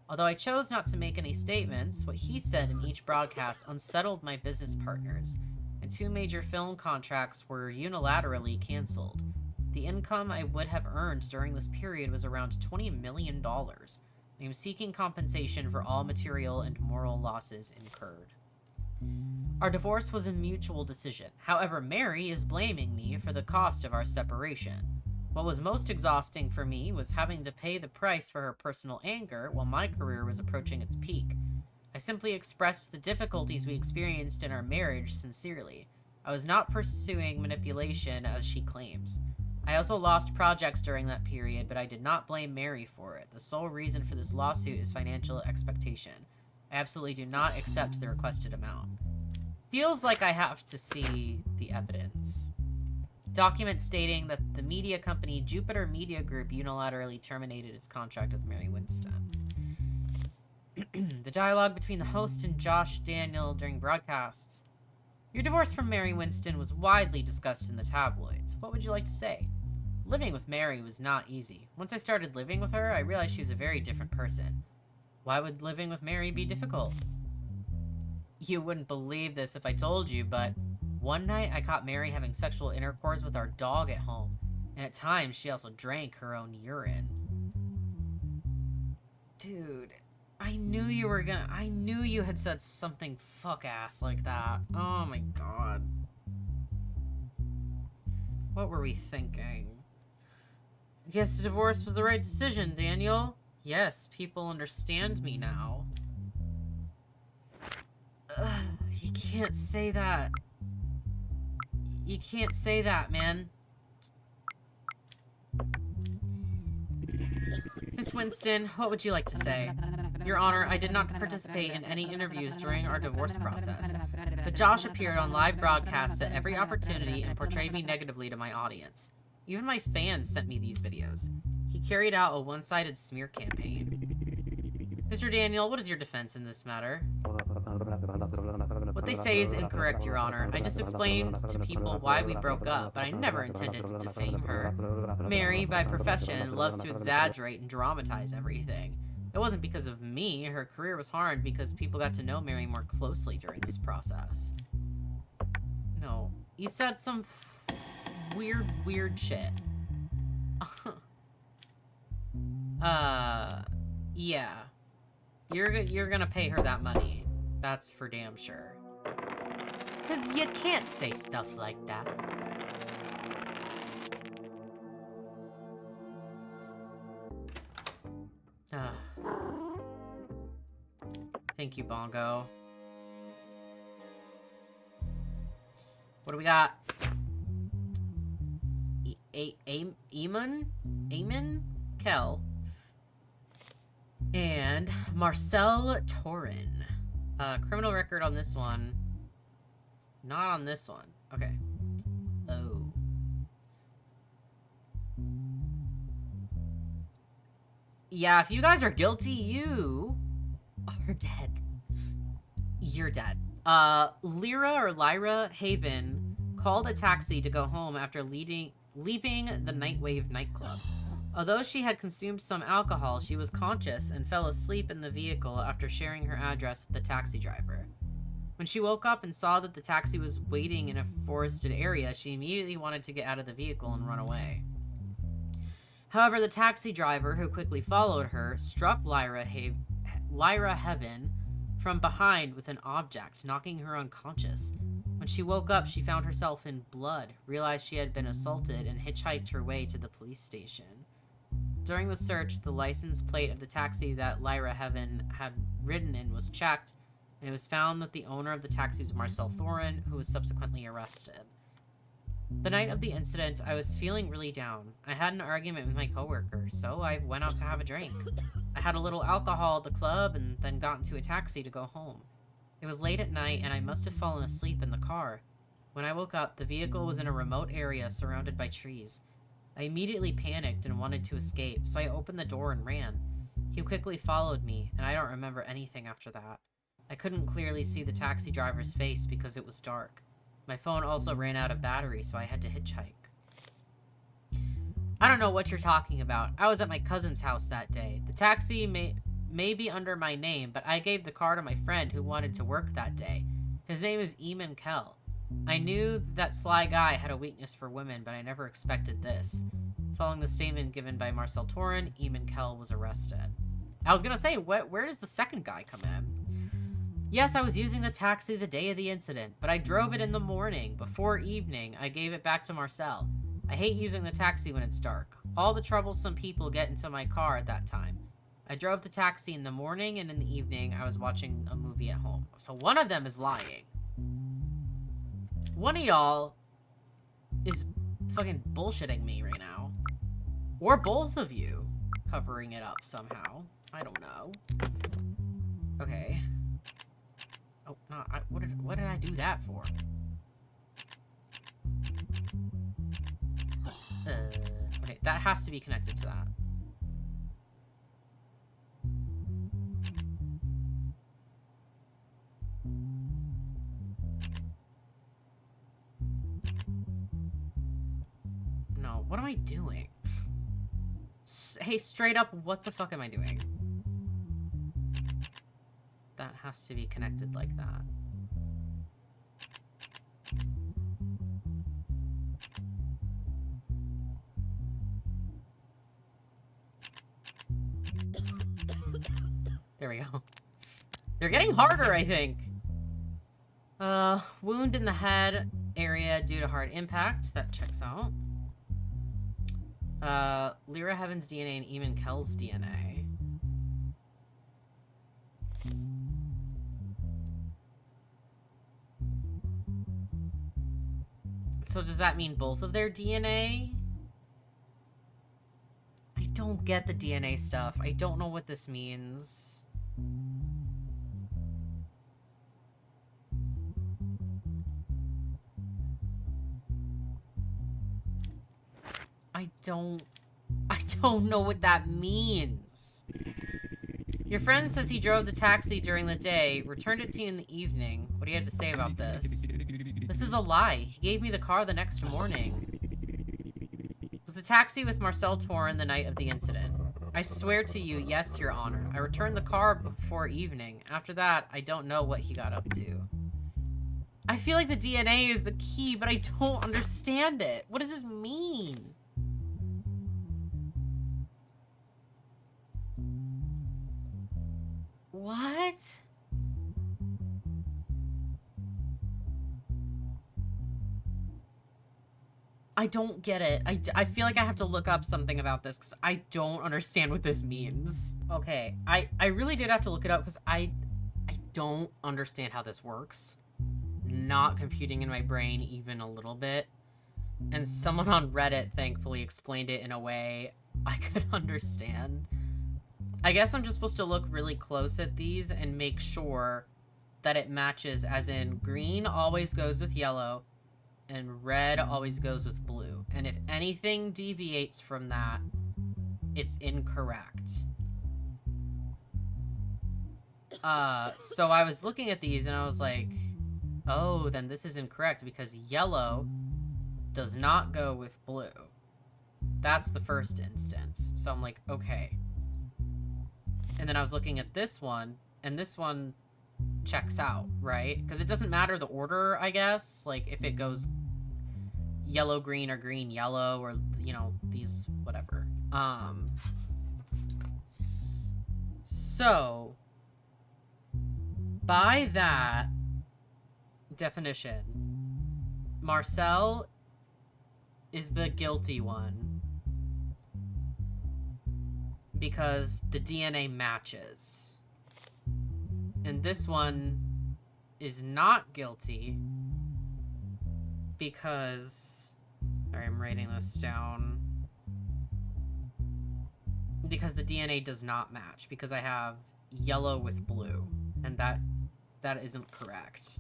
Although I chose not to make any statements, what he said in each broadcast unsettled my business partners, and 2 major film contracts were unilaterally canceled. The income I would have earned during this period was around $20 million. I am seeking compensation for all material and moral losses incurred. Our divorce was a mutual decision. However, Mary is blaming me for the cost of our separation. What was most exhausting for me was having to pay the price for her personal anger while my career was approaching its peak. I simply expressed the difficulties we experienced in our marriage sincerely. I was not pursuing manipulation as she claims. I also lost projects during that period, but I did not blame Mary for it. The sole reason for this lawsuit is financial expectation. I absolutely do not accept the requested amount. Feels like I have to see the evidence. Document stating that the media company Jupiter Media Group unilaterally terminated its contract with Mary Winston. The dialogue between the host and Josh Daniel during broadcasts. Your divorce from Mary Winston was widely discussed in the tabloids. What would you like to say? Living with Mary was not easy. Once I started living with her, I realized she was a very different person. Why would living with Mary be difficult? You wouldn't believe this if I told you, but one night I caught Mary having sexual intercourse with our dog at home, and at times she also drank her own urine. Dude, I knew you had said something fuck-ass like that. Oh my god. What were we thinking? Guess the divorce was the right decision, Daniel. Yes, people understand me now. You can't say that. You can't say that, man. Miss Winston, what would you like to say? Your Honor, I did not participate in any interviews during our divorce process, but Josh appeared on live broadcasts at every opportunity and portrayed me negatively to my audience. Even my fans sent me these videos. He carried out a one-sided smear campaign. Mr. Daniel, what is your defense in this matter? What they say is incorrect, Your Honor. I just explained to people why we broke up, but I never intended to defame her. Mary, by profession, loves to exaggerate and dramatize everything. It wasn't because of me. Her career was harmed because people got to know Mary more closely during this process. No. You said some weird shit. Yeah. You're gonna pay her that money. That's for damn sure. 'Cause you can't say stuff like that. Thank you, Bongo. What do we got? Eamon Kell and Marcel Torin. Criminal record on this one. Not on this one. Okay. Oh. Yeah, if you guys are guilty, you are dead. You're dead. Lyra Haven called a taxi to go home after leaving the Nightwave nightclub. Although she had consumed some alcohol, she was conscious and fell asleep in the vehicle after sharing her address with the taxi driver. When she woke up and saw that the taxi was waiting in a forested area, she immediately wanted to get out of the vehicle and run away. However, the taxi driver, who quickly followed her, struck Lyra Heaven from behind with an object, knocking her unconscious. When she woke up, she found herself in blood, realized she had been assaulted, and hitchhiked her way to the police station. During the search, the license plate of the taxi that Lyra Heaven had ridden in was checked, and it was found that the owner of the taxi was Marcel Thorin, who was subsequently arrested. The night of the incident, I was feeling really down. I had an argument with my coworker, so I went out to have a drink. I had a little alcohol at the club and then got into a taxi to go home. It was late at night, and I must have fallen asleep in the car. When I woke up, the vehicle was in a remote area surrounded by trees. I immediately panicked and wanted to escape, so I opened the door and ran. He quickly followed me, and I don't remember anything after that. I couldn't clearly see the taxi driver's face because it was dark. My phone also ran out of battery, so I had to hitchhike. I don't know what you're talking about. I was at my cousin's house that day. The taxi may be under my name, but I gave the car to my friend who wanted to work that day. His name is Eamon Kell. I knew that sly guy had a weakness for women, but I never expected this. Following the statement given by Marcel Torin, Eamon Kell was arrested. I was gonna say, where does the second guy come in? Yes, I was using the taxi the day of the incident, but I drove it in the morning. Before evening, I gave it back to Marcel. I hate using the taxi when it's dark. All the troublesome people get into my car at that time. I drove the taxi in the morning, and in the evening, I was watching a movie at home. So one of them is lying. One of y'all is fucking bullshitting me right now. Or both of you covering it up somehow. I don't know. Okay. I do that for? Okay, that has to be connected to that. No, what am I doing? Hey, straight up, what the fuck am I doing? That has to be connected like that. There we go. They're getting harder, I think. Wound in the head area due to hard impact. That checks out. Lyra Heaven's DNA and Eamon Kell's DNA. So does that mean both of their DNA? I don't get the DNA stuff. I don't know what this means. I don't know what that means. Your friend says he drove the taxi during the day, returned it to you in the evening. What do you have to say about this? This is a lie. He gave me the car the next morning. Was the taxi with Marcel Torin the night of the incident? I swear to you, yes, Your Honor. I returned the car before evening. After that, I don't know what he got up to. I feel like the DNA is the key, but I don't understand it. What does this mean? What? I don't get it. I feel like I have to look up something about this because I don't understand what this means. Okay, I really did have to look it up because I don't understand how this works. Not computing in my brain even a little bit. And someone on Reddit thankfully explained it in a way I could understand. I guess I'm just supposed to look really close at these and make sure that it matches, as in green always goes with yellow and red always goes with blue. And if anything deviates from that, it's incorrect. So I was looking at these and I was like, oh, then this is incorrect because yellow does not go with blue. That's the first instance. So I'm like, okay. And then I was looking at this one, and this one checks out, right? Because it doesn't matter the order, I guess. Like, if it goes yellow, green, or green, yellow, or, you know, these, whatever. So, by that definition, Marcel is the guilty one. Because the DNA matches. And this one is not guilty because... Sorry, I'm writing this down. Because the DNA does not match. Because I have yellow with blue. And that isn't correct.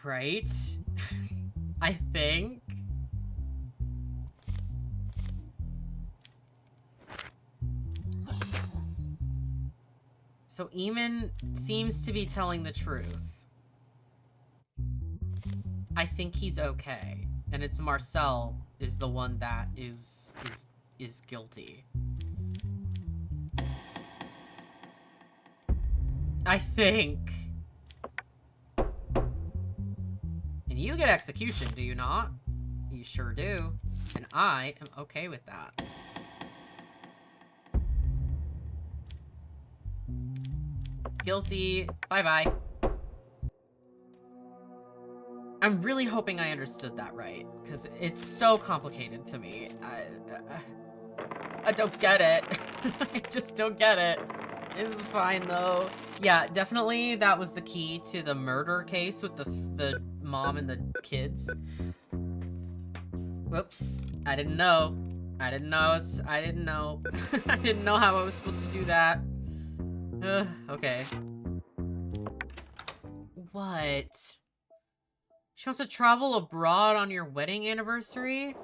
Right? I think... So Eamon seems to be telling the truth. I think he's okay. And it's Marcel is the one that is guilty. I think. And you get execution, do you not? You sure do. And I am okay with that. Guilty. Bye-bye. I'm really hoping I understood that right, because it's so complicated to me. I don't get it. I just don't get it. This is fine, though. Yeah, definitely that was the key to the murder case with the mom and the kids. Whoops. I didn't know. I didn't know. I didn't know. I didn't know how I was supposed to do that. Okay. What? She wants to travel abroad on your wedding anniversary?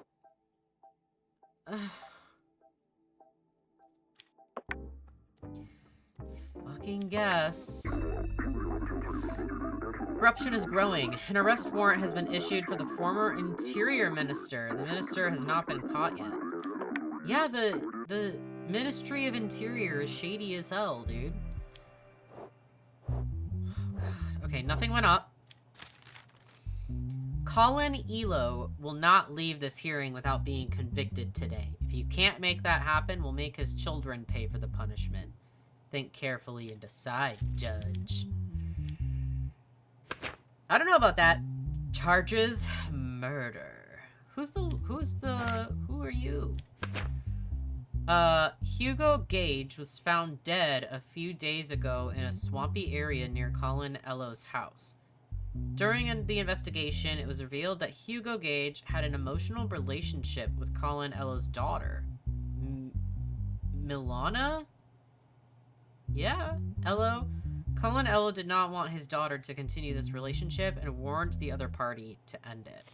Fucking guess. Corruption is growing. An arrest warrant has been issued for the former interior minister. The minister has not been caught yet. Yeah, the Ministry of Interior is shady as hell, dude. Oh, God. Okay, nothing went up. Colin Elo will not leave this hearing without being convicted today. If you can't make that happen, we'll make his children pay for the punishment. Think carefully and decide, Judge. I don't know about that. Charges murder. Who are you? Hugo Gage was found dead a few days ago in a swampy area near Colin Elo's house. During the investigation, it was revealed that Hugo Gage had an emotional relationship with Colin Elo's daughter. Milana? Yeah, Elo. Colin Elo did not want his daughter to continue this relationship and warned the other party to end it.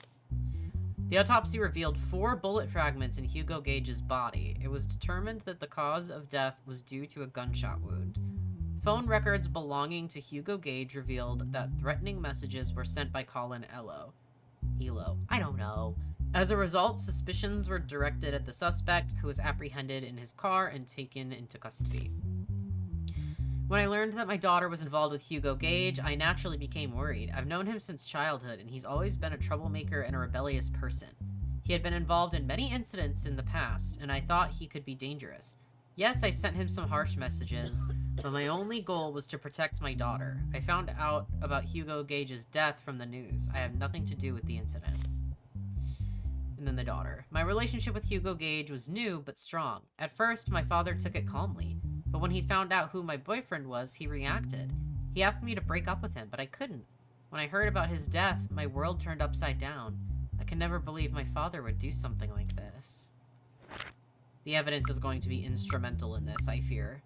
The autopsy revealed 4 bullet fragments in Hugo Gage's body. It was determined that the cause of death was due to a gunshot wound. Phone records belonging to Hugo Gage revealed that threatening messages were sent by Colin Elo. I don't know. As a result, suspicions were directed at the suspect, who was apprehended in his car and taken into custody. When I learned that my daughter was involved with Hugo Gage, I naturally became worried. I've known him since childhood, and he's always been a troublemaker and a rebellious person. He had been involved in many incidents in the past, and I thought he could be dangerous. Yes, I sent him some harsh messages, but my only goal was to protect my daughter. I found out about Hugo Gage's death from the news. I have nothing to do with the incident. And then the daughter. My relationship with Hugo Gage was new, but strong. At first, my father took it calmly. But when he found out who my boyfriend was, he reacted. He asked me to break up with him, but I couldn't. When I heard about his death, my world turned upside down. I can never believe my father would do something like this. The evidence is going to be instrumental in this, I fear.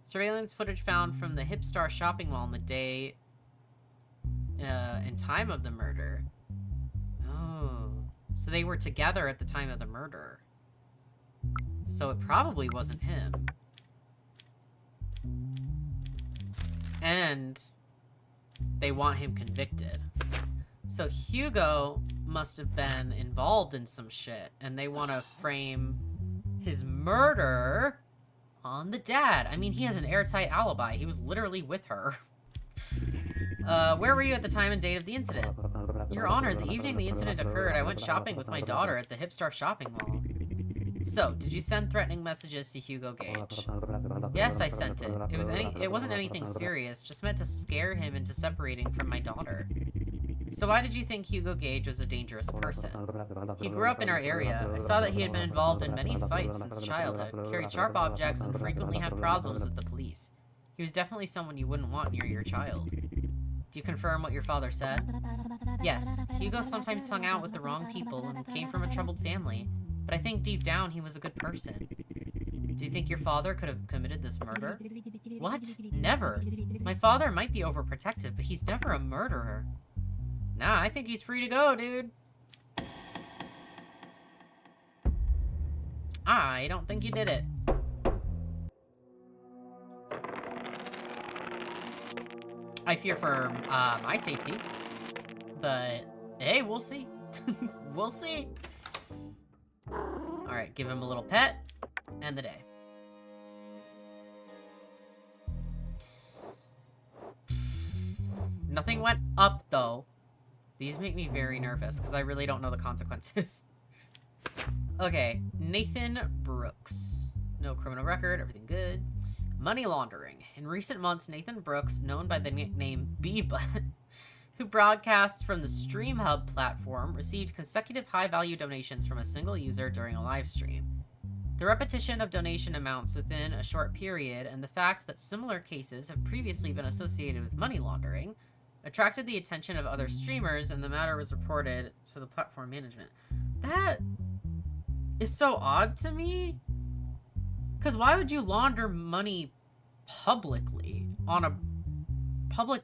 Surveillance footage found from the Hipstar shopping mall on the day and time of the murder. Oh, so they were together at the time of the murder. So it probably wasn't him. And they want him convicted. So Hugo must have been involved in some shit, and they want to frame his murder on the dad. I mean, he has an airtight alibi. He was literally with her. Where were you at the time and date of the incident? Your Honor, the evening the incident occurred, I went shopping with my daughter at the Hipstar shopping mall. So, did you send threatening messages to Hugo Gage? Yes, I sent it. It wasn't anything serious, just meant to scare him into separating from my daughter. So why did you think Hugo Gage was a dangerous person? He grew up in our area. I saw that he had been involved in many fights since childhood, carried sharp objects, and frequently had problems with the police. He was definitely someone you wouldn't want near your child. Do you confirm what your father said? Yes, Hugo sometimes hung out with the wrong people and came from a troubled family. But I think deep down he was a good person. Do you think your father could have committed this murder? What? Never. My father might be overprotective, but he's never a murderer. Nah, I think he's free to go, dude. I don't think you did it. I fear for my safety. But, hey, we'll see. We'll see. Alright, give him a little pet. End the day. Nothing went up, though. These make me very nervous, because I really don't know the consequences. Okay, Nathan Brooks. No criminal record, everything good. Money laundering. In recent months, Nathan Brooks, known by the nickname B-Butt, who broadcasts from the StreamHub platform, received consecutive high-value donations from a single user during a live stream. The repetition of donation amounts within a short period and the fact that similar cases have previously been associated with money laundering attracted the attention of other streamers, and the matter was reported to the platform management. That is so odd to me. Because why would you launder money publicly on a public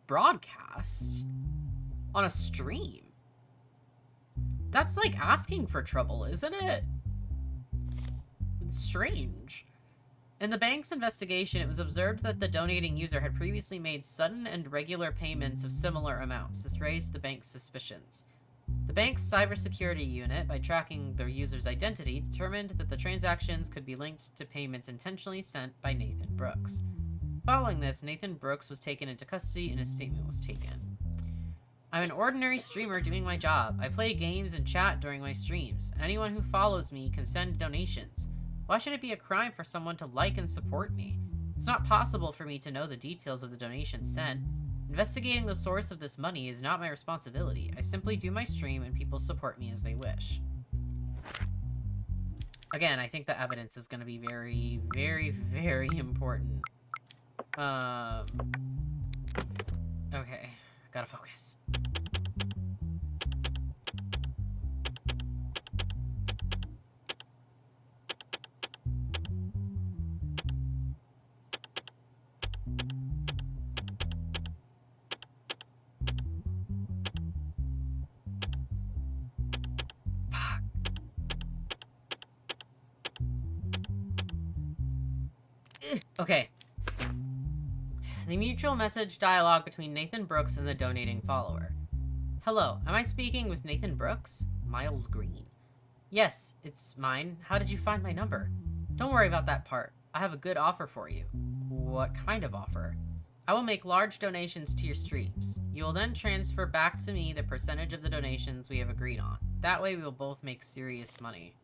broadcast on a stream. That's like asking for trouble, isn't it? It's strange. In the bank's investigation, it was observed that the donating user had previously made sudden and regular payments of similar amounts. This raised the bank's suspicions. The bank's cybersecurity unit, by tracking the user's identity, determined that the transactions could be linked to payments intentionally sent by Nathan Brooks. Following this, Nathan Brooks was taken into custody and his statement was taken. I'm an ordinary streamer doing my job. I play games and chat during my streams. Anyone who follows me can send donations. Why should it be a crime for someone to like and support me? It's not possible for me to know the details of the donations sent. Investigating the source of this money is not my responsibility. I simply do my stream and people support me as they wish. Again, I think the evidence is going to be very, very, very important. Okay. Gotta focus. Okay. The mutual message dialogue between Nathan Brooks and the donating follower. Hello, am I speaking with Nathan Brooks? Miles Green. Yes, it's mine. How did you find my number? Don't worry about that part. I have a good offer for you. What kind of offer? I will make large donations to your streams. You will then transfer back to me the percentage of the donations we have agreed on. That way we will both make serious money.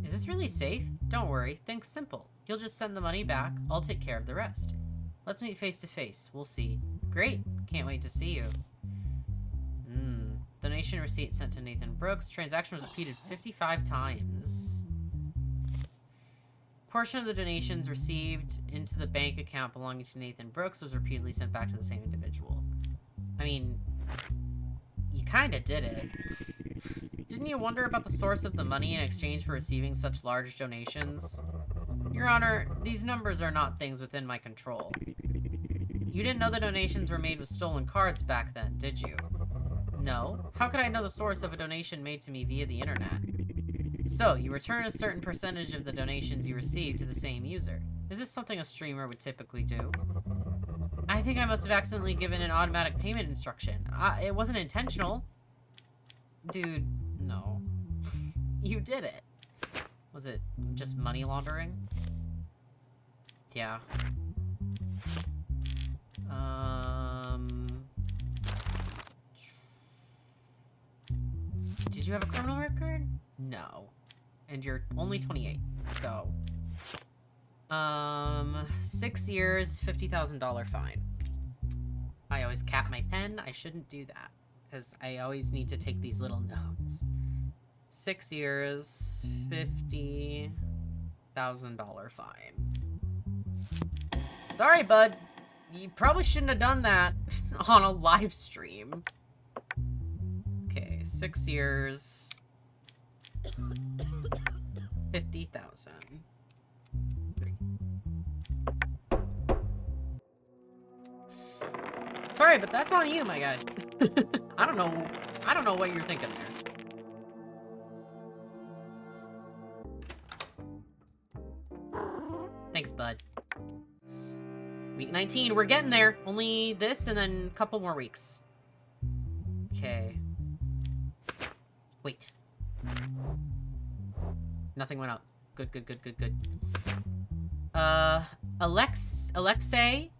Is this really safe? Don't worry, think simple. You'll just send the money back, I'll take care of the rest. Let's meet face to face, we'll see. Great, can't wait to see you. Donation receipt sent to Nathan Brooks. Transaction was repeated 55 times. Portion of the donations received into the bank account belonging to Nathan Brooks was repeatedly sent back to the same individual. I mean, you kinda did it. Didn't you wonder about the source of the money in exchange for receiving such large donations? Your Honor, these numbers are not things within my control. You didn't know the donations were made with stolen cards back then, did you? No. How could I know the source of a donation made to me via the internet? So, you return a certain percentage of the donations you receive to the same user. Is this something a streamer would typically do? I think I must have accidentally given an automatic payment instruction. It wasn't intentional. Dude, no. You did it. Was it just money laundering? Yeah. Did you have a criminal record? No. And you're only 28, so. 6 years, $50,000 fine. I always cap my pen. I shouldn't do that, because I always need to take these little notes. 6 years, $50,000 fine. Sorry, bud. You probably shouldn't have done that on a live stream. Okay, 6 years, 50,000. Sorry, but that's on you, my guy. I don't know what you're thinking there. Thanks, bud. Week 19, we're getting there. Only this and then a couple more weeks. Okay. Wait. Nothing went up. Good. Alexei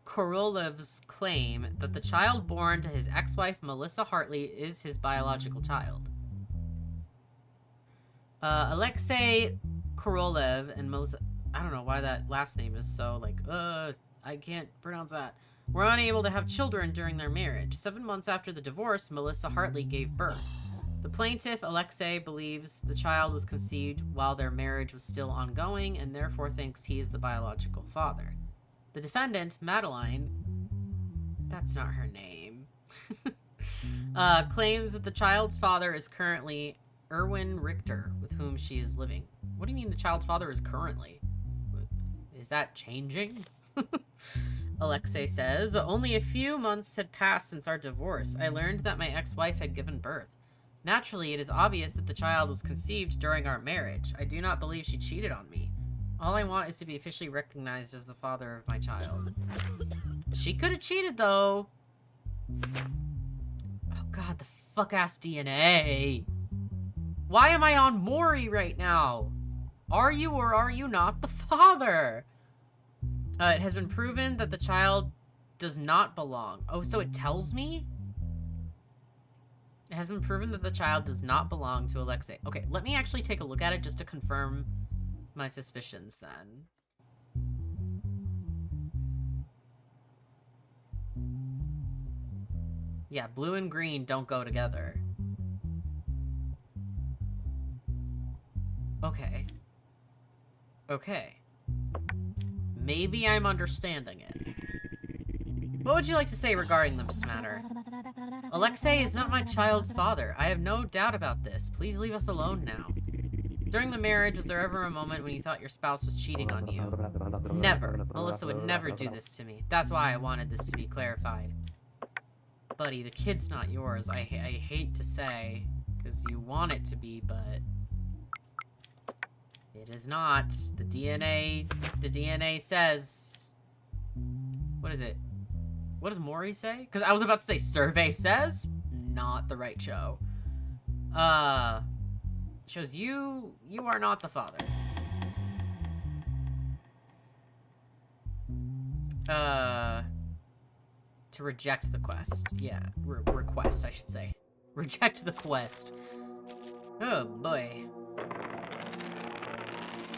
Korolev's claim that the child born to his ex-wife Melissa Hartley is his biological child. Alexei Korolev and Melissa... I don't know why that last name is so, like, I can't pronounce that. Were unable to have children during their marriage. 7 months after the divorce, Melissa Hartley gave birth. The plaintiff, Alexei, believes the child was conceived while their marriage was still ongoing and therefore thinks he is the biological father. The defendant, Madeline, that's not her name, claims that the child's father is currently Erwin Richter, with whom she is living. What do you mean the child's father is currently? Is that changing? Alexei says, only a few months had passed since our divorce. I learned that my ex-wife had given birth. Naturally, it is obvious that the child was conceived during our marriage. I do not believe she cheated on me. All I want is to be officially recognized as the father of my child. She could have cheated, though. Oh, God, the fuck-ass DNA. Why am I on Maury right now? Are you or are you not the father? It has been proven that the child does not belong. Oh, so it tells me? It has been proven that the child does not belong to Alexei. Okay, let me actually take a look at it just to confirm my suspicions then. Yeah, blue and green don't go together. Okay. Okay. Maybe I'm understanding it. What would you like to say regarding this matter? Alexei is not my child's father. I have no doubt about this. Please leave us alone now. During the marriage, was there ever a moment when you thought your spouse was cheating on you? Never. Melissa would never do this to me. That's why I wanted this to be clarified. Buddy, the kid's not yours. I hate to say, because you want it to be, but it is not. The DNA says... What is it? What does Maury say? Because I was about to say survey says. Not the right show. Shows you are not the father. To reject the quest. Yeah, request, I should say. Reject the quest. Oh, boy.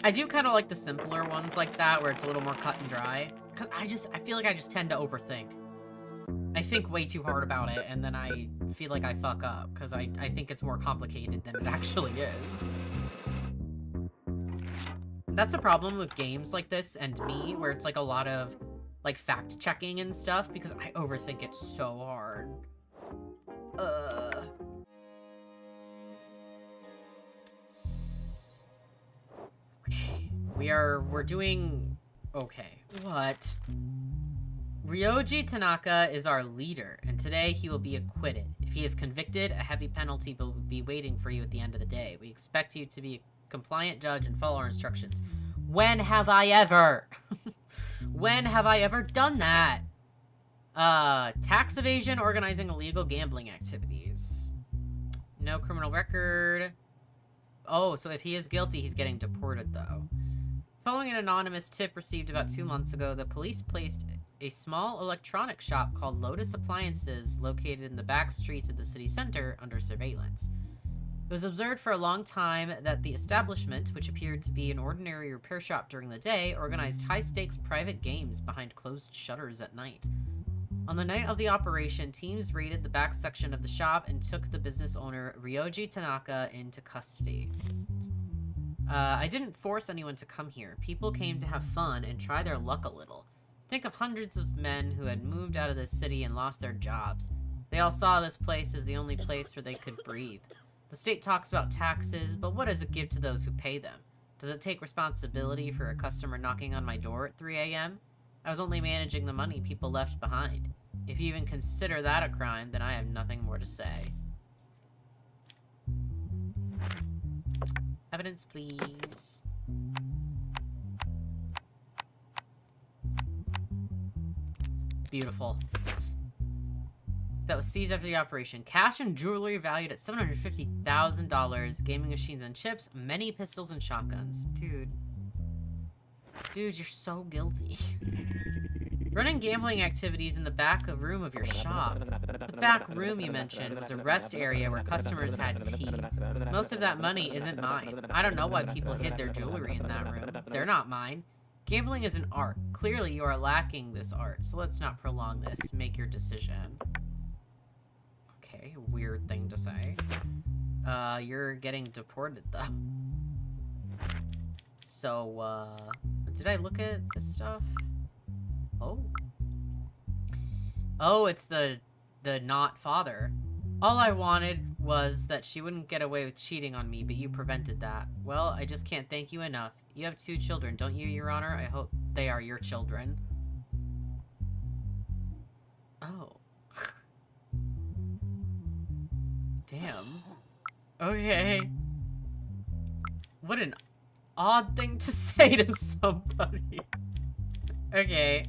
I do kind of like the simpler ones like that, where it's a little more cut and dry. Because I feel like I just tend to overthink. I think way too hard about it, and then I feel like I fuck up, because I think it's more complicated than it actually is. That's the problem with games like this and me, where it's like a lot of like fact-checking and stuff, because I overthink it so hard. Okay. We're doing okay. What? Ryoji Tanaka is our leader, and today he will be acquitted. If he is convicted, a heavy penalty will be waiting for you at the end of the day. We expect you to be a compliant judge and follow our instructions. When have I ever? When have I ever done that? Tax evasion, organizing illegal gambling activities. No criminal record. Oh, so if he is guilty, he's getting deported, though. Following an anonymous tip received about 2 months ago, the police placed a small electronic shop called Lotus Appliances located in the back streets of the city center under surveillance. It was observed for a long time that the establishment, which appeared to be an ordinary repair shop during the day, organized high-stakes private games behind closed shutters at night. On the night of the operation, teams raided the back section of the shop and took the business owner, Ryoji Tanaka, into custody. I didn't force anyone to come here. People came to have fun and try their luck a little. Think of hundreds of men who had moved out of this city and lost their jobs. They all saw this place as the only place where they could breathe. The state talks about taxes, but what does it give to those who pay them? Does it take responsibility for a customer knocking on my door at 3 a.m.? I was only managing the money people left behind. If you even consider that a crime, then I have nothing more to say. Evidence, please. Beautiful. That was seized after the operation. Cash and jewelry valued at $750,000. Gaming machines and chips. Many pistols and shotguns. Dude, you're so guilty. Running gambling activities in the back room of your shop. The back room you mentioned was a rest area where customers had tea. Most of that money isn't mine. I don't know why people hid their jewelry in that room. They're not mine. Gambling is an art. Clearly you are lacking this art, so let's not prolong this. Make your decision. Okay, weird thing to say. You're getting deported, though. So, did I look at this stuff? Oh. Oh, it's the not father. All I wanted was that she wouldn't get away with cheating on me, but you prevented that. Well, I just can't thank you enough. You have 2 children, don't you, Your Honor? I hope they are your children. Oh. Damn. Okay. What an odd thing to say to somebody. Okay.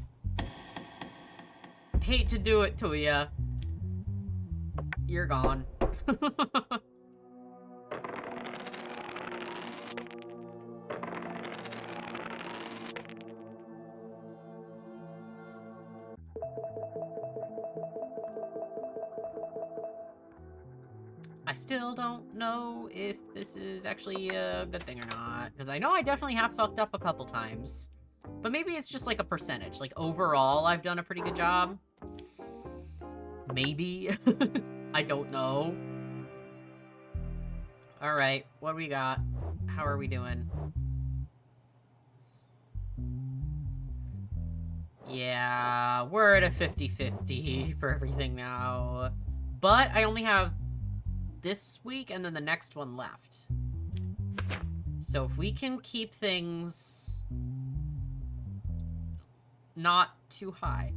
Hate to do it to ya. You're gone. I still don't know if this is actually a good thing or not. Because I know I definitely have fucked up a couple times. But maybe it's just like a percentage. Like overall, I've done a pretty good job. Maybe. I don't know. Alright, what do we got? How are we doing? Yeah, we're at a 50-50 for everything now. But I only have this week and then the next one left. So if we can keep things not too high.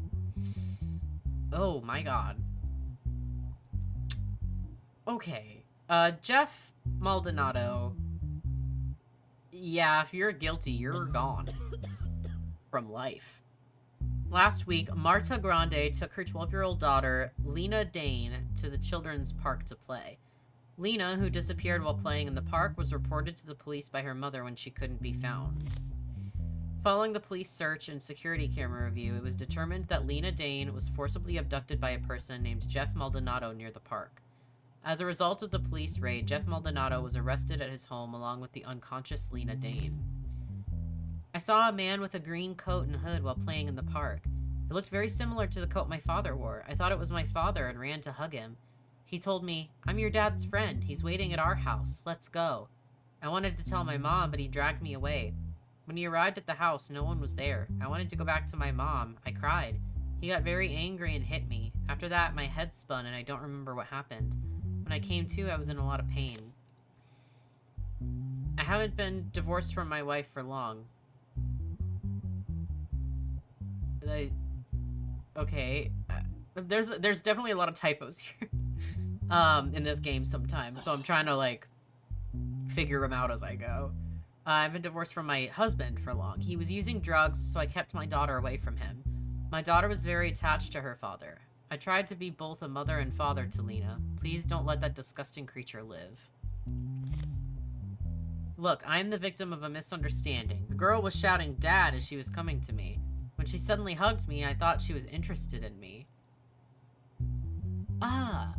Oh my god. Okay. Jeff Maldonado. Yeah, if you're guilty, you're gone. From life. Last week, Marta Grande took her 12-year-old daughter, Lena Dane, to the children's park to play. Lena, who disappeared while playing in the park, was reported to the police by her mother when she couldn't be found. Following the police search and security camera review, it was determined that Lena Dane was forcibly abducted by a person named Jeff Maldonado near the park. As a result of the police raid, Jeff Maldonado was arrested at his home along with the unconscious Lena Dane. I saw a man with a green coat and hood while playing in the park. It looked very similar to the coat my father wore. I thought it was my father and ran to hug him. He told me, "I'm your dad's friend. He's waiting at our house. Let's go." I wanted to tell my mom, but he dragged me away. When he arrived at the house, no one was there. I wanted to go back to my mom. I cried. He got very angry and hit me. After that, my head spun and I don't remember what happened. When I came to, I was in a lot of pain. I haven't been divorced from my wife for long. Okay. There's definitely a lot of typos here. In this game sometimes, so I'm trying to, like, figure them out as I go. I've been divorced from my husband for long. He was using drugs, so I kept my daughter away from him. My daughter was very attached to her father. I tried to be both a mother and father to Lena. Please don't let that disgusting creature live. Look, I am the victim of a misunderstanding. The girl was shouting "Dad" as she was coming to me. When she suddenly hugged me, I thought she was interested in me. Ah.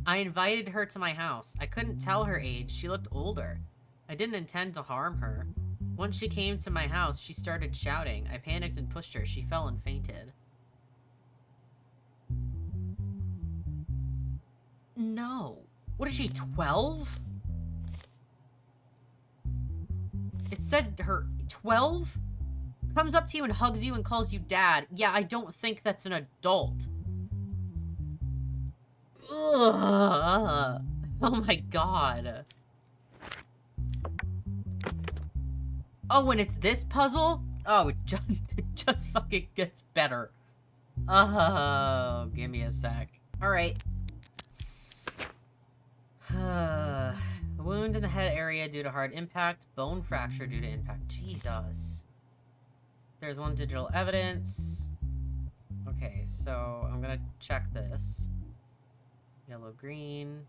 I invited her to my house. I couldn't tell her age. She looked older. I didn't intend to harm her. Once she came to my house, she started shouting. I panicked and pushed her. She fell and fainted. No. What is she, 12? It said her 12? Comes up to you and hugs you and calls you dad. Yeah, I don't think that's an adult. Ugh. Oh my god. Oh, and it's this puzzle? Oh, it just fucking gets better. Oh, give me a sec. Alright. A wound in the head area due to hard impact. Bone fracture due to impact. Jesus. There's one digital evidence. Okay, so I'm gonna check this. Yellow, green.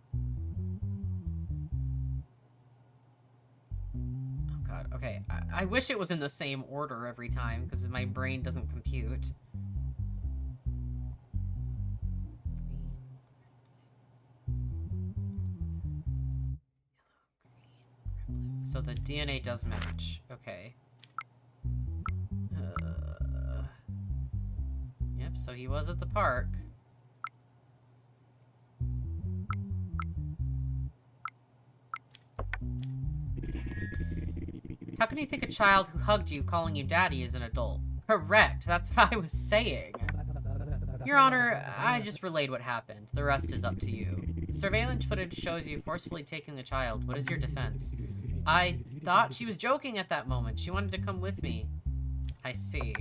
Oh god, okay. I wish it was in the same order every time, because my brain doesn't compute. So the DNA does match. Okay. Yep, so he was at the park. How can you think a child who hugged you calling you daddy is an adult? Correct, that's what I was saying. Your Honor, I just relayed what happened. The rest is up to you. Surveillance footage shows you forcefully taking the child. What is your defense? I thought she was joking at that moment. She wanted to come with me. I see.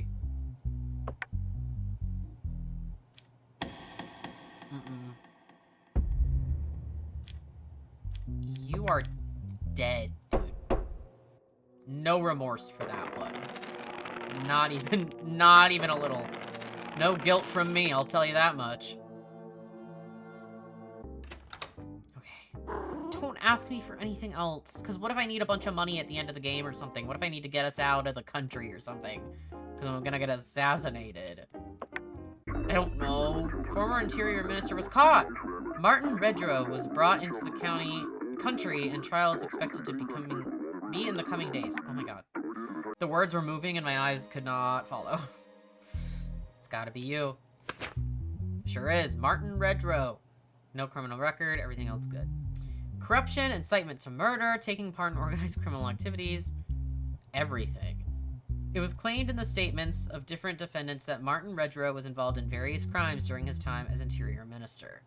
no remorse for that one. Not even a little. No guilt from me, I'll tell you that much. Okay. Don't ask me for anything else, because what if I need a bunch of money at the end of the game or something? What if I need to get us out of the country or something? Because I'm gonna get assassinated. I don't know. Former Interior Minister was caught! Martin Redrow was brought into the country, and trial is expected to be in the coming days. Oh my god. The words were moving and my eyes could not follow. It's gotta be you. Sure is. Martin Redrow. No criminal record, everything else good. Corruption, incitement to murder, taking part in organized criminal activities. Everything. It was claimed in the statements of different defendants that Martin Redrow was involved in various crimes during his time as Interior Minister.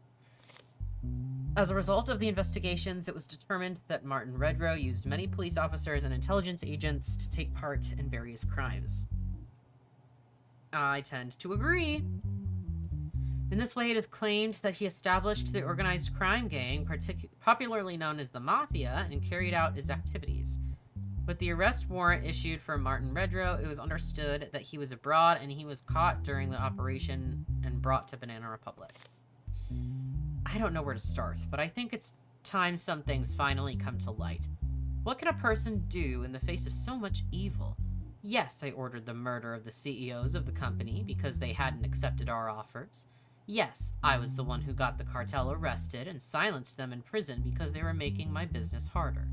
As a result of the investigations, it was determined that Martin Redrow used many police officers and intelligence agents to take part in various crimes. I tend to agree. In this way, it is claimed that he established the organized crime gang, popularly known as the Mafia, and carried out his activities. With the arrest warrant issued for Martin Redrow, it was understood that he was abroad and he was caught during the operation and brought to Banana Republic. I don't know where to start, but I think it's time some things finally come to light. What can a person do in the face of so much evil? Yes, I ordered the murder of the CEOs of the company because they hadn't accepted our offers. Yes, I was the one who got the cartel arrested and silenced them in prison because they were making my business harder.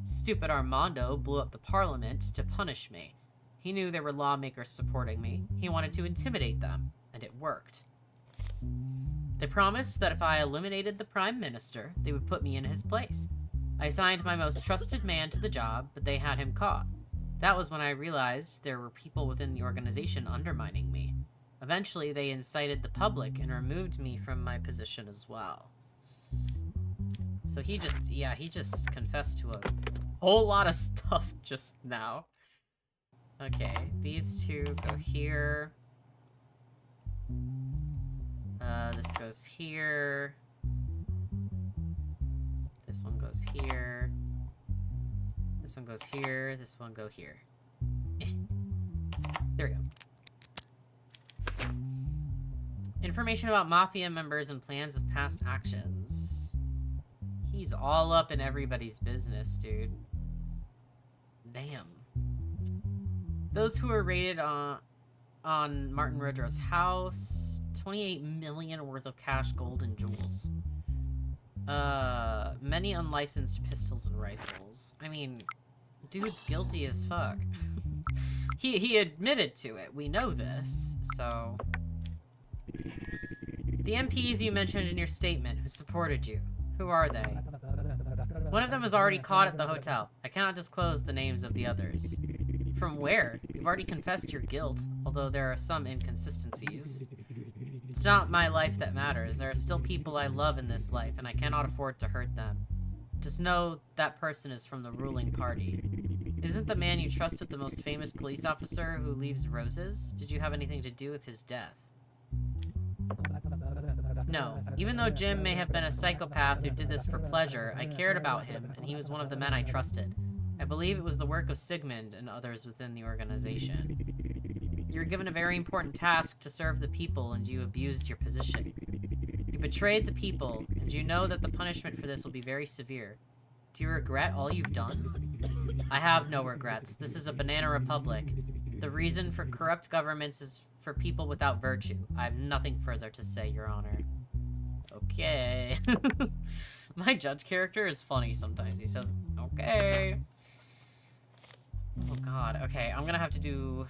Stupid Armando blew up the parliament to punish me. He knew there were lawmakers supporting me. He wanted to intimidate them, and it worked. They promised that if I eliminated the Prime Minister, they would put me in his place. I assigned my most trusted man to the job, but they had him caught. That was when I realized there were people within the organization undermining me. Eventually, they incited the public and removed me from my position as well. So he just confessed to a whole lot of stuff just now. Okay, these two go here. This goes here. This one goes here. This one goes here. This one go here. There we go. Information about Mafia members and plans of past actions. He's all up in everybody's business, dude. Damn. Those who were raided on Martin Redrow's house, 28 million worth of cash, gold, and jewels. Many unlicensed pistols and rifles. I mean, dude's guilty as fuck. He admitted to it. We know this, so... The MPs you mentioned in your statement who supported you, who are they? One of them is already caught at the hotel. I cannot disclose the names of the others. From where? You've already confessed your guilt, although there are some inconsistencies. It's not my life that matters. There are still people I love in this life, and I cannot afford to hurt them. Just know that person is from the ruling party. Isn't the man you trust with the most famous police officer who leaves roses? Did you have anything to do with his death? No. Even though Jim may have been a psychopath who did this for pleasure, I cared about him, and he was one of the men I trusted. I believe it was the work of Sigmund and others within the organization. You were given a very important task to serve the people, and you abused your position. You betrayed the people, and you know that the punishment for this will be very severe. Do you regret all you've done? I have no regrets. This is a banana republic. The reason for corrupt governments is for people without virtue. I have nothing further to say, Your Honor. Okay. My judge character is funny sometimes. He says, okay. Oh god, okay, I'm gonna have to do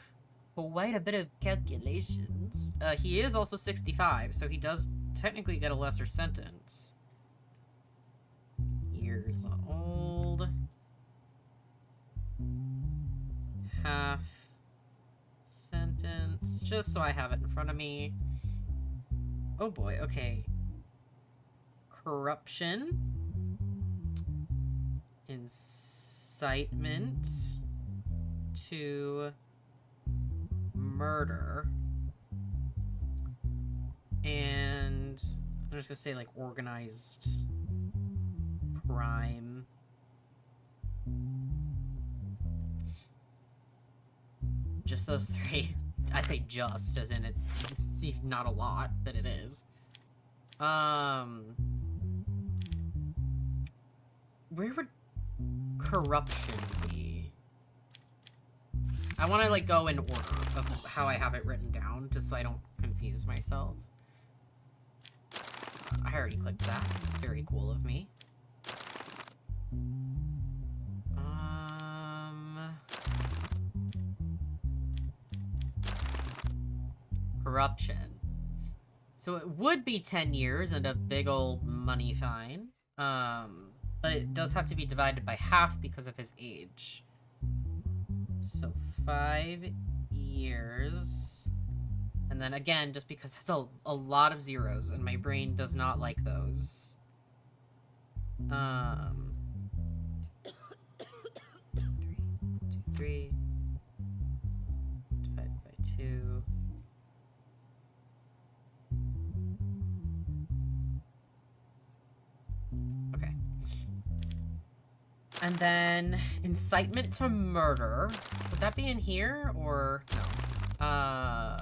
quite a bit of calculations. He is also 65, so he does technically get a lesser sentence. Years old. Half sentence, just so I have it in front of me. Oh boy, okay. Corruption. Incitement to murder. And I'm just gonna say like organized crime. just those three. I say just, as in it's not a lot, but it is. Where would corruption be? I want to, like, go in order of how I have it written down, just so I don't confuse myself. I already clicked that. Very cool of me. Corruption. So it would be 10 years and a big old money fine. But it does have to be divided by half because of his age. So 5 years. And then again, just because that's a lot of zeros and my brain does not like those. 3 divided by 2. Okay. And then incitement to murder. Would that be in here or no?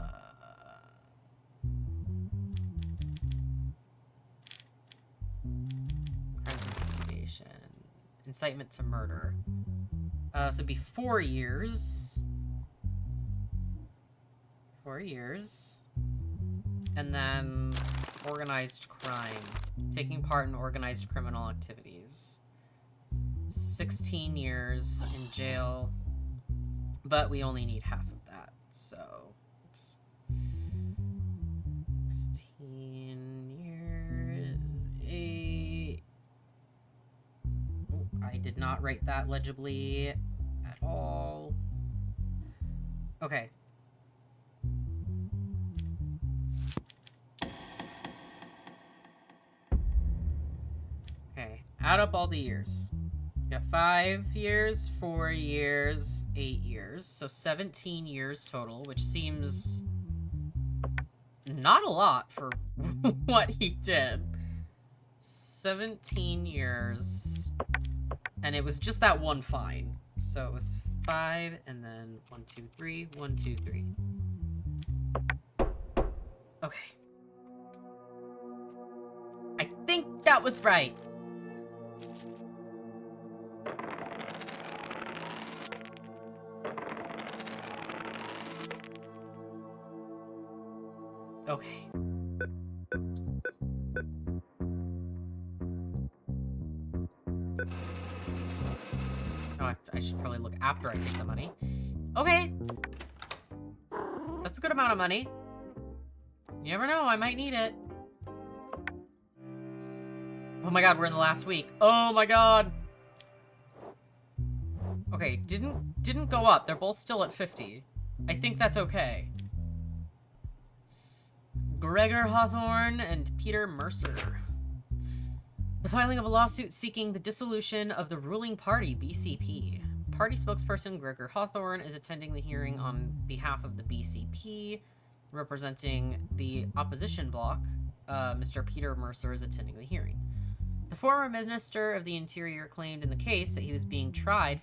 Crimes investigation. Incitement to murder. So it'd be 4 years. 4 years. And then organized crime. Taking part in organized criminal activities. 16 years in jail. But we only need half of that, so... Oops. 16 years... 8... Oh, I did not write that legibly at all. Okay. Okay, add up all the years. We got 5 years, 4 years, 8 years. So 17 years total, which seems not a lot for what he did. 17 years. And it was just that one fine. So it was 5 and then 1, 2, 3, 1, 2, 3. Okay. I think that was right. Okay. Oh, I should probably look after I take the money. Okay. That's a good amount of money. You never know, I might need it. Oh my god, we're in the last week. Oh my god. Okay, didn't go up. They're both still at 50. I think that's okay. Gregor Hawthorne and Peter Mercer. The filing of a lawsuit seeking the dissolution of the ruling party, BCP. Party spokesperson Gregor Hawthorne is attending the hearing on behalf of the BCP. Representing the opposition bloc, Mr. Peter Mercer is attending the hearing. The former Minister of the Interior claimed in the case that he was being tried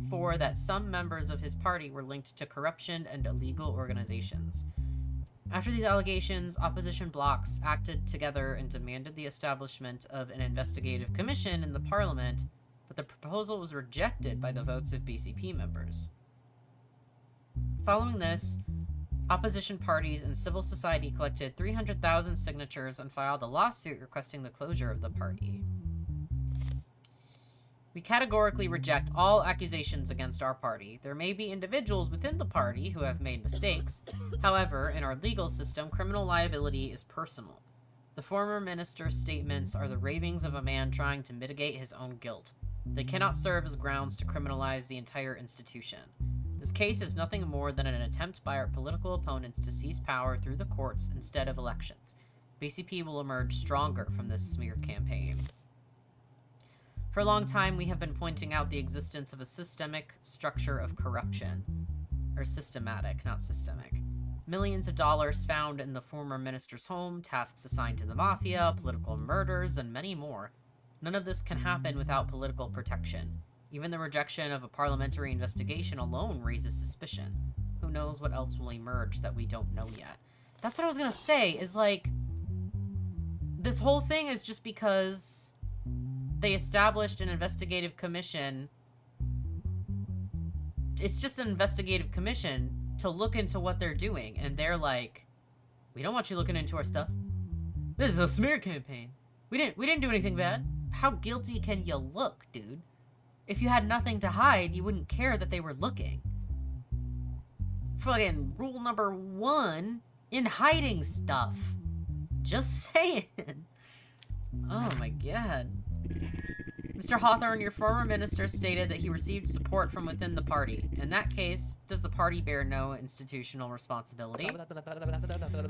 for that some members of his party were linked to corruption and illegal organizations. After these allegations, opposition blocs acted together and demanded the establishment of an investigative commission in the parliament, but the proposal was rejected by the votes of BCP members. Following this, opposition parties and civil society collected 300,000 signatures and filed a lawsuit requesting the closure of the party. We categorically reject all accusations against our party. There may be individuals within the party who have made mistakes. However, in our legal system, criminal liability is personal. The former minister's statements are the ravings of a man trying to mitigate his own guilt. They cannot serve as grounds to criminalize the entire institution. This case is nothing more than an attempt by our political opponents to seize power through the courts instead of elections. BCP will emerge stronger from this smear campaign. For a long time, we have been pointing out the existence of a systemic structure of corruption. Or systematic, not systemic. Millions of dollars found in the former minister's home, tasks assigned to the mafia, political murders, and many more. None of this can happen without political protection. Even the rejection of a parliamentary investigation alone raises suspicion. Who knows what else will emerge that we don't know yet. That's what I was gonna say, is like, this whole thing is just because they established an investigative commission. It's just an investigative commission to look into what they're doing, and they're like, we don't want you looking into our stuff. This is a smear campaign. We didn't do anything bad. How guilty can you look, dude? If you had nothing to hide, you wouldn't care that they were looking. Fucking rule number 1, in hiding stuff. Just saying. Oh my god. Mr. Hawthorne, your former minister stated that he received support from within the party. In that case, does the party bear no institutional responsibility?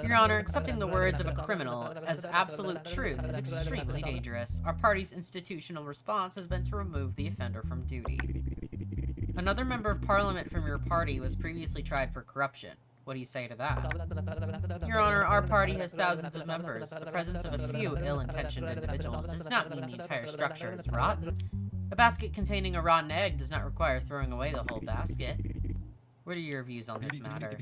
Your Honor, accepting the words of a criminal as absolute truth is extremely dangerous. Our party's institutional response has been to remove the offender from duty. Another member of parliament from your party was previously tried for corruption. What do you say to that? Your Honor, our party has thousands of members. The presence of a few ill-intentioned individuals does not mean the entire structure is rotten. A basket containing a rotten egg does not require throwing away the whole basket. What are your views on this matter?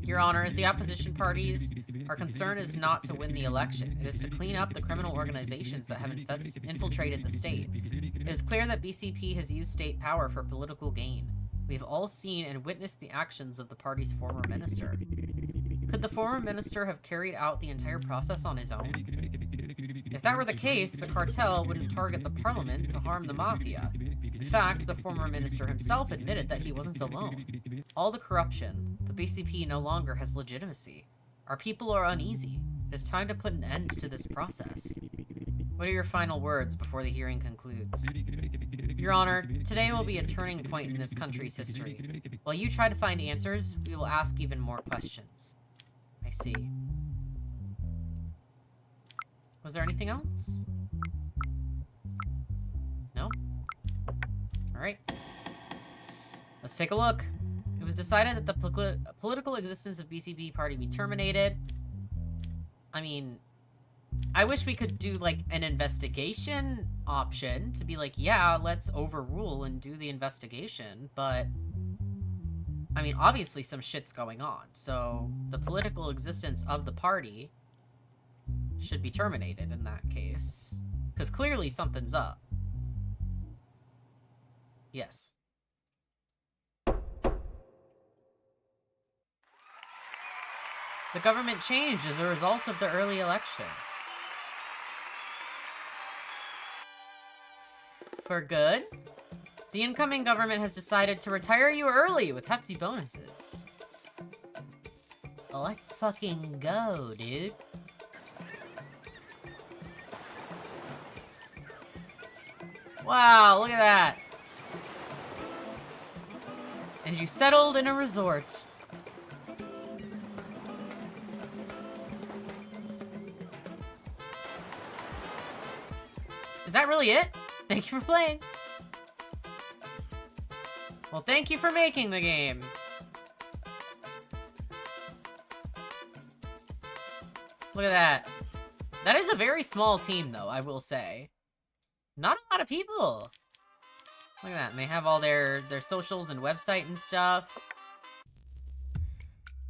Your Honor, as the opposition parties, our concern is not to win the election. It is to clean up the criminal organizations that have infiltrated the state. It is clear that BCP has used state power for political gain. We have all seen and witnessed the actions of the party's former minister. Could the former minister have carried out the entire process on his own? If that were the case, the cartel wouldn't target the parliament to harm the mafia. In fact, the former minister himself admitted that he wasn't alone. All the corruption, the BCP no longer has legitimacy. Our people are uneasy. It is time to put an end to this process. What are your final words before the hearing concludes? Your Honor, today will be a turning point in this country's history. While you try to find answers, we will ask even more questions. I see. Was there anything else? No? Alright. Let's take a look. It was decided that the political existence of BCP party be terminated. I mean, I wish we could do, like, an investigation option to be like, yeah, let's overrule and do the investigation, but, I mean, obviously some shit's going on, so the political existence of the party should be terminated in that case, because clearly something's up. Yes. The government changed as a result of the early election. For good? The incoming government has decided to retire you early with hefty bonuses. Let's fucking go, dude. Wow, look at that. And you settled in a resort. Is that really it? Thank you for playing. Well, thank you for making the game. Look at that. That is a very small team, though, I will say. Not a lot of people. Look at that. And they have all their socials and website and stuff.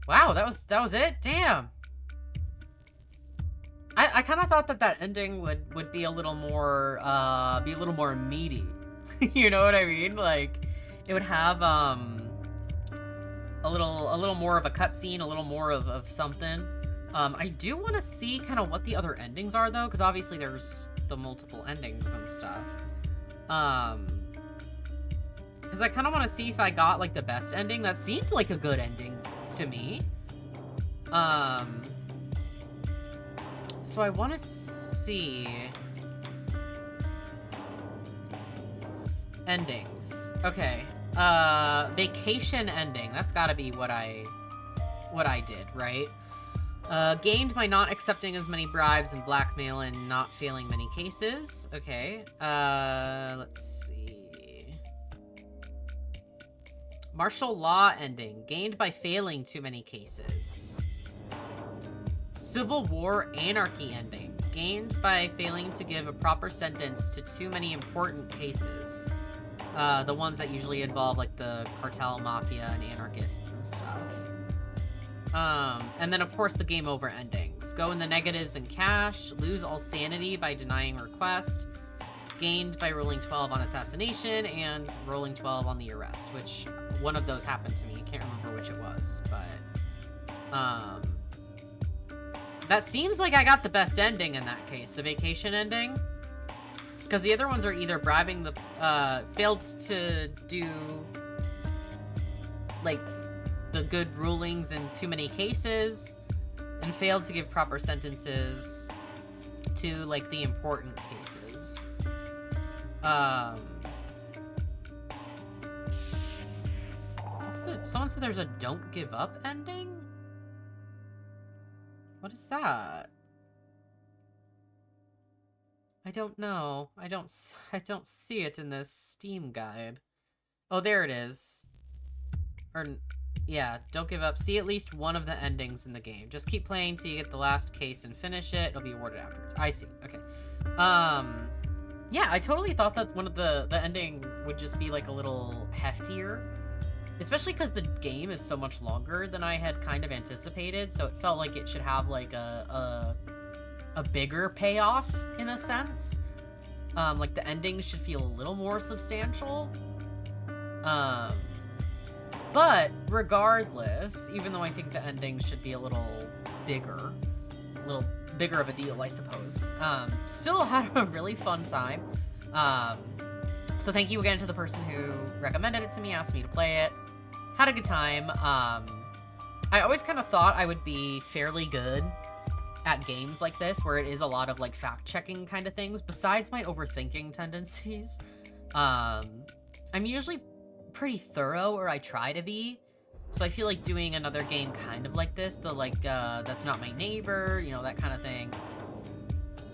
Wow, that was it? Damn. I kind of thought that ending would be a little more meaty. You know what I mean? Like, it would have a little more of a cutscene, a little more of something. I do want to see kind of what the other endings are, though, because obviously there's the multiple endings and stuff. Because I kind of want to see if I got, like, the best ending. That seemed like a good ending to me. So I want to see endings. Okay. Vacation ending. That's got to be what I did, right? Gained by not accepting as many bribes and blackmail and not failing many cases. Okay. Let's see. Martial law ending. Gained by failing too many cases. Civil War anarchy ending. Gained by failing to give a proper sentence to too many important cases. The ones that usually involve, like, the cartel, mafia, and anarchists and stuff. And then, of course, the game over endings. Go in the negatives in cash, lose all sanity by denying request, gained by rolling 12 on assassination, and rolling 12 on the arrest, which one of those happened to me. I can't remember which it was, but, that seems like I got the best ending in that case, the vacation ending. Because the other ones are either bribing the, failed to do, like, the good rulings in too many cases, and failed to give proper sentences to, like, the important cases. Someone said there's a don't give up ending? What is that? I don't know. I don't see it in this Steam guide. Oh, there it is. Or, yeah, don't give up. See at least one of the endings in the game. Just keep playing till you get the last case and finish it. It'll be awarded afterwards. I see. Okay. Yeah, I totally thought that one of the ending would just be, like, a little heftier. Especially because the game is so much longer than I had kind of anticipated, so it felt like it should have, like, a bigger payoff, in a sense. Like, the ending should feel a little more substantial. But, regardless, even though I think the ending should be a little bigger of a deal, I suppose, still had a really fun time. So thank you again to the person who recommended it to me, asked me to play it. Had a good time. I always kind of thought I would be fairly good at games like this, where it is a lot of, like, fact-checking kind of things, besides my overthinking tendencies. I'm usually pretty thorough, or I try to be, so I feel like doing another game kind of like this, the, like, That's Not My Neighbor, you know, that kind of thing.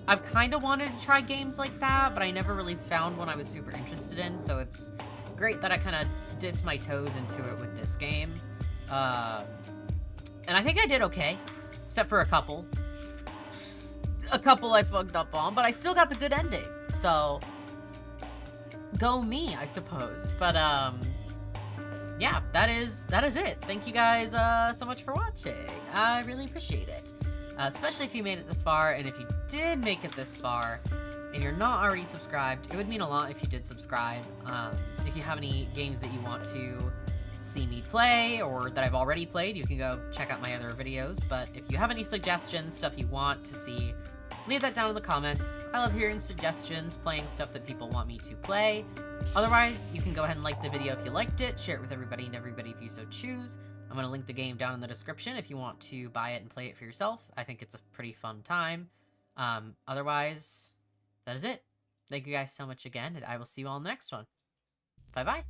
I've kind of wanted to try games like that, but I never really found one I was super interested in, so it's great that I kind of dipped my toes into it with this game. And I think I did okay, except for a couple I fucked up on, but I still got the good ending, so go me, I suppose. But yeah, that is it. Thank you guys so much for watching. I really appreciate it, especially if you made it this far. And if you did make it this far and you're not already subscribed, it would mean a lot if you did subscribe. If you have any games that you want to see me play, or that I've already played, you can go check out my other videos. But if you have any suggestions, stuff you want to see, leave that down in the comments. I love hearing suggestions, playing stuff that people want me to play. Otherwise, you can go ahead and like the video if you liked it, share it with everybody and everybody if you so choose. I'm going to link the game down in the description if you want to buy it and play it for yourself. I think it's a pretty fun time. Otherwise, that is it. Thank you guys so much again, and I will see you all in the next one. Bye-bye.